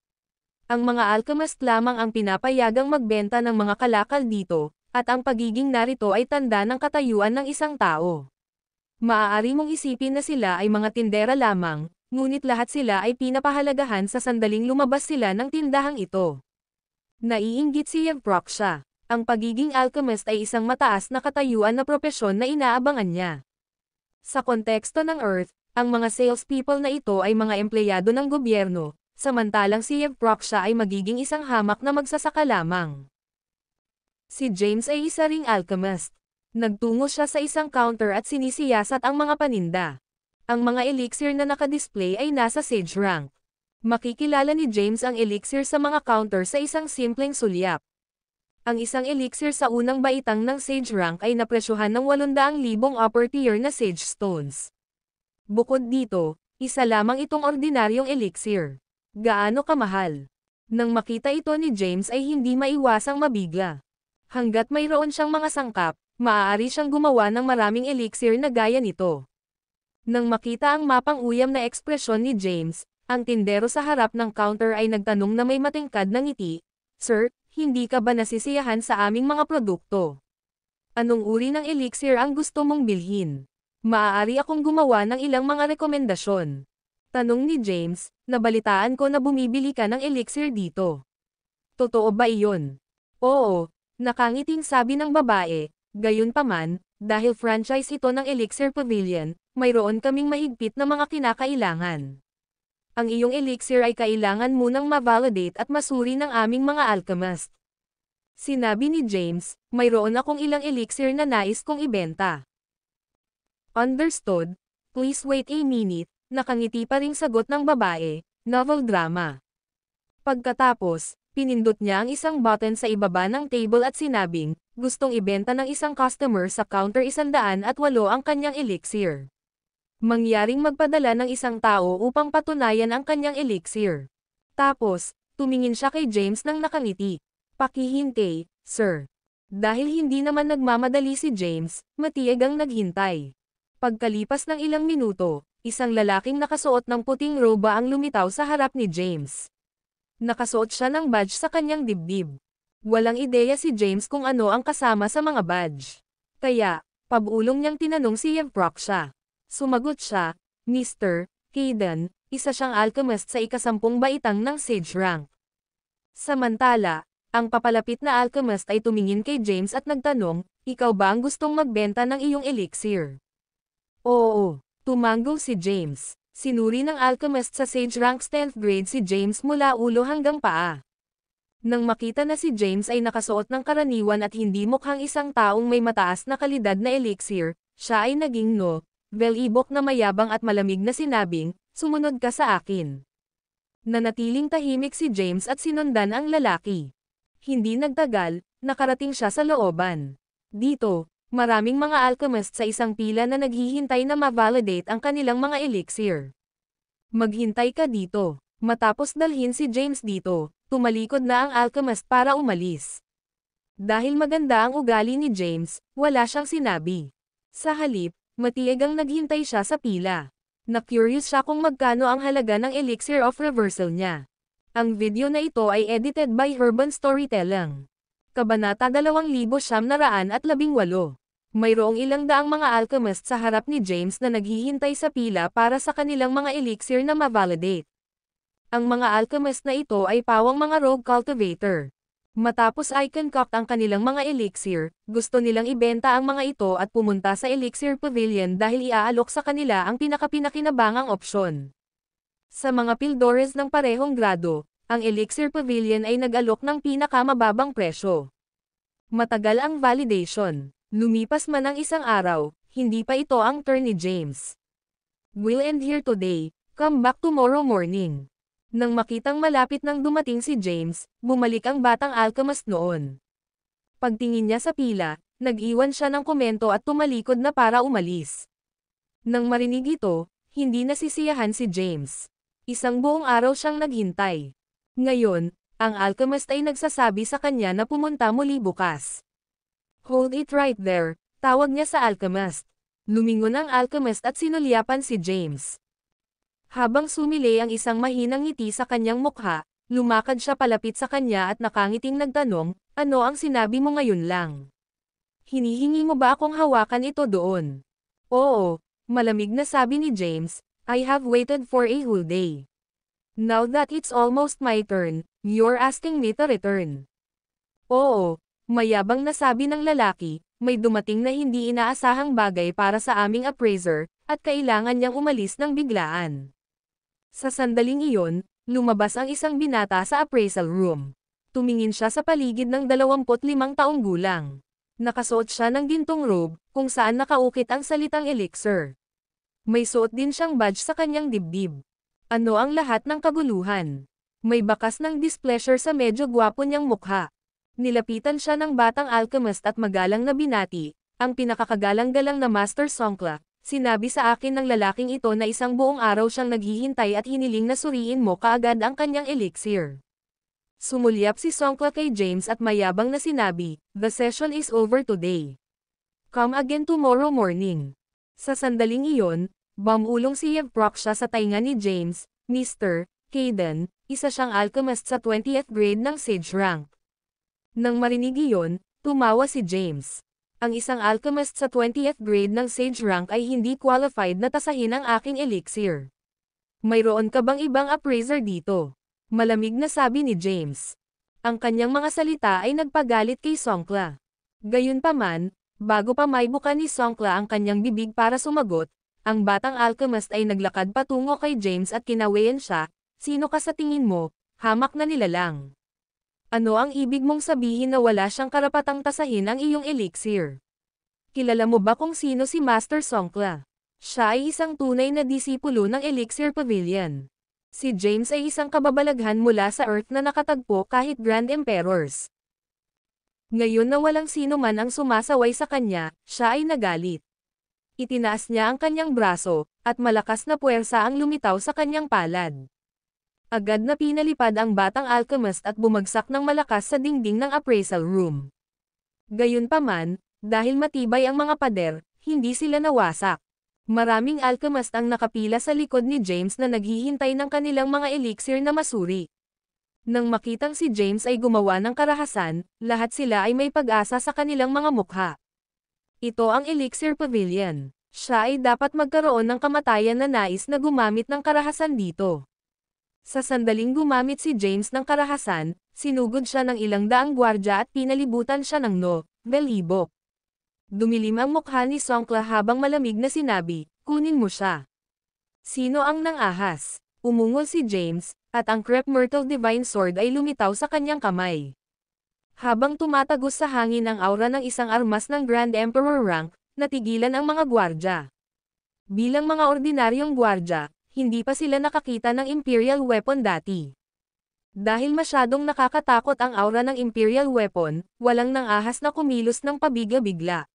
Ang mga alchemist lamang ang pinapayagang magbenta ng mga kalakal dito, at ang pagiging narito ay tanda ng katayuan ng isang tao. Maaari mong isipin na sila ay mga tindera lamang, ngunit lahat sila ay pinapahalagahan sa sandaling lumabas sila ng tindahang ito. Naiinggit si Yevproksha. Ang pagiging alchemist ay isang mataas na katayuan na propesyon na inaabangan niya. Sa konteksto ng Earth, ang mga salespeople na ito ay mga empleyado ng gobyerno, samantalang si Yevproksha ay magiging isang hamak na magsasaka lamang. Si James ay isa ring alchemist. Nagtungo siya sa isang counter at sinisiyasat ang mga paninda. Ang mga elixir na nakadisplay ay nasa sage rank. Makikilala ni James ang elixir sa mga counter sa isang simpleng sulyap. Ang isang elixir sa unang baitang ng sage rank ay napresyohan ng 800,000 upper tier na sage stones. Bukod dito, isa lamang itong ordinaryong elixir. Gaano kamahal? Nang makita ito ni James ay hindi maiwasang mabigla. Hanggat mayroon siyang mga sangkap, maaari siyang gumawa ng maraming elixir na gaya nito. Nang makita ang mapang-uyam na ekspresyon ni James, ang tindero sa harap ng counter ay nagtanong na may matingkad na ngiti, "Sir, hindi ka ba nasisiyahan sa aming mga produkto? Anong uri ng elixir ang gusto mong bilhin? Maaari akong gumawa ng ilang mga rekomendasyon." Tanong ni James, "Nabalitaan ko na bumibili ka ng elixir dito. Totoo ba iyon?" "Oo," nakangiting sabi ng babae, "Gayunpaman, dahil franchise ito ng Elixir Pavilion, mayroon kaming mahigpit na mga kinakailangan. Ang iyong elixir ay kailangan munang ma-validate at masuri ng aming mga alchemist." Sinabi ni James, "Mayroon akong ilang elixir na nais kong ibenta." "Understood, please wait a minute," nakangiti pa ring sagot ng babae, novel drama. Pagkatapos, pinindot niya ang isang button sa ibaba ng table at sinabing, gustong ibenta ng isang customer sa counter 108 ang kanyang elixir. Mangyaring magpadala ng isang tao upang patunayan ang kanyang elixir. Tapos, tumingin siya kay James nang nakangiti. "Pakihintay, sir." Dahil hindi naman nagmamadali si James, matiag ang naghintay. Pagkalipas ng ilang minuto, isang lalaking nakasuot ng puting roba ang lumitaw sa harap ni James. Nakasuot siya ng badge sa kanyang dibdib. Walang ideya si James kung ano ang kasama sa mga badge. Kaya, pabulong niyang tinanong si Yevproksha. Sumagot siya, "Mr. Kayden, isa siyang alchemist sa ika-10 baitang ng sage rank." Samantala, ang papalapit na alchemist ay tumingin kay James at nagtanong, "Ikaw ba ang gustong magbenta ng iyong elixir?" "Oo." Tumango si James. Sinuri ng alchemist sa Sage Rank 10th grade si James mula ulo hanggang paa. Nang makita na si James ay nakasuot ng karaniwan at hindi mukhang isang taong may mataas na kalidad na elixir, siya ay naging velibok na mayabang at malamig na sinabing, "Sumunod ka sa akin." Nanatiling tahimik si James at sinundan ang lalaki. Hindi nagtagal, nakarating siya sa looban. Dito, maraming mga alchemist sa isang pila na naghihintay na ma-validate ang kanilang mga elixir. "Maghintay ka dito." Matapos dalhin si James dito, tumalikod na ang alchemist para umalis. Dahil maganda ang ugali ni James, wala siyang sinabi. Sa halip, matiyagang naghintay siya sa pila. Na-curious siya kung magkano ang halaga ng elixir of reversal niya. Ang video na ito ay edited by Urban Storytelling. Kabanata 2918. Mayroong ilang daang mga alchemist sa harap ni James na naghihintay sa pila para sa kanilang mga elixir na ma-validate. Ang mga alchemist na ito ay pawang mga rogue cultivator. Matapos ay concoct ang kanilang mga elixir, gusto nilang ibenta ang mga ito at pumunta sa Elixir Pavilion dahil iaalok sa kanila ang pinakapinakinabang opsyon. Sa mga Pildores ng parehong grado, ang Elixir Pavilion ay nag-alok ng pinakamababang presyo. Matagal ang validation. Lumipas man ang isang araw, hindi pa ito ang turn ni James. "We'll end here today, come back tomorrow morning." Nang makitang malapit nang dumating si James, bumalik ang batang alchemist noon. Pagtingin niya sa pila, nag-iwan siya ng komento at tumalikod na para umalis. Nang marinig ito, hindi nasisiyahan si James. Isang buong araw siyang naghintay. Ngayon, ang alchemist ay nagsasabi sa kanya na pumunta muli bukas. "Hold it right there," tawag niya sa alchemist. Lumingon ang alchemist at sinulyapan si James. Habang sumilay ang isang mahinang ngiti sa kanyang mukha, lumakad siya palapit sa kanya at nakangiting nagtanong, "Ano ang sinabi mo ngayon lang? Hinihingi mo ba akong hawakan ito doon?" "Oo," malamig na sabi ni James, "I have waited for a whole day. Now that it's almost my turn, you're asking me to return." "Oo," mayabang na sabi ng lalaki, "may dumating na hindi inaasahang bagay para sa aming appraiser, at kailangan niyang umalis ng biglaan." Sa sandaling iyon, lumabas ang isang binata sa appraisal room. Tumingin siya sa paligid ng 25 taong gulang. Nakasuot siya ng gintong robe, kung saan nakaukit ang salitang elixir. May suot din siyang badge sa kanyang dibdib. Ano ang lahat ng kaguluhan? May bakas ng displeasure sa medyo gwapo niyang mukha. Nilapitan siya ng batang alchemist at magalang na binati, "Ang pinakakagalang-galang na Master Songkla. Sinabi sa akin ng lalaking ito na isang buong araw siyang naghihintay at hiniling na suriin mo kaagad ang kanyang elixir." Sumulyap si Songkla kay James at mayabang na sinabi, "The session is over today. Come again tomorrow morning." Sa sandaling iyon, bumulong si Yevprok siya sa tainga ni James, "Mr. Caden, isa siyang alchemist sa 20th grade ng Sage Rank." Nang marinig iyon, tumawa si James. "Ang isang alchemist sa 20th grade ng Sage Rank ay hindi qualified na tasahin ang aking elixir. Mayroon ka bang ibang appraiser dito?" Malamig na sabi ni James. Ang kanyang mga salita ay nagpagalit kay Songkla. Gayunpaman, bago pa maibuka ni Songkla ang kanyang bibig para sumagot, ang batang alchemist ay naglakad patungo kay James at kinawayan siya, "Sino ka sa tingin mo? Hamak na nilalang. Ano ang ibig mong sabihin na wala siyang karapatang tasahin ang iyong elixir? Kilala mo ba kung sino si Master Songkla? Siya ay isang tunay na disipulo ng Elixir Pavilion. Si James ay isang kababalaghan mula sa Earth na nakatagpo kahit Grand Emperors." Ngayon na walang sino man ang sumasaway sa kanya, siya ay nagalit. Itinaas niya ang kanyang braso, at malakas na puwersa ang lumitaw sa kanyang palad. Agad na pinalipad ang batang alchemist at bumagsak ng malakas sa dingding ng appraisal room. Gayunpaman, dahil matibay ang mga pader, hindi sila nawasak. Maraming alchemist ang nakapila sa likod ni James na naghihintay ng kanilang mga elixir na masuri. Nang makitang si James ay gumawa ng karahasan, lahat sila ay may pag-asa sa kanilang mga mukha. Ito ang Elixir Pavilion. Siya ay dapat magkaroon ng kamatayan na nais na gumamit ng karahasan dito. Sa sandaling gumamit si James ng karahasan, sinugod siya ng ilang daang gwardya at pinalibutan siya ng velibok. Dumilim ang mukha ni Songkla habang malamig na sinabi, kunin mo siya. Sino ang nang-ahas? Umungol si James, at ang Crepe Myrtle Divine Sword ay lumitaw sa kanyang kamay. Habang tumatagos sa hangin ang aura ng isang armas ng Grand Emperor rank, natigilan ang mga gwardya. Bilang mga ordinaryong gwardya, hindi pa sila nakakita ng Imperial Weapon dati. Dahil masyadong nakakatakot ang aura ng Imperial Weapon, walang nang-ahas na kumilos ng pabigla-bigla.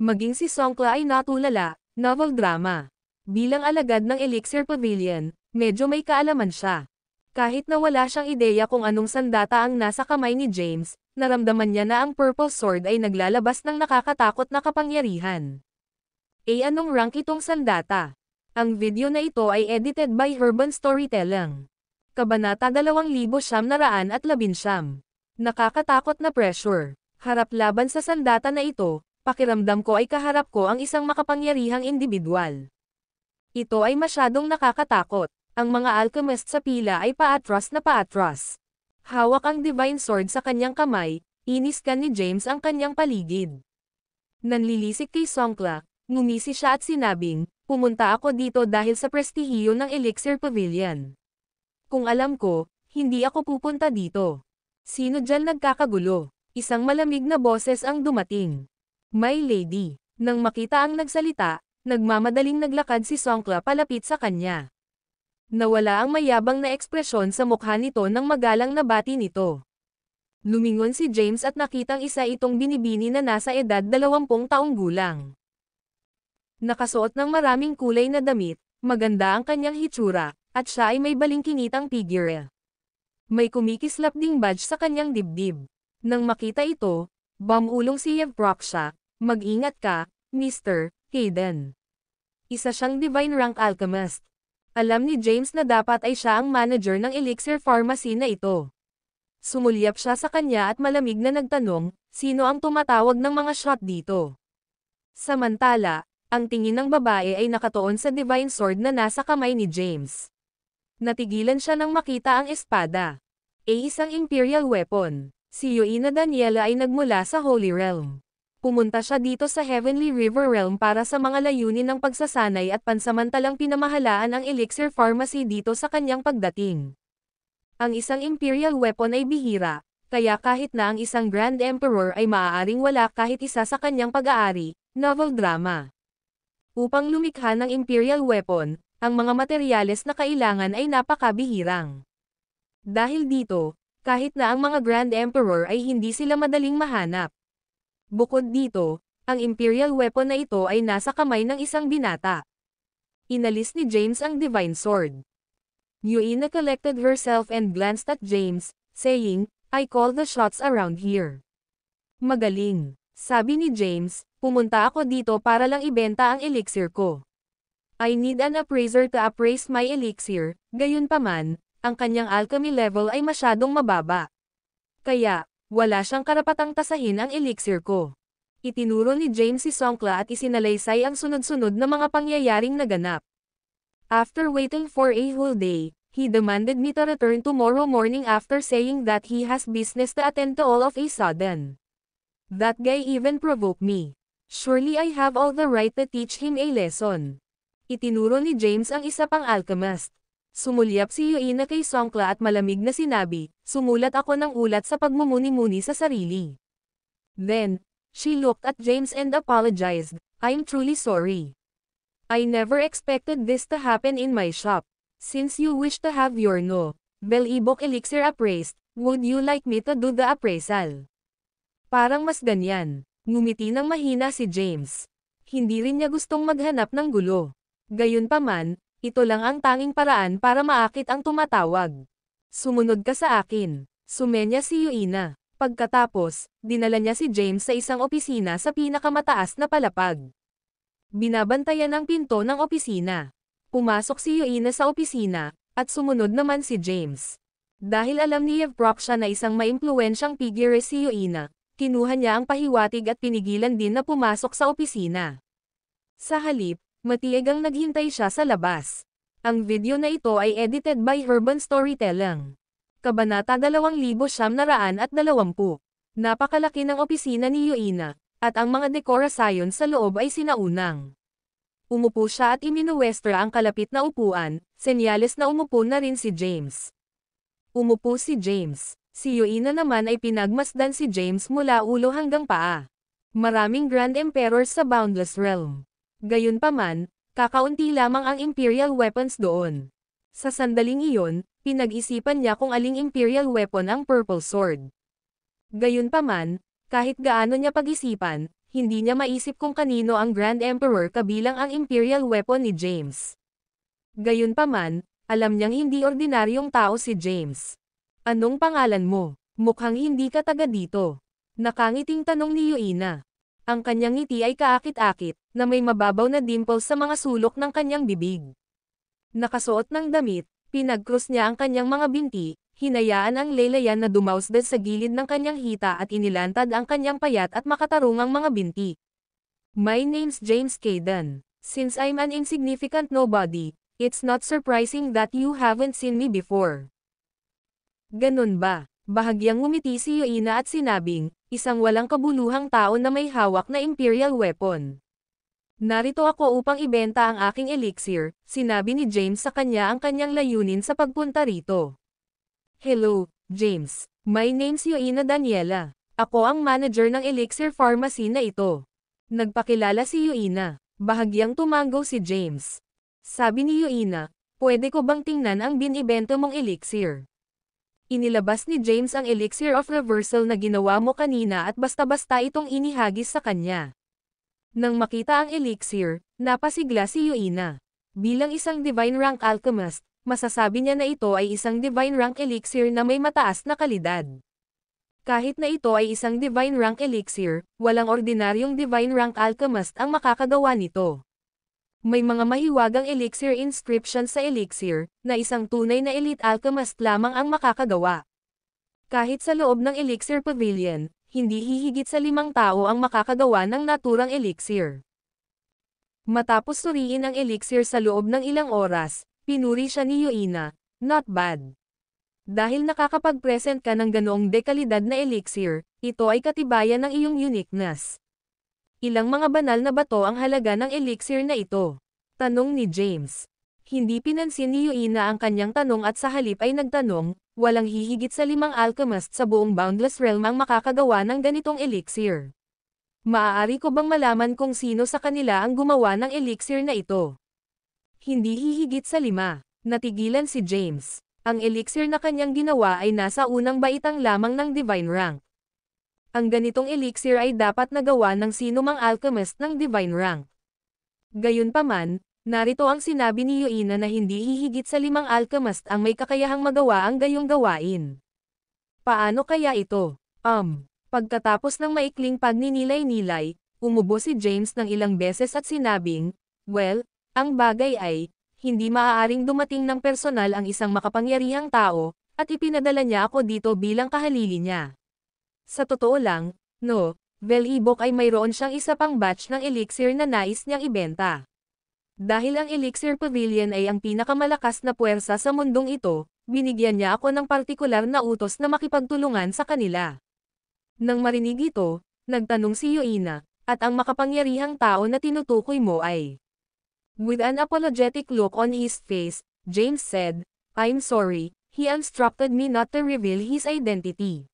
Maging si Songkla ay natulala, novel drama. Bilang alagad ng Elixir Pavilion, medyo may kaalaman siya. Kahit na wala siyang ideya kung anong sandata ang nasa kamay ni James, naramdaman niya na ang Purple Sword ay naglalabas ng nakakatakot na kapangyarihan. Anong rank itong sandata? Ang video na ito ay edited by Herban Storytelling. Kabanata 2919. Nakakatakot na pressure. Harap laban sa sandata na ito, pakiramdam ko ay kaharap ko ang isang makapangyarihang individual. Ito ay masyadong nakakatakot. Ang mga alchemist sa pila ay paatras na paatras. Hawak ang Divine Sword sa kanyang kamay, iniskan ni James ang kanyang paligid. Nanlilisik kay Songkla, ngumisi siya at sinabing, pumunta ako dito dahil sa prestihiyo ng Elixir Pavilion. Kung alam ko, hindi ako pupunta dito. Sino dyan nagkakagulo? Isang malamig na boses ang dumating. My lady. Nang makita ang nagsalita, nagmamadaling naglakad si Songkla palapit sa kanya. Nawala ang mayabang na ekspresyon sa mukha nito nang magalang na bati nito. Lumingon si James at nakitang isa itong binibini na nasa edad 20 taong gulang. Nakasuot ng maraming kulay na damit, maganda ang kanyang hitsura, at siya ay may balingkingitang figure. May kumikislap ding badge sa kanyang dibdib. Nang makita ito, bumulong si Yevprok siya, mag-ingat ka, Mr. Hayden. Isa siyang divine rank alchemist. Alam ni James na dapat ay siya ang manager ng Elixir Pharmacy na ito. Sumulyap siya sa kanya at malamig na nagtanong, sino ang tumatawag ng mga shot dito? Samantala, ang tingin ng babae ay nakatuon sa Divine Sword na nasa kamay ni James. Natigilan siya nang makita ang espada. Isang Imperial Weapon. Si Yoina Daniela ay nagmula sa Holy Realm. Pumunta siya dito sa Heavenly River Realm para sa mga layunin ng pagsasanay at pansamantalang pinamahalaan ang Elixir Pharmacy dito sa kanyang pagdating. Ang isang Imperial Weapon ay bihira, kaya kahit na ang isang Grand Emperor ay maaaring wala kahit isa sa kanyang pag-aari, novel drama. Upang lumikha ng Imperial Weapon, ang mga materyales na kailangan ay napakabihirang. Dahil dito, kahit na ang mga Grand Emperor ay hindi sila madaling mahanap. Bukod dito, ang Imperial Weapon na ito ay nasa kamay ng isang binata. Inalis ni James ang Divine Sword. Yoina collected herself and glanced at James, saying, I call the shots around here. Magaling. Sabi ni James, pumunta ako dito para lang ibenta ang elixir ko. I need an appraiser to appraise my elixir, gayunpaman, ang kanyang alchemy level ay masyadong mababa. Kaya, wala siyang karapatang tasahin ang elixir ko. Itinuro ni James si Songkla at isinalaysay ang sunod-sunod na mga pangyayaring naganap. After waiting for a whole day, he demanded me to return tomorrow morning after saying that he has business to attend to all of a sudden. That guy even provoked me. Surely I have all the right to teach him a lesson. Itinuro ni James ang isa pang alchemist. Sumulyap si Yoina kay Songkla at malamig na sinabi, sumulat ako ng ulat sa pagmumuni-muni sa sarili. Then, she looked at James and apologized, I'm truly sorry. I never expected this to happen in my shop. Since you wish to have your Belibok elixir appraised, would you like me to do the appraisal? Parang mas ganyan. Ngumiti ng mahina si James. Hindi rin niya gustong maghanap ng gulo. Gayunpaman, ito lang ang tanging paraan para maakit ang tumatawag. Sumunod ka sa akin. Sumenya si Yoina. Pagkatapos, dinala niya si James sa isang opisina sa pinakamataas na palapag. Binabantayan ang pinto ng opisina. Pumasok si Yoina sa opisina, at sumunod naman si James. Dahil alam ni Yevprok siya na isang maimpluwensyang figure si Yoina, kinuha niya ang pahiwatig at pinigilan din na pumasok sa opisina. Sa halip, matiyagang naghintay siya sa labas. Ang video na ito ay edited by Herban Storytelling. Kabanata 2920. Napakalaki ng opisina ni Yoina, at ang mga dekorasyon sa loob ay sinaunang. Umupo siya at iminuwestra ang kalapit na upuan, senyales na umupo na rin si James. Umupo si James. Si Yuina naman ay pinagmasdan si James mula ulo hanggang paa. Maraming Grand Emperors sa Boundless Realm. Gayunpaman, kakaunti lamang ang Imperial weapons doon. Sa sandaling iyon, pinag-isipan niya kung aling Imperial weapon ang Purple Sword. Gayunpaman, kahit gaano niya pag-isipan, hindi niya maisip kung kanino ang Grand Emperor kabilang ang Imperial weapon ni James. Gayunpaman, alam niyang hindi ordinaryong tao si James. Anong pangalan mo? Mukhang hindi ka taga dito. Nakangiting tanong ni Yuina. Ang kanyang ngiti ay kaakit-akit, na may mababaw na dimples sa mga sulok ng kanyang bibig. Nakasuot ng damit, pinag-cross niya ang kanyang mga binti, hinayaan ang laylayan na dumausdad sa gilid ng kanyang hita at inilantad ang kanyang payat at makatarungang mga binti. My name's James Caden. Since I'm an insignificant nobody, it's not surprising that you haven't seen me before. Ganun ba? Bahagyang ngumiti si Yuina at sinabing, isang walang kabuluhang tao na may hawak na Imperial weapon. Narito ako upang ibenta ang aking elixir, sinabi ni James sa kanya ang kanyang layunin sa pagpunta rito. Hello, James. My name's Yuina Daniela. Ako ang manager ng elixir pharmacy na ito. Nagpakilala si Yuina. Bahagyang tumango si James. Sabi ni Yuina, pwede ko bang tingnan ang binibenta mong elixir? Inilabas ni James ang elixir of reversal na ginawa mo kanina at basta-basta itong inihagis sa kanya. Nang makita ang elixir, napasigla si Yuina. Bilang isang divine rank alchemist, masasabi niya na ito ay isang divine rank elixir na may mataas na kalidad. Kahit na ito ay isang divine rank elixir, walang ordinaryong divine rank alchemist ang makakagawa nito. May mga mahiwagang elixir inscription sa elixir, na isang tunay na elite alchemist lamang ang makakagawa. Kahit sa loob ng elixir pavilion, hindi hihigit sa 5 tao ang makakagawa ng naturang elixir. Matapos suriin ang elixir sa loob ng ilang oras, pinuri siya ni Yuina, not bad. Dahil nakakapag-present ka ng ganoong dekalidad na elixir, ito ay katibayan ng iyong uniqueness. Ilang mga banal na bato ang halaga ng elixir na ito? Tanong ni James. Hindi pinansin ni Yuina ang kanyang tanong at sa halip ay nagtanong, walang hihigit sa 5 alchemist sa buong Boundless Realm ang makakagawa ng ganitong elixir. Maaari ko bang malaman kung sino sa kanila ang gumawa ng elixir na ito? Hindi hihigit sa 5. Natigilan si James. Ang elixir na kanyang ginawa ay nasa unang baitang lamang ng divine rank. Ang ganitong elixir ay dapat nagawa ng sino mang alchemist ng divine rank. Gayunpaman, narito ang sinabi ni Yuina na hindi hihigit sa 5 alchemist ang may kakayahang magawa ang gayong gawain. Paano kaya ito? Pagkatapos ng maikling pagninilay-nilay, umubo si James ng ilang beses at sinabing, well, ang bagay ay, hindi maaaring dumating ng personal ang isang makapangyarihang tao, at ipinadala niya ako dito bilang kahalili niya. Sa totoo lang, no, Velibok ay mayroon siyang isa pang batch ng elixir na nais niyang ibenta. Dahil ang elixir pavilion ay ang pinakamalakas na puwersa sa mundong ito, binigyan niya ako ng partikular na utos na makipagtulungan sa kanila. Nang marinig ito, nagtanong si Yuina, at ang makapangyarihang tao na tinutukoy mo ay. With an apologetic look on his face, James said, I'm sorry, he instructed me not to reveal his identity.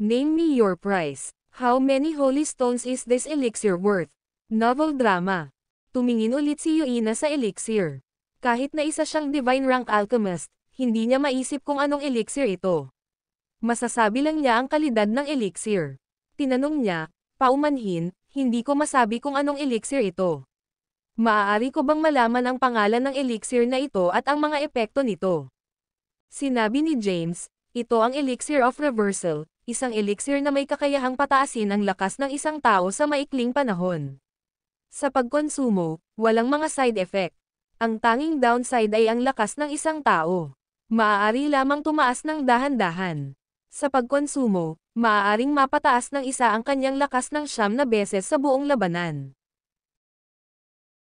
Name me your price. How many holy stones is this elixir worth? Novel drama. Tumingin ulit si Yuina sa elixir. Kahit na isa siyang divine rank alchemist, hindi niya maisip kung anong elixir ito. Masasabi lang niya ang kalidad ng elixir. Tinanong niya, paumanhin, hindi ko masabi kung anong elixir ito. Maaari ko bang malaman ang pangalan ng elixir na ito at ang mga epekto nito? Sinabi ni James, ito ang elixir of reversal, isang elixir na may kakayahang pataasin ang lakas ng isang tao sa maikling panahon. Sa pagkonsumo, walang mga side effect. Ang tanging downside ay ang lakas ng isang tao. Maaari lamang tumaas ng dahan-dahan. Sa pagkonsumo, maaaring mapataas ng isa ang kanyang lakas ng 9 na beses sa buong labanan.